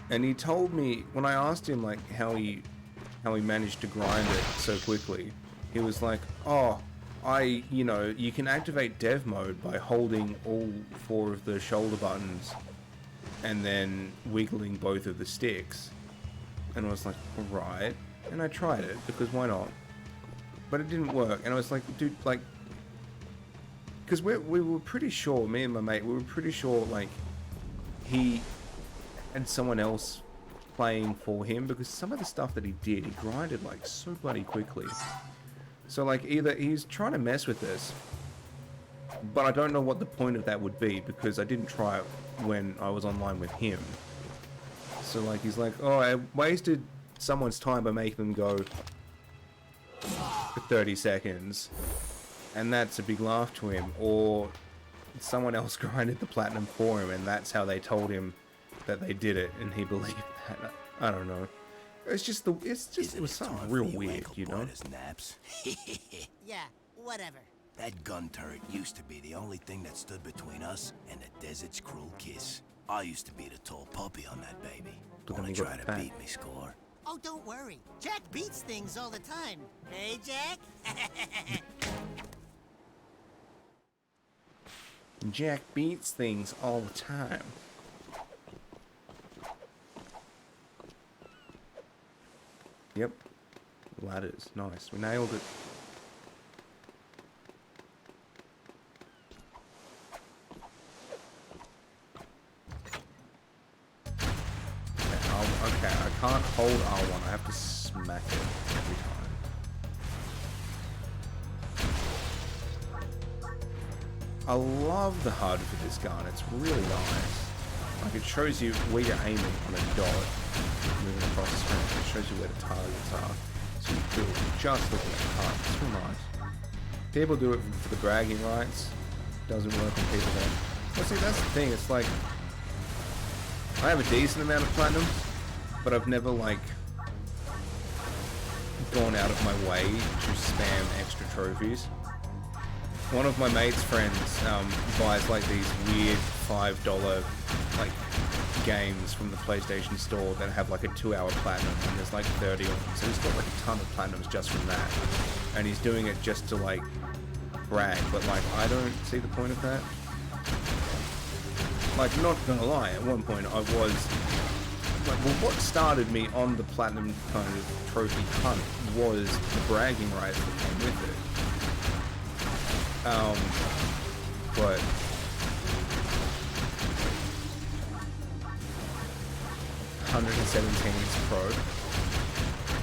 And he told me, when I asked him like how he managed to grind it so quickly, he was like, "Oh, you can activate dev mode by holding all 4 of the shoulder buttons and then wiggling both of the sticks." And I was like, right. And I tried it, because why not? But it didn't work. And I was like, dude, like, because we were pretty sure, me and my mate, we were pretty sure, like, he had someone else playing for him, because some of the stuff that he did, he grinded, like, so bloody quickly. So, like, either he's trying to mess with this, but I don't know what the point of that would be, because I didn't try it when I was online with him. So like, he's like, oh, I wasted someone's time by making them go for 30 seconds, and that's a big laugh to him. Or someone else grinded the platinum for him, and that's how they told him that they did it, and he believed that. I don't know. It was something real weird, you know? Naps? Yeah, whatever. That gun turret used to be the only thing that stood between us and the desert's cruel kiss. I used to be the tall puppy on that baby. Wanna try to beat me, Score? Oh, don't worry. Jack beats things all the time. Hey, Jack? Jack beats things all the time. Yep. Ladders. Nice. We nailed it. Okay, I can't hold R1. I have to smack it every time. I love the HUD for this gun. It's really nice. Like, it shows you where you're aiming on a dot, moving across the screen. It shows you where the targets are. So you feel just looking at the HUD. It's real nice. People do it for the bragging rights. Doesn't work on people that... Well, see, that's the thing. It's like... I have a decent amount of platinums, but I've never, like, gone out of my way to spam extra trophies. One of my mate's friends buys, like, these weird $5, like, games from the PlayStation Store that have, like, a 2-hour platinum, and there's, like, 30 of them. So he's got, like, a ton of platinums just from that. And he's doing it just to, like, brag, but, like, I don't see the point of that. Like, not gonna lie, at one point I was... Like, well, what started me on the platinum kind of trophy hunt was the bragging rights that came with it. But... $117 pro.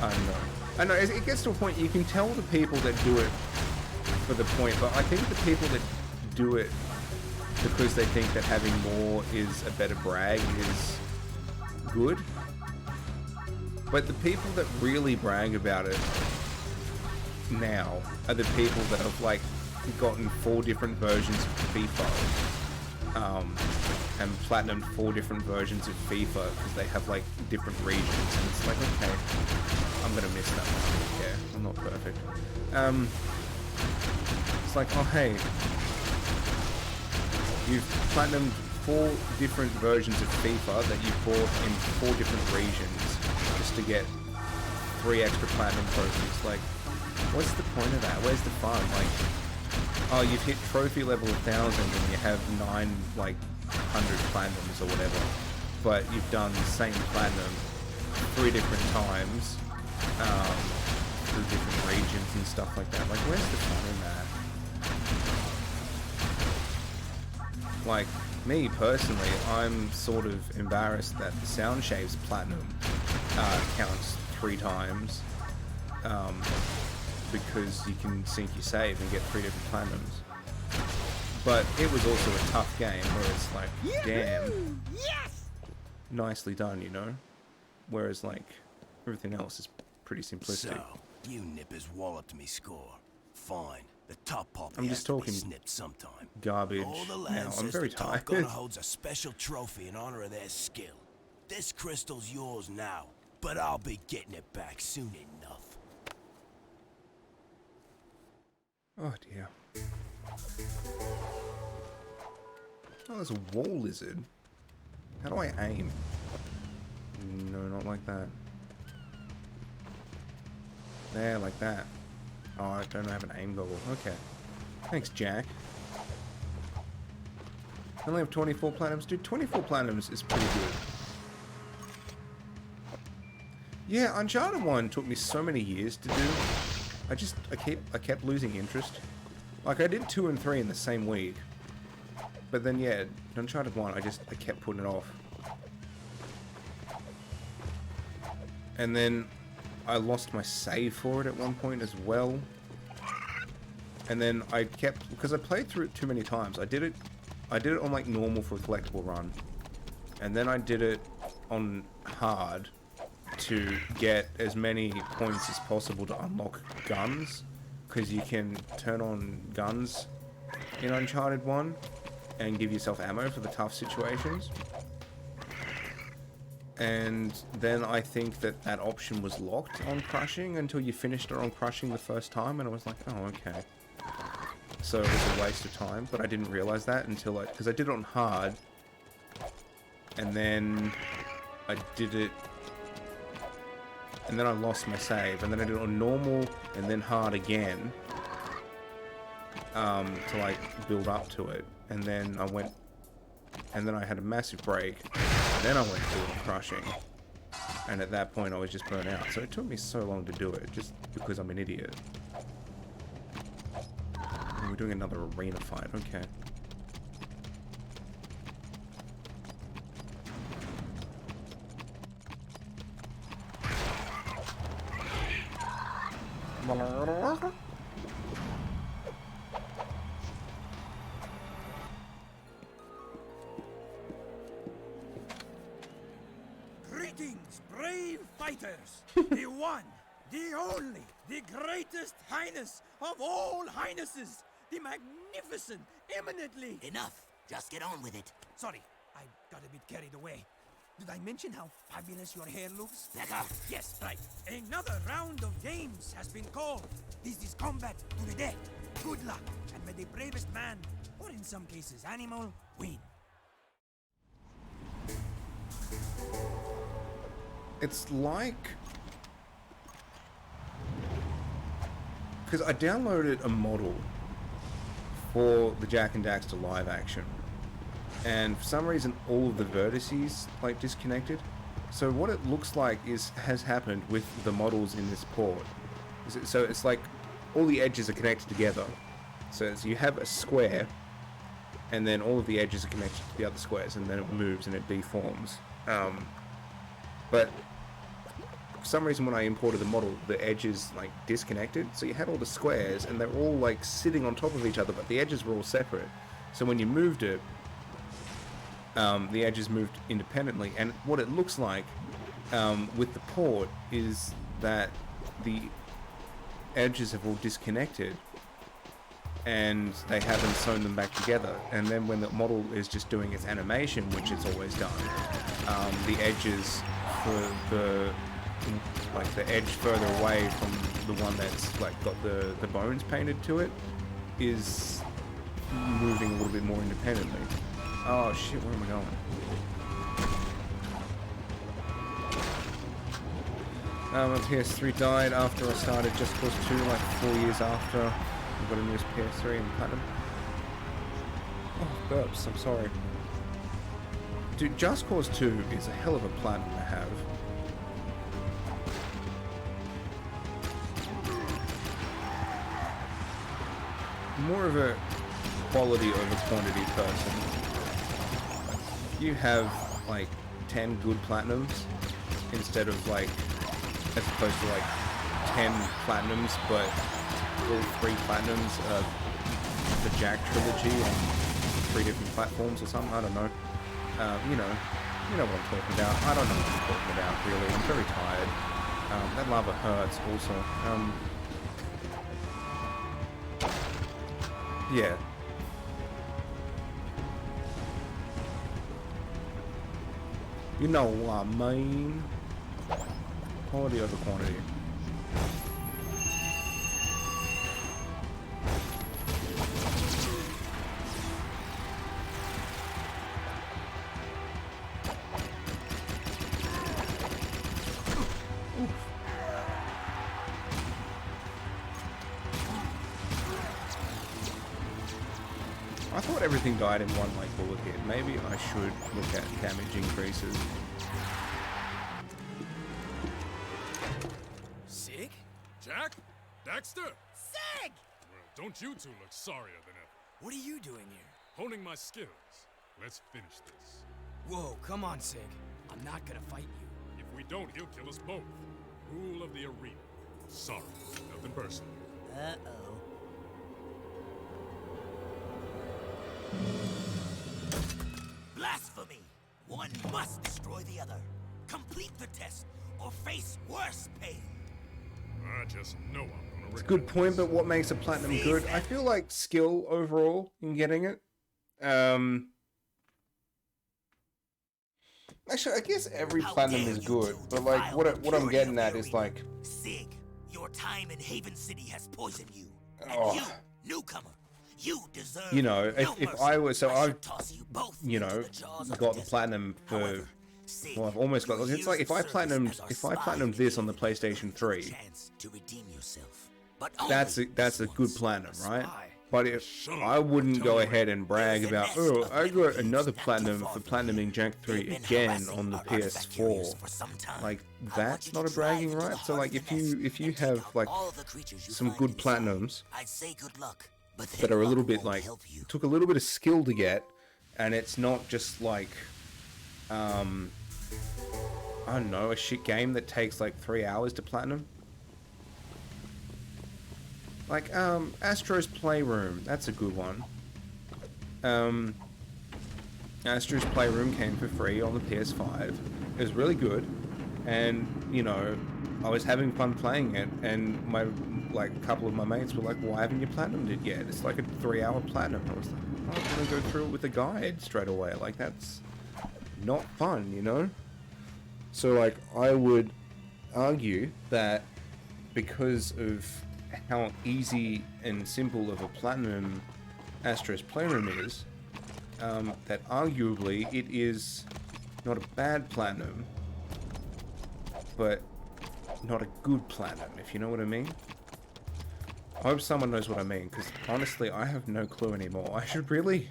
I don't know. I know, it gets to a point, you can tell the people that do it for the point, but I think the people that do it because they think that having more is a better brag is good. But the people that really brag about it now are the people that have, like, gotten 4 different versions of FIFA and platinumed 4 different versions of FIFA because they have, like, different regions, and it's like, okay, I'm gonna miss that one. I don't care. I'm not perfect. It's like, oh hey, you've platinumed 4 different versions of FIFA that you bought in 4 different regions just to get 3 extra platinum trophies. Like, what's the point of that? Where's the fun? Like, oh, you've hit trophy level 1000 and you have 9, like, 100 platinums or whatever, but you've done the same platinum 3 different times through different regions and stuff like that. Like, where's the fun in that? Like, me personally, I'm sort of embarrassed that the Sound Shave's platinum counts 3 times because you can sync your save and get 3 different platinums. But it was also a tough game where it's like, damn, Yes! nicely done, you know? Whereas, like, everything else is pretty simplistic. So, you nippers walloped me, Score. Fine. The top puppy I'm has just to be talking snipped sometime. garbage All the now. land I'm says very the top tired. gunner holds a special trophy in honor of their skill. This crystal's yours now, but I'll be getting it back soon enough. Oh dear. Oh, there's a wall lizard. How do I aim? No, not like that. There, like that. Oh, I don't have an aim goggle. Okay. Thanks, Jack. I only have 24 platinums. Dude, 24 platinums is pretty good. Yeah, Uncharted 1 took me so many years to do. I kept losing interest. Like, I did 2 and 3 in the same week. But then, yeah, Uncharted 1, I kept putting it off. And then I lost my save for it at one point as well. And then I kept, because I played through it too many times. I did it on, like, normal for a collectible run. And then I did it on hard to get as many points as possible to unlock guns. Because you can turn on guns in Uncharted 1 and give yourself ammo for the tough situations. And then I think that option was locked on crushing until you finished it on crushing the first time, and I was like, oh, okay. so it was a waste of time, but I didn't realize that until because I did it on hard, and then I did it, and then I lost my save, and then I did it on normal, and then hard again, to like build up to it, and then I had a massive break, and then I went to crushing, and at that point I was just burnt out, so it took me so long to do it, just because I'm an idiot. And we're doing another arena fight, okay. Greetings, brave fighters! The one, the only, the greatest highness of all highnesses! The magnificent, eminently... Enough. Just get on with it. Sorry, I got a bit carried away. Did I mention how fabulous your hair looks? Back up. Yes, right. Another round of games has been called. This is combat to the death. Good luck, and may the bravest man, or in some cases animal, win. It's like... because I downloaded a model for the Jak and Daxter live action, and for some reason all of the vertices like disconnected. So what it looks like has happened with the models in this port. So it's like all the edges are connected together. So you have a square, and then all of the edges are connected to the other squares, and then it moves and it deforms. But for some reason when I imported the model, the edges like disconnected, so you had all the squares and they're all like sitting on top of each other, but the edges were all separate. So when you moved it, the edges moved independently, and what it looks like with the port is that the edges have all disconnected and they haven't sewn them back together, and then when the model is just doing its animation, which it's always done, the edges for the edge further away from the one that's like got the bones painted to it is moving a little bit more independently. Oh shit, where am I going? My PS3 died after I started Just Cause 2, like 4 years after I got a new PS3 and Platinum. Oh, burps, I'm sorry. Dude, Just Cause 2 is a hell of a Platinum to have. More of a quality over quantity person. You have like 10 good platinums instead of like, as opposed to like 10 platinums, but all 3 platinums are the Jak trilogy on 3 different platforms or something. I don't know. You know what I'm talking about. I don't know what I'm talking about really. I'm very tired. That lava hurts also. Yeah. You know what I mean? Quality over quantity. I thought everything died in one like bullet hit. Maybe I should look at damage increases. Sig? Jak? Daxter? Sig! Well, don't you two look sorrier than ever. What are you doing here? Honing my skills. Let's finish this. Whoa, come on, Sig. I'm not gonna fight you. If we don't, he'll kill us both. Rule of the arena. Sorry, nothing personal. Uh-oh. Blasphemy! One must destroy the other. Complete the test, or face worse pain. I just know I'm gonna. It's a good point, but what makes a platinum good? I feel like skill overall in getting it. Actually, I guess every platinum is good, but like what I'm getting at is like. Sig, your time in Haven City has poisoned you. And Oh. you, newcomer, You deserve you know, no if mercy. I was, so I I've, should toss you both you into know, the jaws of got the desert. platinum for, However, Sid, well, I've almost got, you it's like if I used service platinumed, as our if I spy platinumed in this on the Haven, PlayStation you 3, chance to redeem yourself. But that's only a this good once. platinum, right? Spy. But if I wouldn't go ahead and brag There's a about, nest oh, of I little got pigs another not too platinum far for from platinuming here. Jack They've 3 been again harassing on the our artifact carriers PS4. for some time. Like, I that's want you not to a bragging drive into right. the So heart like, of if the you nest have and take out like all the creatures you some find good inside, platinums I'd say good luck, but that then are a luck little bit won't like, help you. took a little bit of skill to get, and it's not just like, I don't know, a shit game that takes like 3 hours to platinum. Like, Astro's Playroom, that's a good one. Astro's Playroom came for free on the PS5. It was really good, and, you know, I was having fun playing it, and my, like, a couple of my mates were like, why haven't you platinumed it yet? It's like a 3-hour platinum. I was like, oh, I'm gonna go through it with a guide straight away. Like, that's not fun, you know? So, like, I would argue that because of how easy and simple of a platinum Astro's Playroom is, that arguably it is not a bad platinum, but not a good platinum, if you know what I mean. I hope someone knows what I mean, because honestly, I have no clue anymore. I should really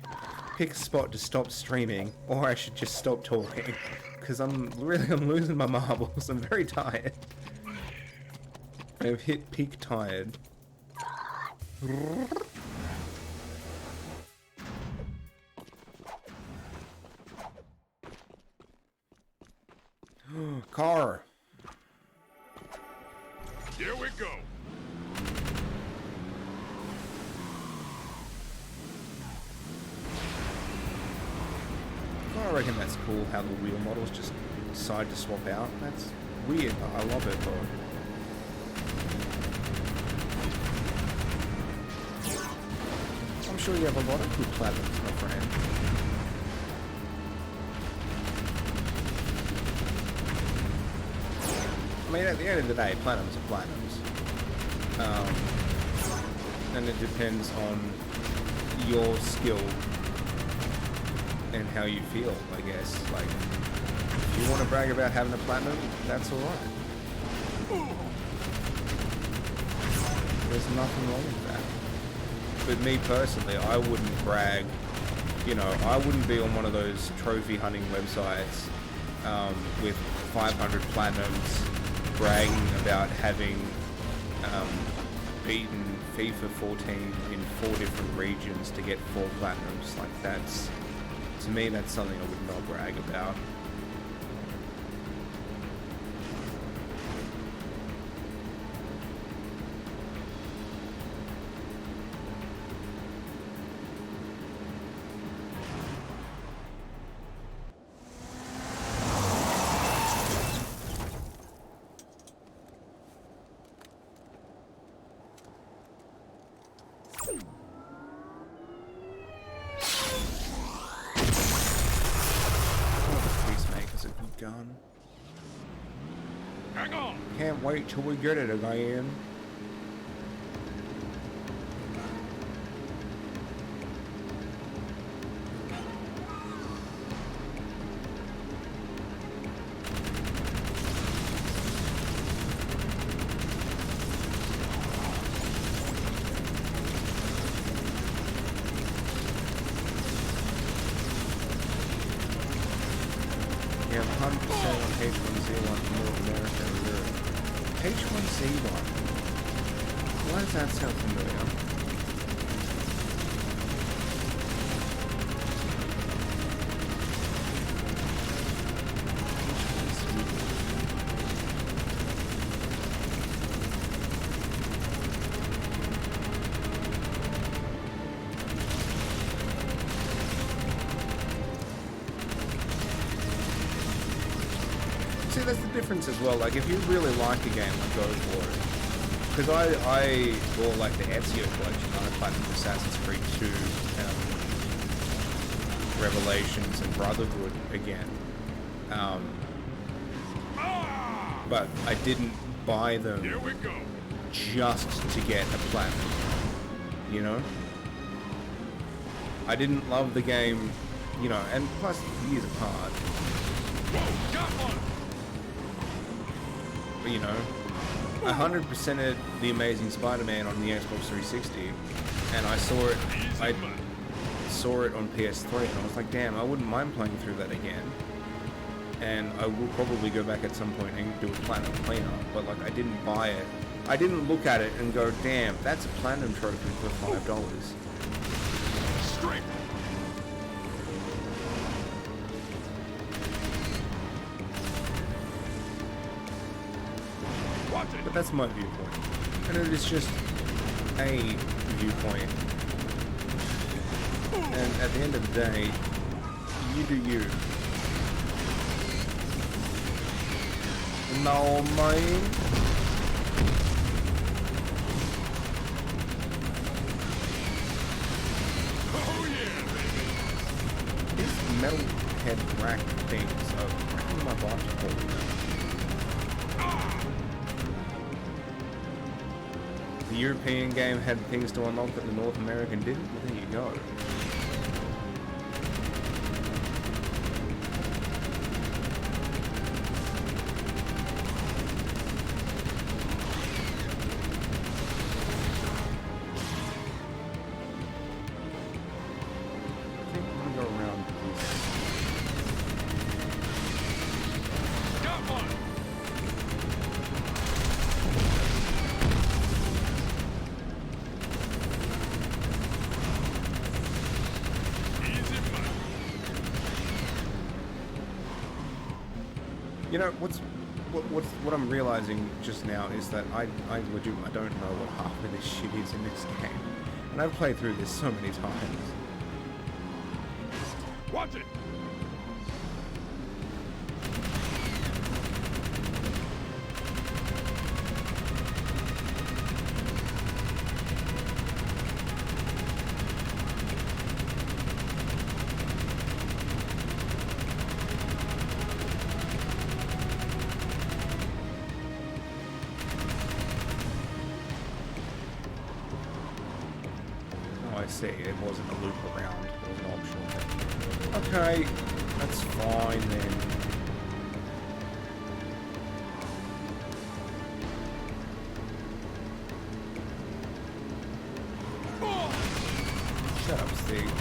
pick a spot to stop streaming, or I should just stop talking, because I'm losing my marbles. I'm very tired. I've hit peak tired. Car. Here we go. I reckon that's cool how the wheel models just decide to swap out. That's weird, but I love it though. I'm sure you have a lot of good platinums, my friend. I mean, at the end of the day, platinums are platinums. And it depends on your skill and how you feel, I guess. Like, if you want to brag about having a platinum, that's alright. There's nothing wrong with that. But me personally, I wouldn't brag, you know, I wouldn't be on one of those trophy hunting websites with 500 platinums bragging about having beaten FIFA 14 in 4 different regions to get 4 platinums. Like, that's, to me, that's something I would not brag about. Peacemaker's a good gun. Hang on. Can't wait till we get it again. Yeah, I'm 100% on H1Z1 for North America and Europe. H1Z1? Why does that sound familiar? See, that's the difference as well. Like, if you really like a game, like, go for it. Because I bought, like, the Ezio collection. I platinum Assassin's Creed 2, Revelations, and Brotherhood again. But I didn't buy them Here we go. just to get a platinum. You know? I didn't love the game, you know, and plus years apart. Whoa, got one! But you know, I 100%ed the Amazing Spider-Man on the Xbox 360, and I saw it. I saw it on PS3, and I was like, damn, I wouldn't mind playing through that again. And I will probably go back at some point and do a platinum cleanup, but like I didn't buy it. I didn't look at it and go, damn, that's a platinum trophy for $5. Straight. Watch it. But that's my viewpoint. And it is just a viewpoint. And at the end of the day, you do you. No, man. Oh yeah, baby. These metal head rack things are wrecking my body. The European game had things to unlock that the North American didn't. Well, there you go. I think I'm gonna go around this. Got one. Easy money. You know what I'm realizing just now is that I legitimately don't know what half of this shit is in this game, and I've played through this so many times. Watch it. Oh, I see. It wasn't a loop around. It was an optional thing. Okay, that's fine then. Shut up, Steve.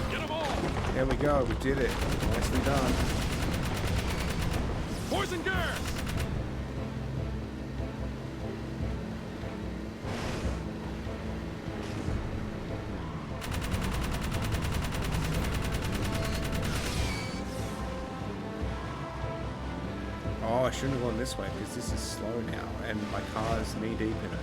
Get them all. There we go. We did it. Nicely done. Poison gas. Oh, I shouldn't have gone this way because this is slow now, and my car's knee deep in it.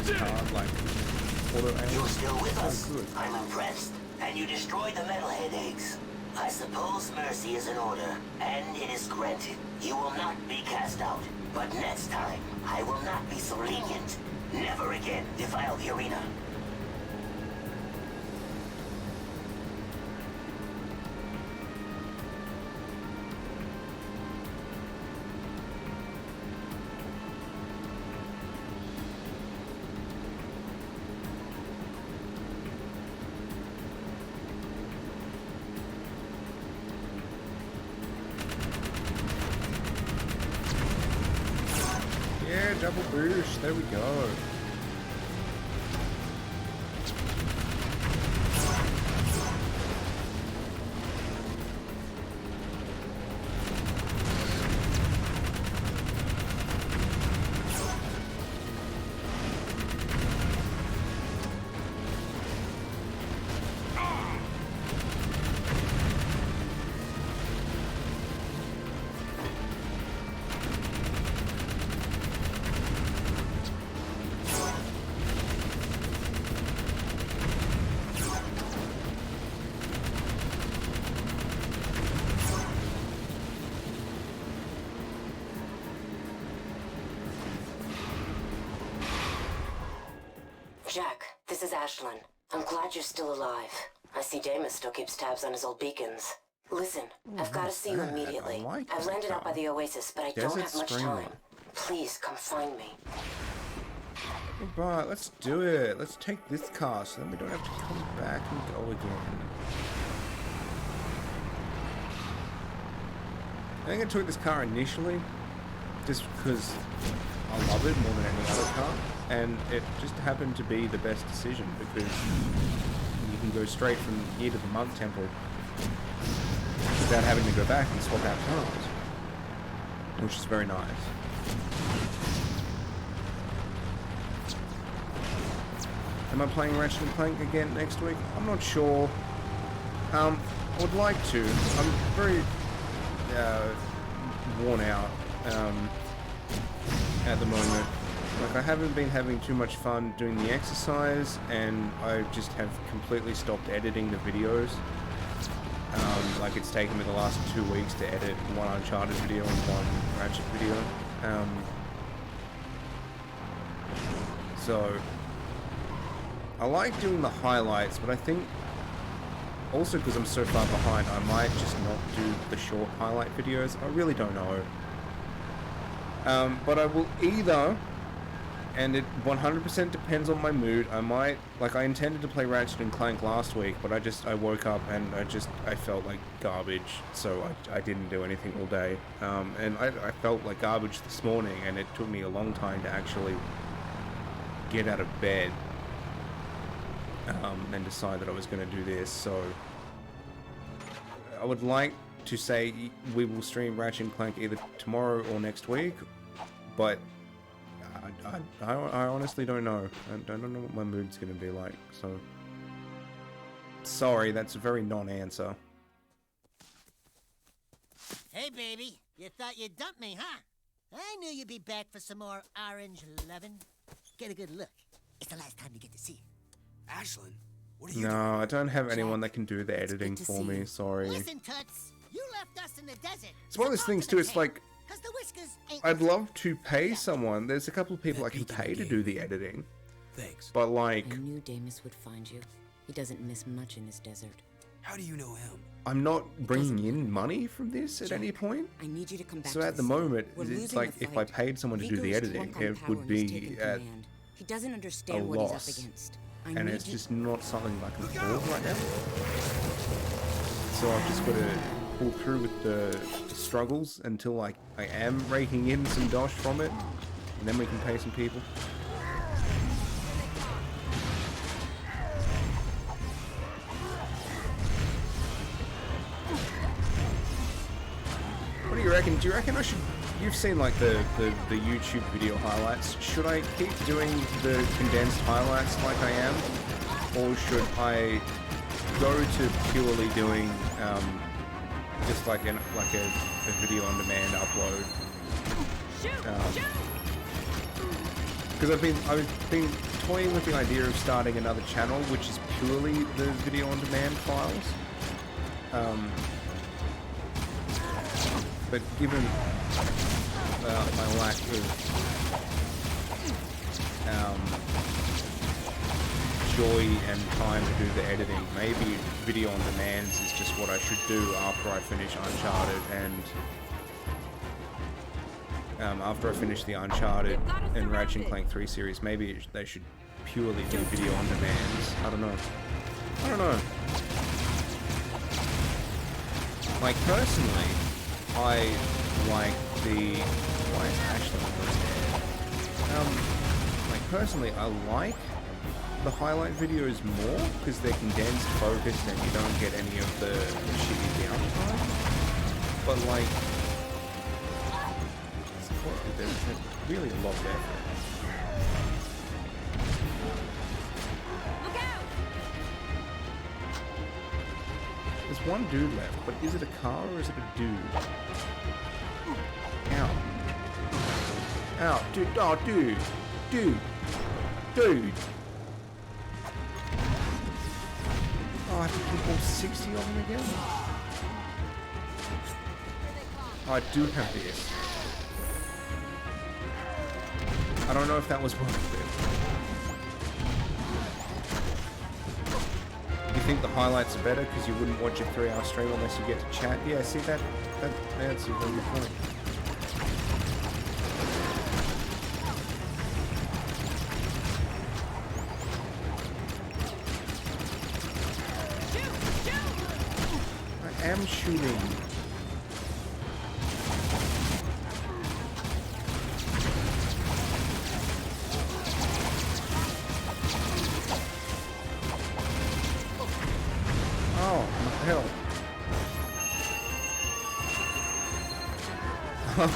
this card, like, auto aim. You're still with Oh, us. good. I'm impressed. And you destroyed the metalhead eggs. I suppose mercy is in order, and it is granted. You will not be cast out. But next time, I will not be so lenient. Never again defile the arena. Yeah, double boost. There we go. Jack, this is Ashlyn. I'm glad you're still alive. I see Damus still keeps tabs on his old beacons. Listen, I've got to see you immediately. I've landed out by the Oasis, but I don't have much time. Please come find me. But let's do it. Let's take this car so then we don't have to come back and go again. I think I took this car initially just because I love it more than any other car, and it just happened to be the best decision because you can go straight from here to the Monk Temple without having to go back and swap out cars, which is very nice. Am I playing Ratchet & Clank again next week? I'm not sure. I would like to. I'm very worn out at the moment. Like, I haven't been having too much fun doing the exercise, and I just have completely stopped editing the videos. Like, it's taken me the last 2 weeks to edit one Uncharted video and one Ratchet video. So I like doing the highlights, but I think also because I'm so far behind, I might just not do the short highlight videos. I really don't know. But I will either, and it 100% depends on my mood, I might, like I intended to play Ratchet & Clank last week, but I woke up and I felt like garbage, so I didn't do anything all day. And I felt like garbage this morning, and it took me a long time to actually get out of bed and decide that I was going to do this. So I would like to say we will stream Ratchet & Clank either tomorrow or next week, but I honestly don't know. I don't know what my mood's going to be like, so sorry, that's a very non-answer. Hey, baby. You thought you'd dump me, huh? I knew you'd be back for some more orange lovin'. Get a good look. It's the last time you get to see it. Ashlyn, what are you No, doing? I don't have anyone that can do the editing for me, sorry. Listen, Toots. You left us in the desert. It's one of those things too, it's like, 'cause the whiskers ain't I'd love to pay someone. There's a couple of people I can pay to do the editing. Thanks. But like, I knew Damus would find you. He doesn't miss much in his desert. How do you know him? I'm not bringing in money from this at any point. I need you to come back. So to at the city. moment, We're it's losing like the if I fight. paid someone to do the Vigo's editing, drunk on it power would and has be taken at command. He doesn't a understand what he's up loss. against. And it's just not something I can afford right now. So I've just got to pull through with the struggles until I am raking in some dosh from it, and then we can pay some people. What do you reckon? Do you reckon I should... You've seen like the YouTube video highlights. Should I keep doing the condensed highlights like I am? Or should I go to purely doing just like a video on demand upload? Because I've been toying with the idea of starting another channel which is purely the video on demand files. But given my lack of joy and time to do the editing. Maybe video on demands is just what I should do after I finish Uncharted and after I finish the Uncharted and Ratchet & Clank 3 series. Maybe they should purely do video on demands. I don't know. Like, personally, I like the... Why is Ashley on this? Like, personally, I like the highlight videos more, because they're condensed, focused, and you don't get any of the shitty downtime. But, like... There's really a lot of effort. There's one dude left, but is it a car or is it a dude? Ow. Ow, dude, oh, dude. Dude. Oh, I have to keep all 60 of them again? Oh, I do have this. I don't know if that was worth it. You think the highlights are better because you wouldn't watch a 3-hour stream unless you get to chat? Yeah, see, that's a very good point. I am shooting.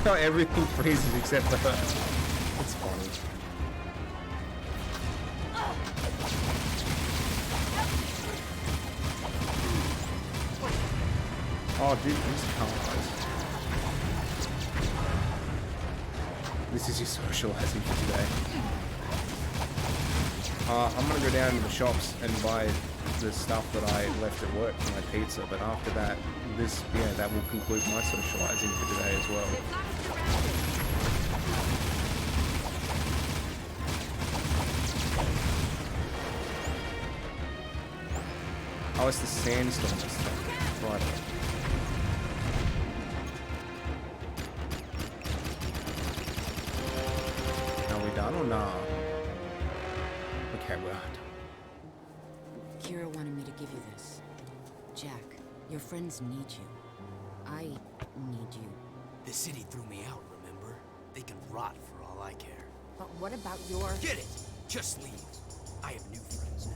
Everything freezes except the her. It's funny. Oh, dude, these cars. This is your socializing for today. I'm gonna go down to the shops and buy the stuff that I left at work for my pizza, but after that, that will conclude my socializing for today as well. Oh, it's the sandstorm this thing. Right. Are we done or nah? Okay, we're done. Kira wanted me to give you this. Jack, your friends need you. I need you. The city threw me out, remember? They can rot for all I care. But what about your... Get it! Just leave. I have new friends now.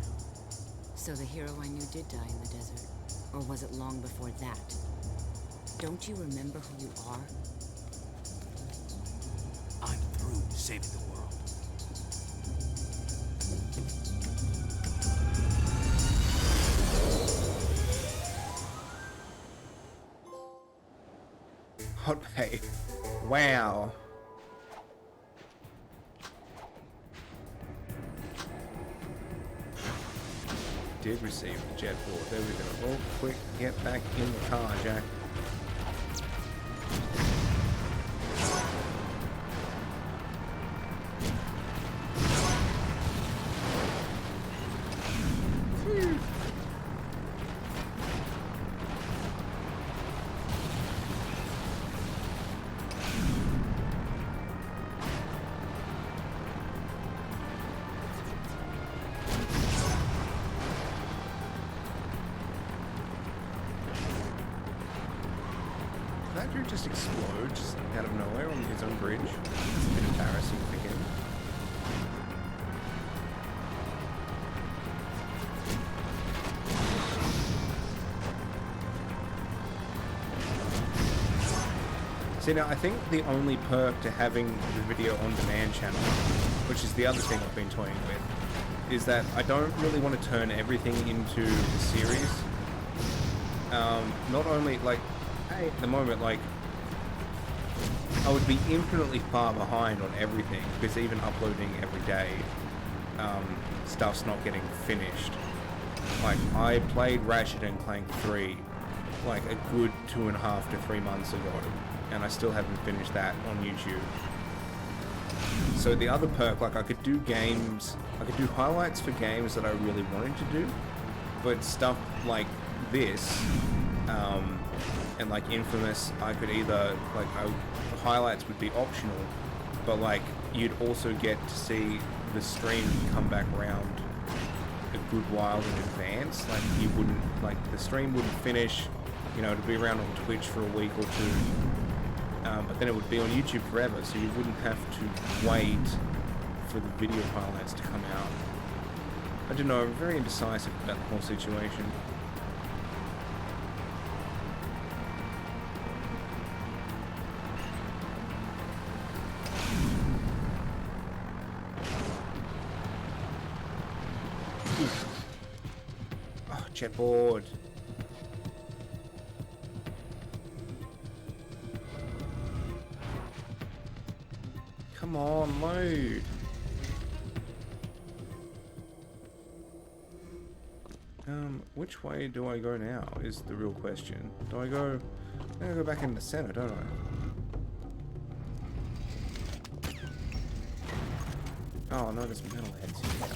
So the hero I knew did die in the desert? Or was it long before that? Don't you remember who you are? I'm through saving the world. Hot pay. Wow. Did receive the jet board. There we go. Oh, quick, get back in the car, Jack. That dude just explodes out of nowhere on his own bridge. It's a bit embarrassing for him. See, now I think the only perk to having the video on demand channel, which is the other thing I've been toying with, is that I don't really want to turn everything into a series. Not only, like, at the moment, like, I would be infinitely far behind on everything, because even uploading every day, stuff's not getting finished. Like, I played Ratchet & Clank 3, like, a good 2.5 to 3 months ago, and I still haven't finished that on YouTube. So the other perk, like I could do games, I could do highlights for games that I really wanted to do, but stuff like this, and like Infamous, I could either, like, highlights would be optional, but like you'd also get to see the stream come back around a good while in advance. Like you wouldn't, like the stream wouldn't finish, you know, it'd be around on Twitch for a week or two, but then it would be on YouTube forever, so you wouldn't have to wait for the video highlights to come out. I don't know, I'm very indecisive about the whole situation. Oh, jetboard. Come on, load. Which way do I go now is the real question. Do I go... I gotta go back in the center, don't I? Oh no, there's metalheads here.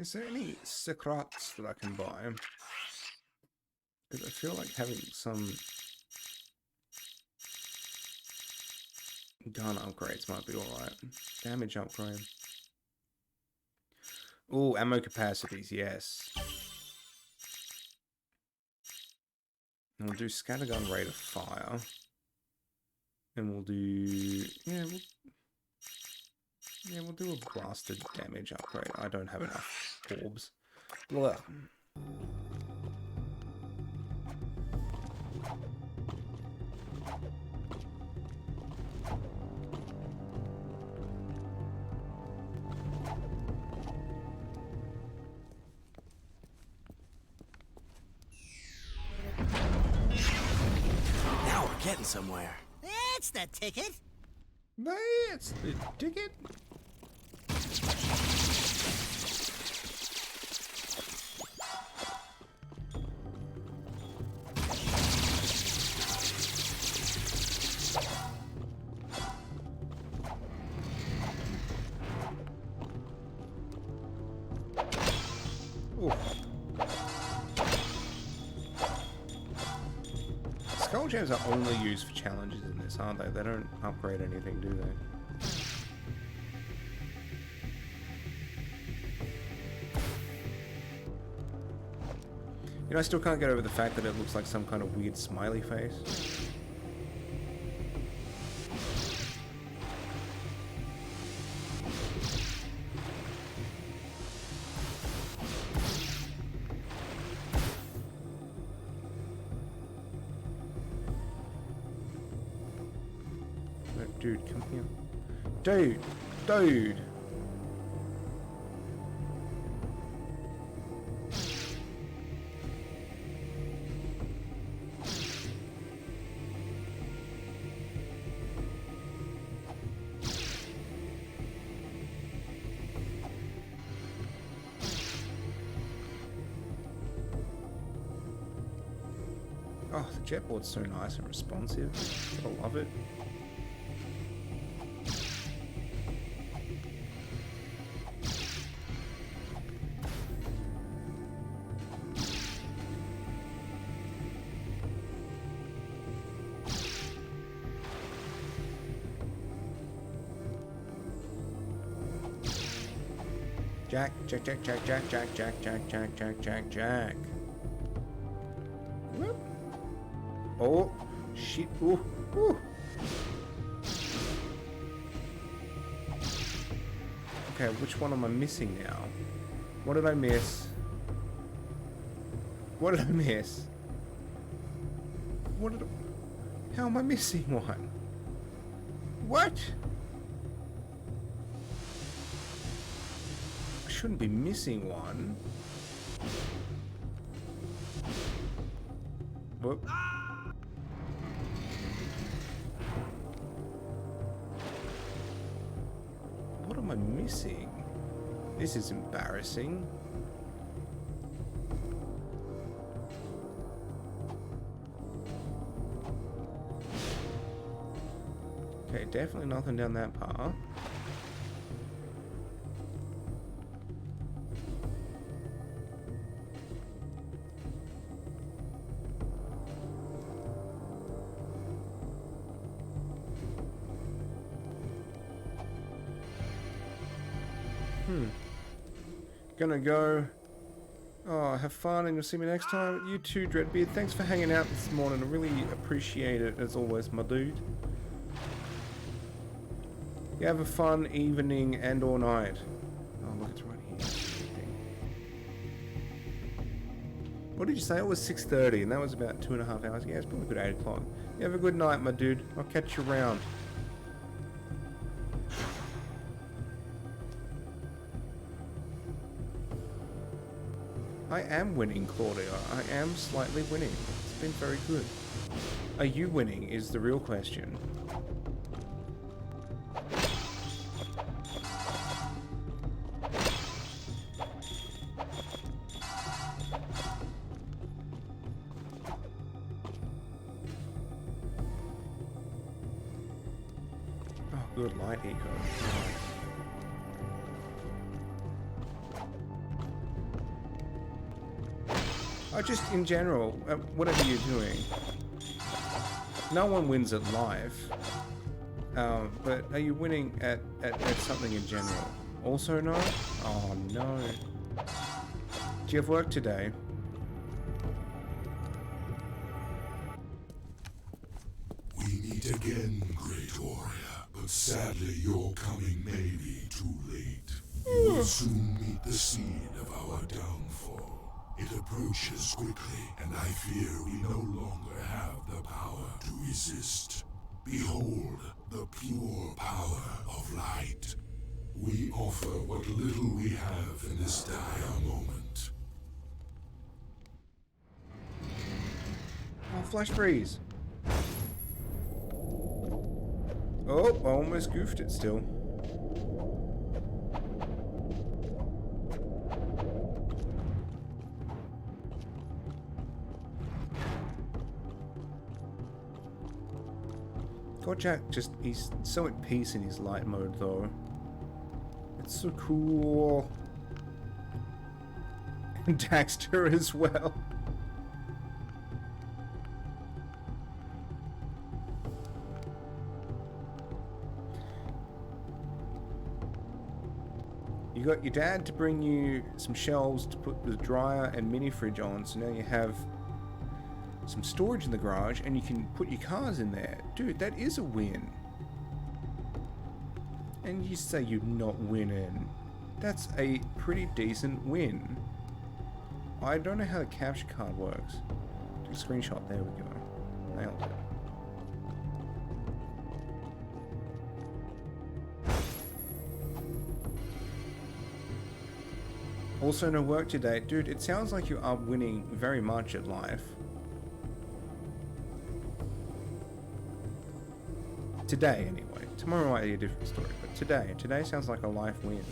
Is there any secrets that I can buy? Because I feel like having some gun upgrades might be alright. Damage upgrade. Oh, ammo capacities, yes. And we'll do scattergun rate of fire. And we'll do... Yeah, we'll do a blasted damage upgrade. I don't have enough orbs. Blah. Now we're getting somewhere. That's the ticket. That's the ticket. Skull gems are only used for challenges in this, aren't they? They don't upgrade anything, do they? You know, I still can't get over the fact that it looks like some kind of weird smiley face. No, dude, come here. Dude! Dude! Oh, the jetboard's so nice and responsive. I love it. Jack, Jack, Jack, Jack, Jack, Jack, Jack, Jack, Jack, Jack, Jack, Jack. Whoop. Oh, shit. Ooh, ooh. Okay, which one am I missing now? What did I miss? What did I miss? What did I... How am I missing one? What? I shouldn't be missing one. Whoop. What am I missing? This is embarrassing. Okay, definitely nothing down that path. Gonna go. Oh, have fun and you'll see me next time. You too, Dreadbeard. Thanks for hanging out this morning. I really appreciate it as always, my dude. You have a fun evening and or night. Oh, look, it's right here. What did you say? It was 6:30 and that was about 2.5 hours. Yeah, it's probably a good 8 o'clock. You have a good night, my dude. I'll catch you around. I am winning, Claudia. I am slightly winning. It's been very good. Are you winning is the real question. Oh, good light eco. Nice. Just in general, whatever you're doing, no one wins at life, but are you winning at something in general? Also no? Oh no. Do you have work today? We meet again, great warrior, but sadly your coming may be too late. You will soon meet the scene of our downfall. It approaches quickly, and I fear we no longer have the power to resist. Behold the pure power of light. We offer what little we have in this dire moment. Oh, flash freeze. Oh, I almost goofed it still. God, Jack he's so at peace in his light mode though. It's so cool. And Daxter as well. You got your dad to bring you some shelves to put the dryer and mini fridge on, so now you have some storage in the garage and you can put your cars in there. Dude, that is a win. And you say you're not winning. That's a pretty decent win. I don't know how the capture card works. Take a screenshot, there we go. Nailed it. Also no work today. Dude, it sounds like you are winning very much at life. Today, anyway. Tomorrow might be a different story, but today sounds like a life win.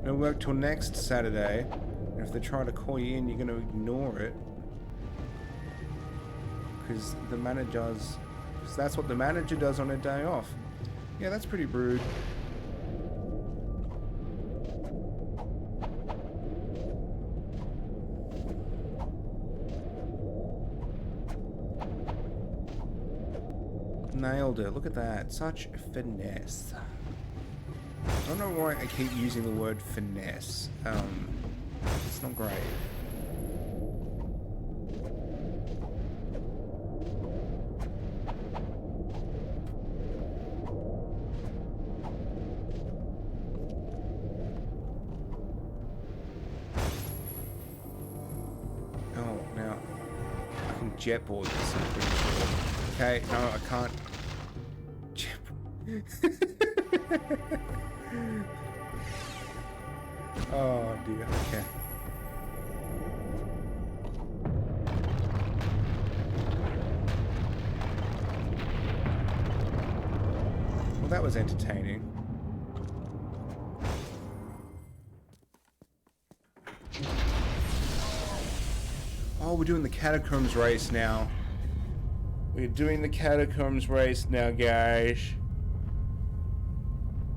No work till next Saturday, and if they try to call you in, you're going to ignore it. Because the manager's... Because that's what the manager does on a day off. Yeah, that's pretty rude. nailed it. Look at that. Such finesse. I don't know why I keep using the word finesse. It's not great. Oh, now I can jetboard this, I'm pretty sure. Okay, no, I can't. Oh dear, okay. Well, that was entertaining. Oh, we're doing the catacombs race now. We're doing the catacombs race now, guys.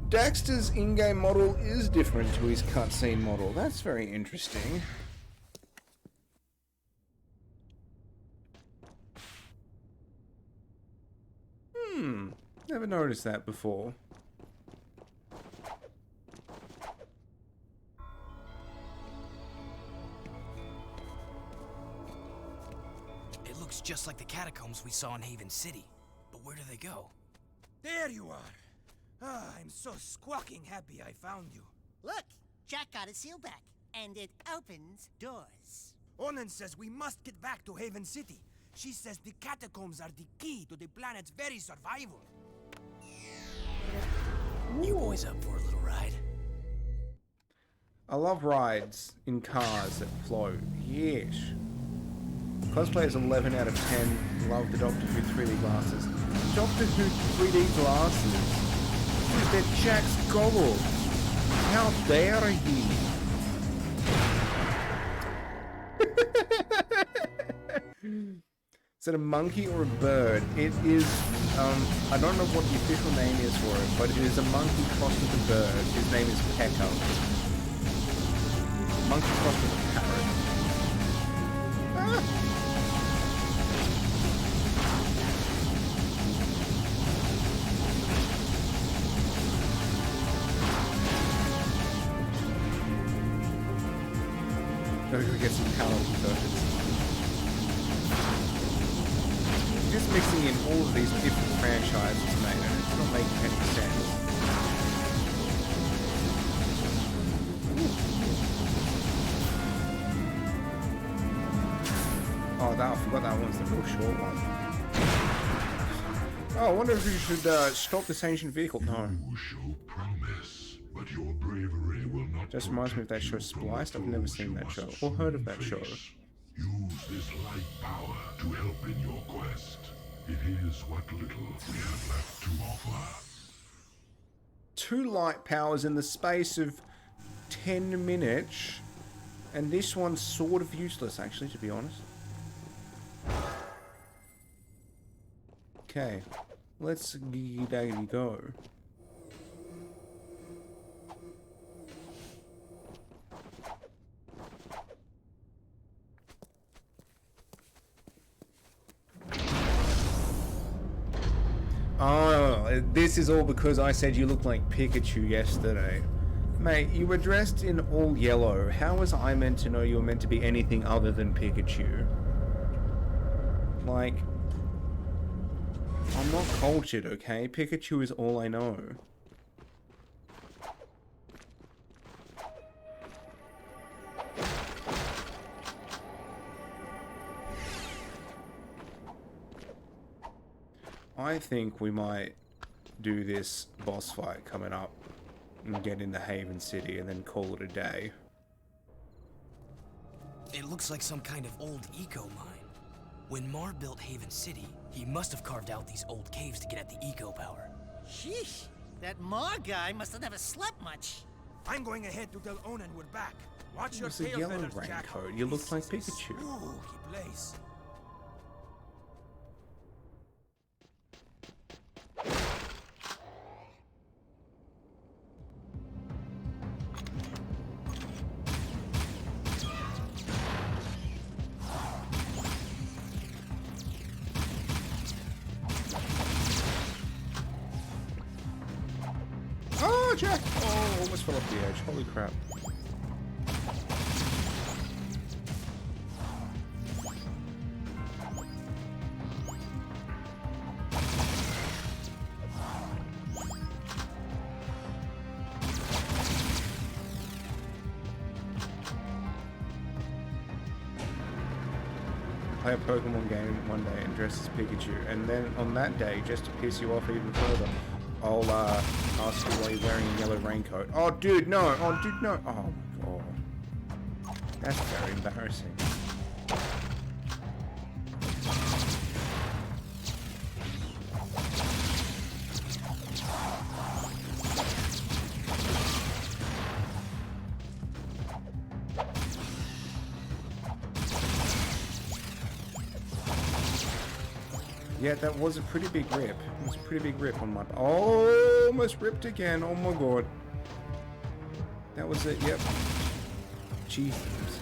Daxter's in-game model is different to his cutscene model. That's very interesting. Never noticed that before. It looks just like the catacombs we saw in Haven City. But where do they go? There you are. Ah, I'm so squawking happy I found you. Look, Jack got a seal back, and it opens doors. Onan says we must get back to Haven City. She says the catacombs are the key to the planet's very survival. You boys up for a little ride? I love rides in cars that float. Yes. Cosplay is 11 out of 10. Love the Doctor Who 3D glasses. Doctor Who 3D glasses? Dude, they're Jack's goggles. How dare he? Is it a monkey or a bird? It is, I don't know what the official name is for it, but it is a monkey crossed with a bird. His name is Pekka. Monkey crossed with a parrot. Ah! Gotta go get some power conversions. Just mixing in all of these different franchises, mate, and it's not making any sense. Oh, I forgot that one's the real short one. Oh, I wonder if we should stop this ancient vehicle. No. You show promise, but your bravery will not. Just reminds me of that show Spliced. I've never seen that show or heard of that show. Use this light power to help in your quest. It is what little we have left to offer. 2 light powers in the space of 10 minutes, and this one's sort of useless, actually, to be honest. Okay, let's go. Oh, this is all because I said you looked like Pikachu yesterday. Mate, you were dressed in all yellow. How was I meant to know you were meant to be anything other than Pikachu? Like, I'm not cultured, okay? Pikachu is all I know. I think we might do this boss fight coming up and get into Haven City and then call it a day. It looks like some kind of old eco mine. When Mar built Haven City, he must have carved out these old caves to get at the eco power. Sheesh, that Mar guy must have never slept much. I'm going ahead to tell Onan we're back. Watch your It's a tail yellow feathers, Jack. raincoat. You look like Pikachu. Spooky place. Oh, Jack! Oh, almost fell off the edge. Holy crap. Play a Pokemon game one day and dress as Pikachu, and then on that day, just to piss you off even further, I'll ask you why you're wearing a yellow raincoat. Oh, dude, no! Oh, dude, no! Oh my god. That's very embarrassing. Yeah, that was a pretty big rip. It was a pretty big rip on my... Oh, almost ripped again. Oh my god. That was it, yep. Jesus.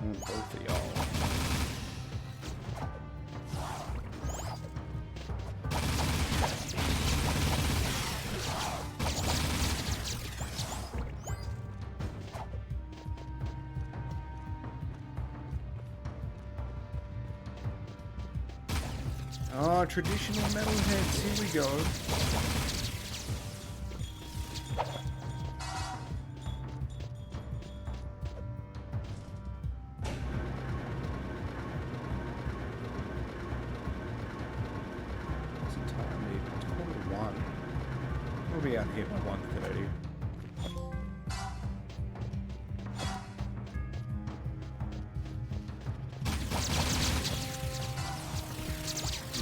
Oh, both of y'all. Oh, traditional metalheads, here we go. It's entirely, it's 1:45. We'll be out here by 1:30.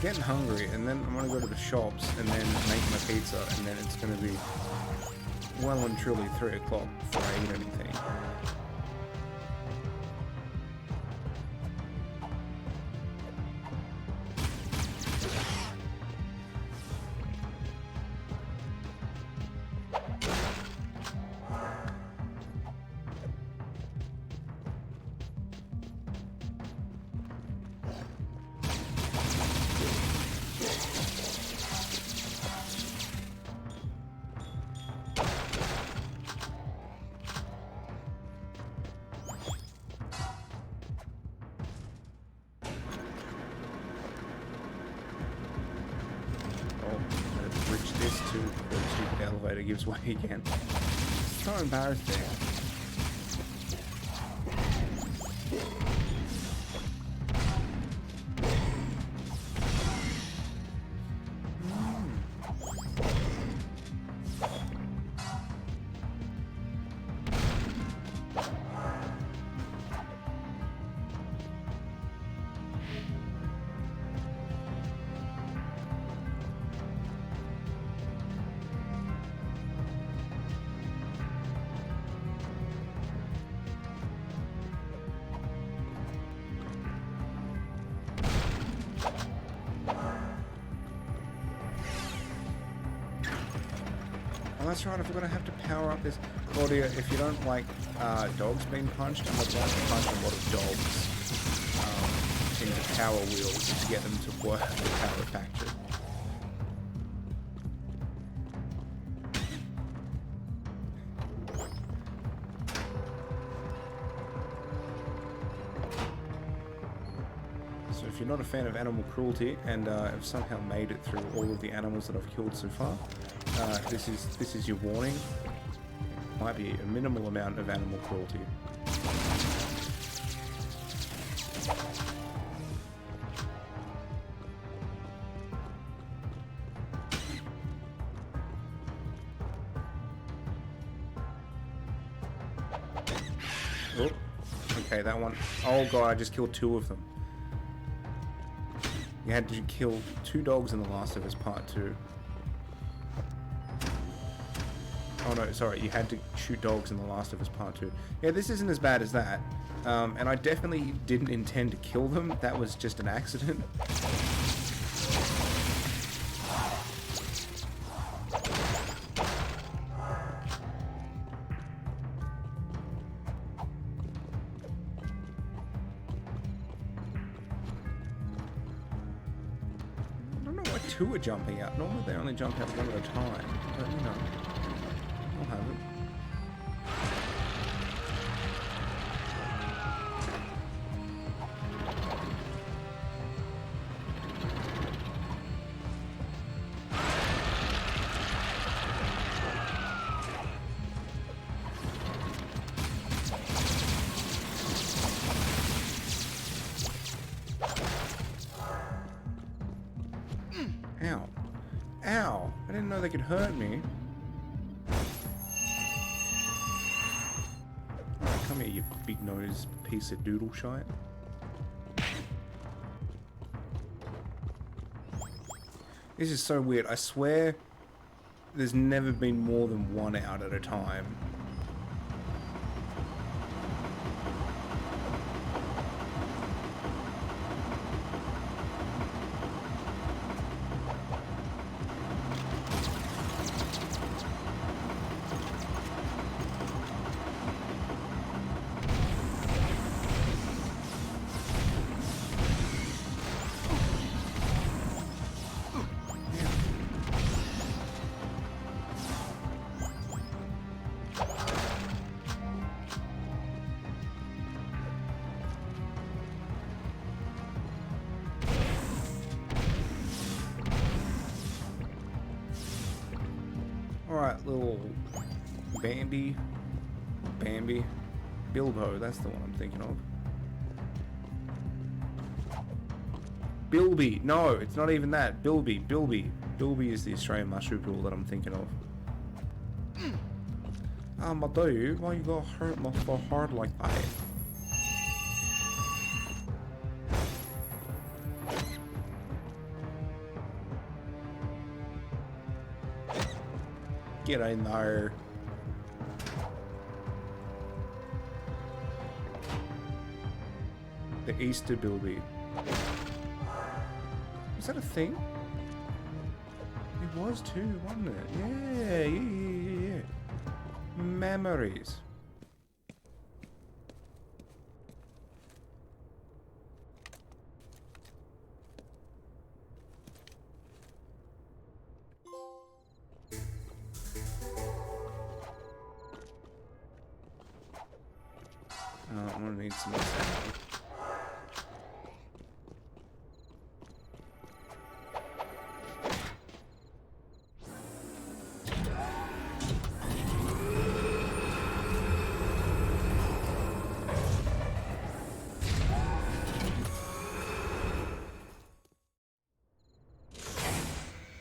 Getting hungry, and then I'm gonna go to the shops and then make my pizza, and then it's gonna be well and truly 3 o'clock before I eat anything. This too before the stupid elevator gives way again. It's so embarrassing. Oh, that's right, I forgot I have to power up this. Claudia, if you don't like dogs being punched, I'm about to punch a lot of dogs into power wheels to get them to work the power factory. So if you're not a fan of animal cruelty and have somehow made it through all of the animals that I've killed so far, this is your warning. Might be a minimal amount of animal cruelty. Oh, okay, that one. Oh god, I just killed 2 of them. You had to kill 2 dogs in The Last of Us Part 2. Oh no, sorry, you had to shoot dogs in The Last of Us Part 2. Yeah, this isn't as bad as that. And I definitely didn't intend to kill them. That was just an accident. two are jumping out. Normally they only jump out one at a time. But, you know, I'll have it. Ow. Ow! I didn't know they could hurt me. Alright, come here, you big nose piece of doodle shite. This is so weird. I swear there's never been more than one out at a time. Alright, little Bambi. Bilbo, that's the one I'm thinking of. Bilby! No, it's not even that. Bilby. Bilby is the Australian mushroom pool that I'm thinking of. My dude, why you gotta hurt me so hard like that? Get in there. The Easter Bilby. Was that a thing? It was too, wasn't it? Yeah. Memories. I'm gonna need some more sand.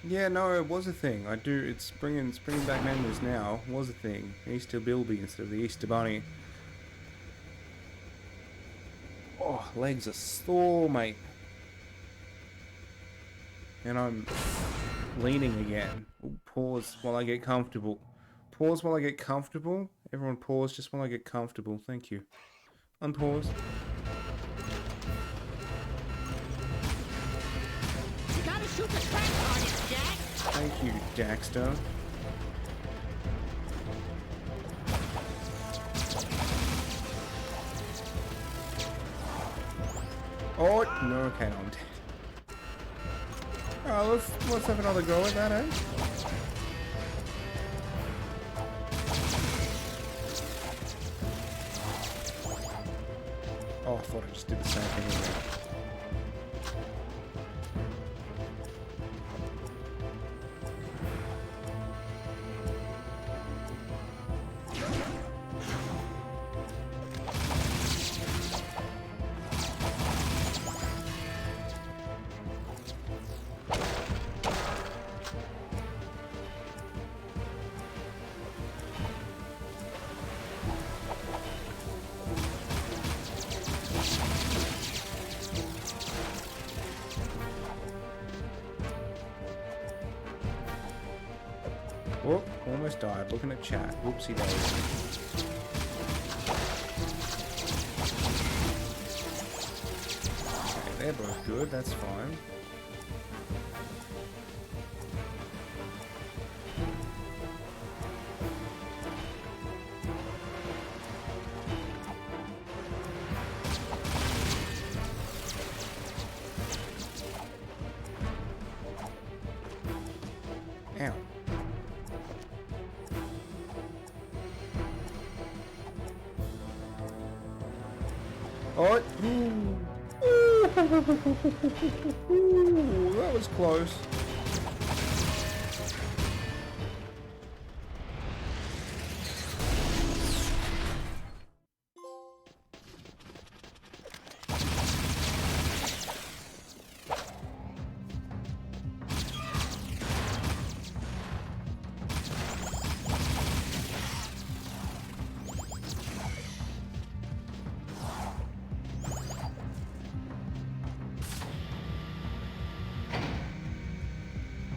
Yeah, no, it was a thing. It's bringing back memories now. It was a thing. Easter Bilby instead of the Easter Bunny. Oh, legs are sore, mate. And I'm leaning again. Ooh, pause while I get comfortable. Pause while I get comfortable. Everyone pause just while I get comfortable. Thank you. Unpause. You gotta shoot the track targets, Jack. Thank you, Daxter. Oh no, okay, no, I'm dead. Let's have another go at that, eh? Oh, I thought I just did the same thing again. Oh, almost died. Looking at chat. Whoopsie daisy. Okay, they're both good. That's fine. Ow. Oh, ooh, that was close.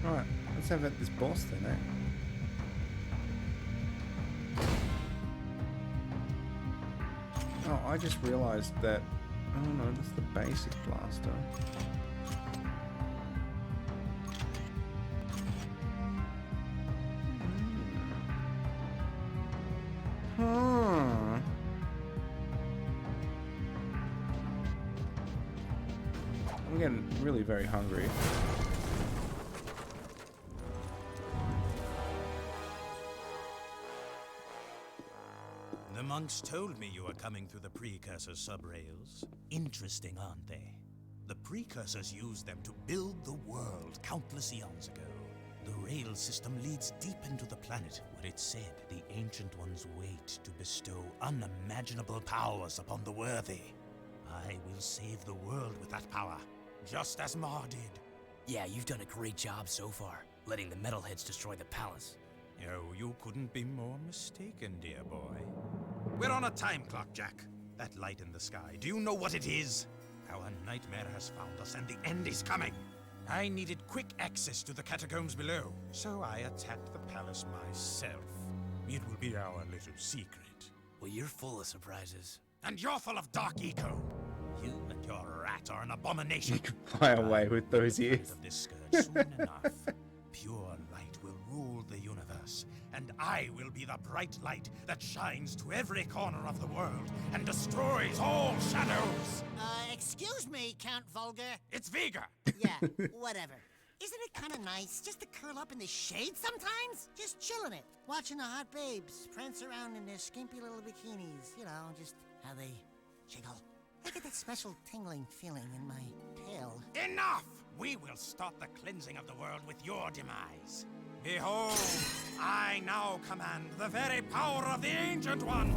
Right, let's have at this boss then, eh? Oh, I just realized that... Oh no, that's the basic blaster. Hmm. I'm getting really very hungry. The monks told me you were coming through the precursor subrails. Interesting, aren't they? The precursors used them to build the world countless eons ago. The rail system leads deep into the planet, where it said the Ancient Ones wait to bestow unimaginable powers upon the worthy. I will save the world with that power, just as Mar did. Yeah, you've done a great job so far, letting the metalheads destroy the palace. Oh, you couldn't be more mistaken, dear boy. We're on a time clock, Jack. That light in the sky, do you know what it is? Our nightmare has found us and the end is coming. I needed quick access to the catacombs below, so I attacked the palace myself. It will be our little secret. Well, you're full of surprises. And you're full of dark eco. You and your rat are an abomination. You can fly away with those ears. Of this scourge soon enough. Pure light will rule the universe, and I will be the bright light that shines to every corner of the world and destroys all shadows. Excuse me, Count Vulgar. It's Vega. Yeah, whatever. Isn't it kind of nice just to curl up in the shade sometimes? Just chilling it, watching the hot babes prance around in their skimpy little bikinis. You know, just how they jiggle. I get that special tingling feeling in my tail. Enough! We will start the cleansing of the world with your demise. Behold, I now command the very power of the Ancient One!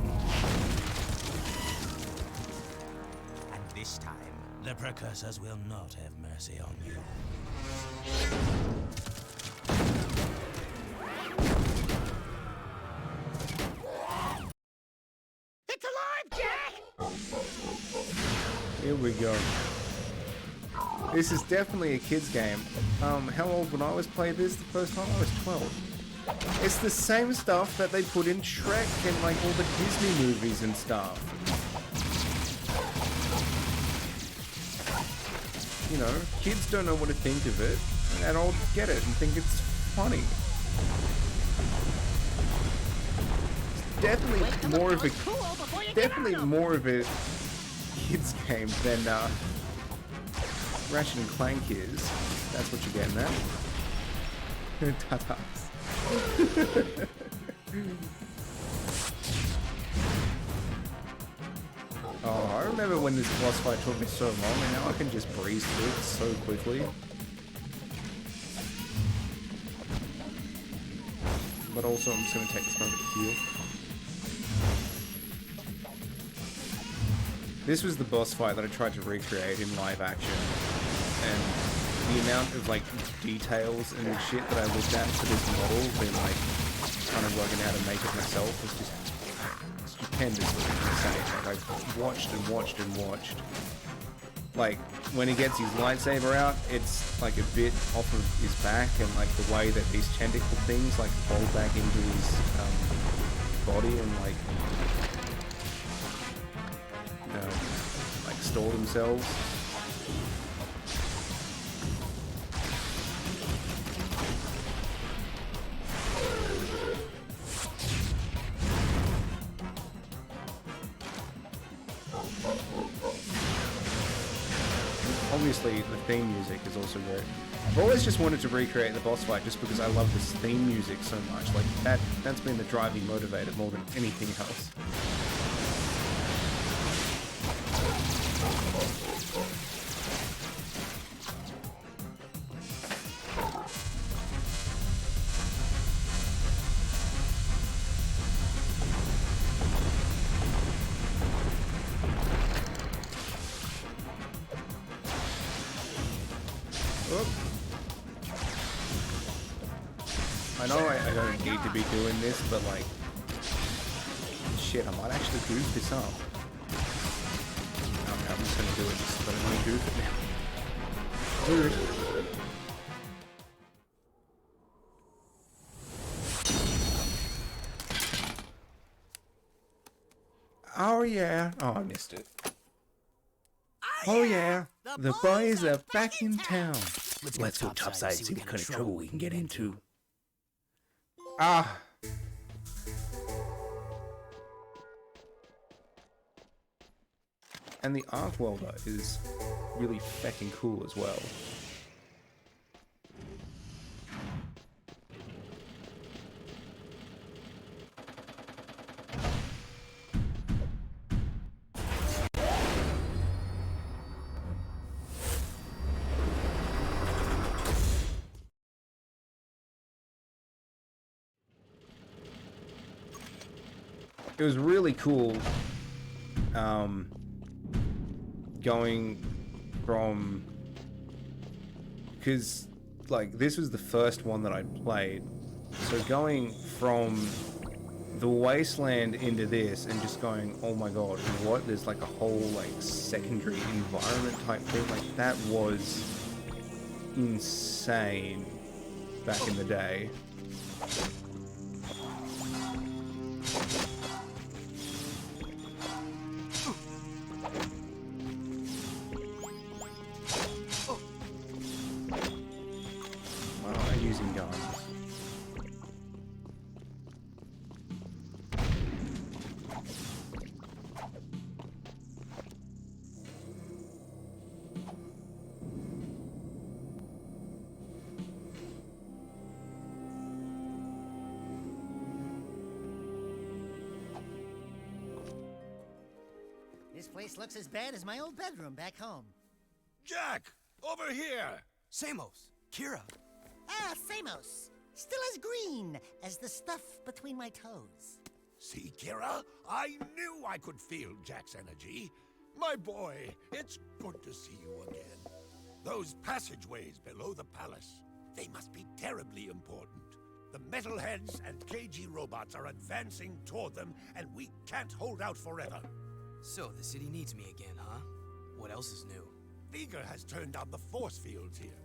And this time, the precursors will not have mercy on you. It's alive, Jack! Here we go. This is definitely a kid's game. How old when I was playing this the first time? I was 12. It's the same stuff that they put in Shrek and like all the Disney movies and stuff. You know, kids don't know what to think of it, and adults get it and think it's funny. It's definitely more of a kids game than Ratchet and Clank is. That's what you're getting at. Tatas. Oh, I remember when this boss fight took me so long, and now I can just breeze through it so quickly. But also, I'm just going to take this moment to heal. This was the boss fight that I tried to recreate in live action, and the amount of like details and shit that I looked at for this model, been like kind of working out how to make it myself, was just stupendously insane. Like I watched and watched and watched. Like when he gets his lightsaber out, it's like a bit off of his back, and like the way that these tentacle things like fold back into his body and like store themselves. Obviously, the theme music is also great. I've always just wanted to recreate the boss fight just because I love this theme music so much. Like, that's been the driving motivator more than anything else. I know I don't need to be doing this, but like, shit, I might actually goof this up. Okay, I'm just gonna do it just so that I don't goof it now. Dude. Oh yeah. Oh, I missed it. Oh yeah. The boys are back in town. Let's go topside and see what kind of trouble we can get into. Ah. And the arc welder is really fucking cool as well. It was really cool going from, because like this was the first one that I played, so going from the wasteland into this and just going, oh my god, what, there's like a whole like secondary environment type thing, like that was insane back in the day. This place looks as bad as my old bedroom back home. Jack! Over here! Samos! Kira! Ah, Samos! Still as green as the stuff between my toes. See, Kira? I knew I could feel Jack's energy. My boy, it's good to see you again. Those passageways below the palace, they must be terribly important. The metalheads and KG robots are advancing toward them, and we can't hold out forever. So, the city needs me again, huh? What else is new? Veigar has turned on the force fields here.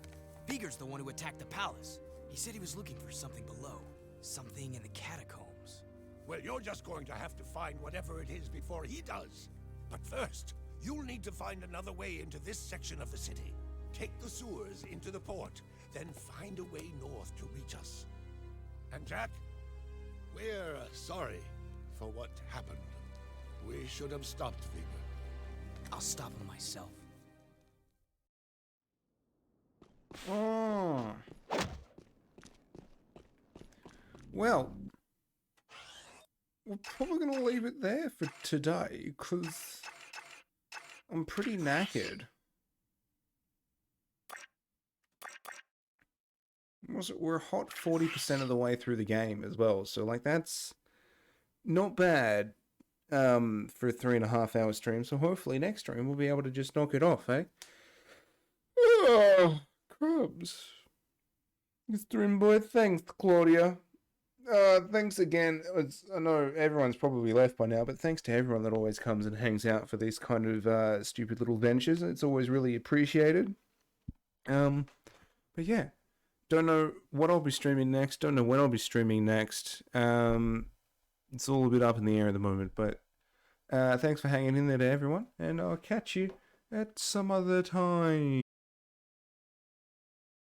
Veigar's the one who attacked the palace. He said he was looking for something below. Something in the catacombs. Well, you're just going to have to find whatever it is before he does. But first, you'll need to find another way into this section of the city. Take the sewers into the port, then find a way north to reach us. And Jack, we're sorry for what happened. We should have stopped Veigar. I'll stop him myself. Oh. Well, we're probably going to leave it there for today, because I'm pretty knackered. We're a hot 40% of the way through the game as well, so like that's not bad for a 3.5 hour stream, so hopefully next stream we'll be able to just knock it off, eh? Oh, crumbs. It's stream boy, thanks, Claudia. Thanks again. I know everyone's probably left by now, but thanks to everyone that always comes and hangs out for these kind of stupid little ventures. It's always really appreciated. But yeah, don't know what I'll be streaming next. Don't know when I'll be streaming next. It's all a bit up in the air at the moment, but thanks for hanging in there to everyone, and I'll catch you at some other time.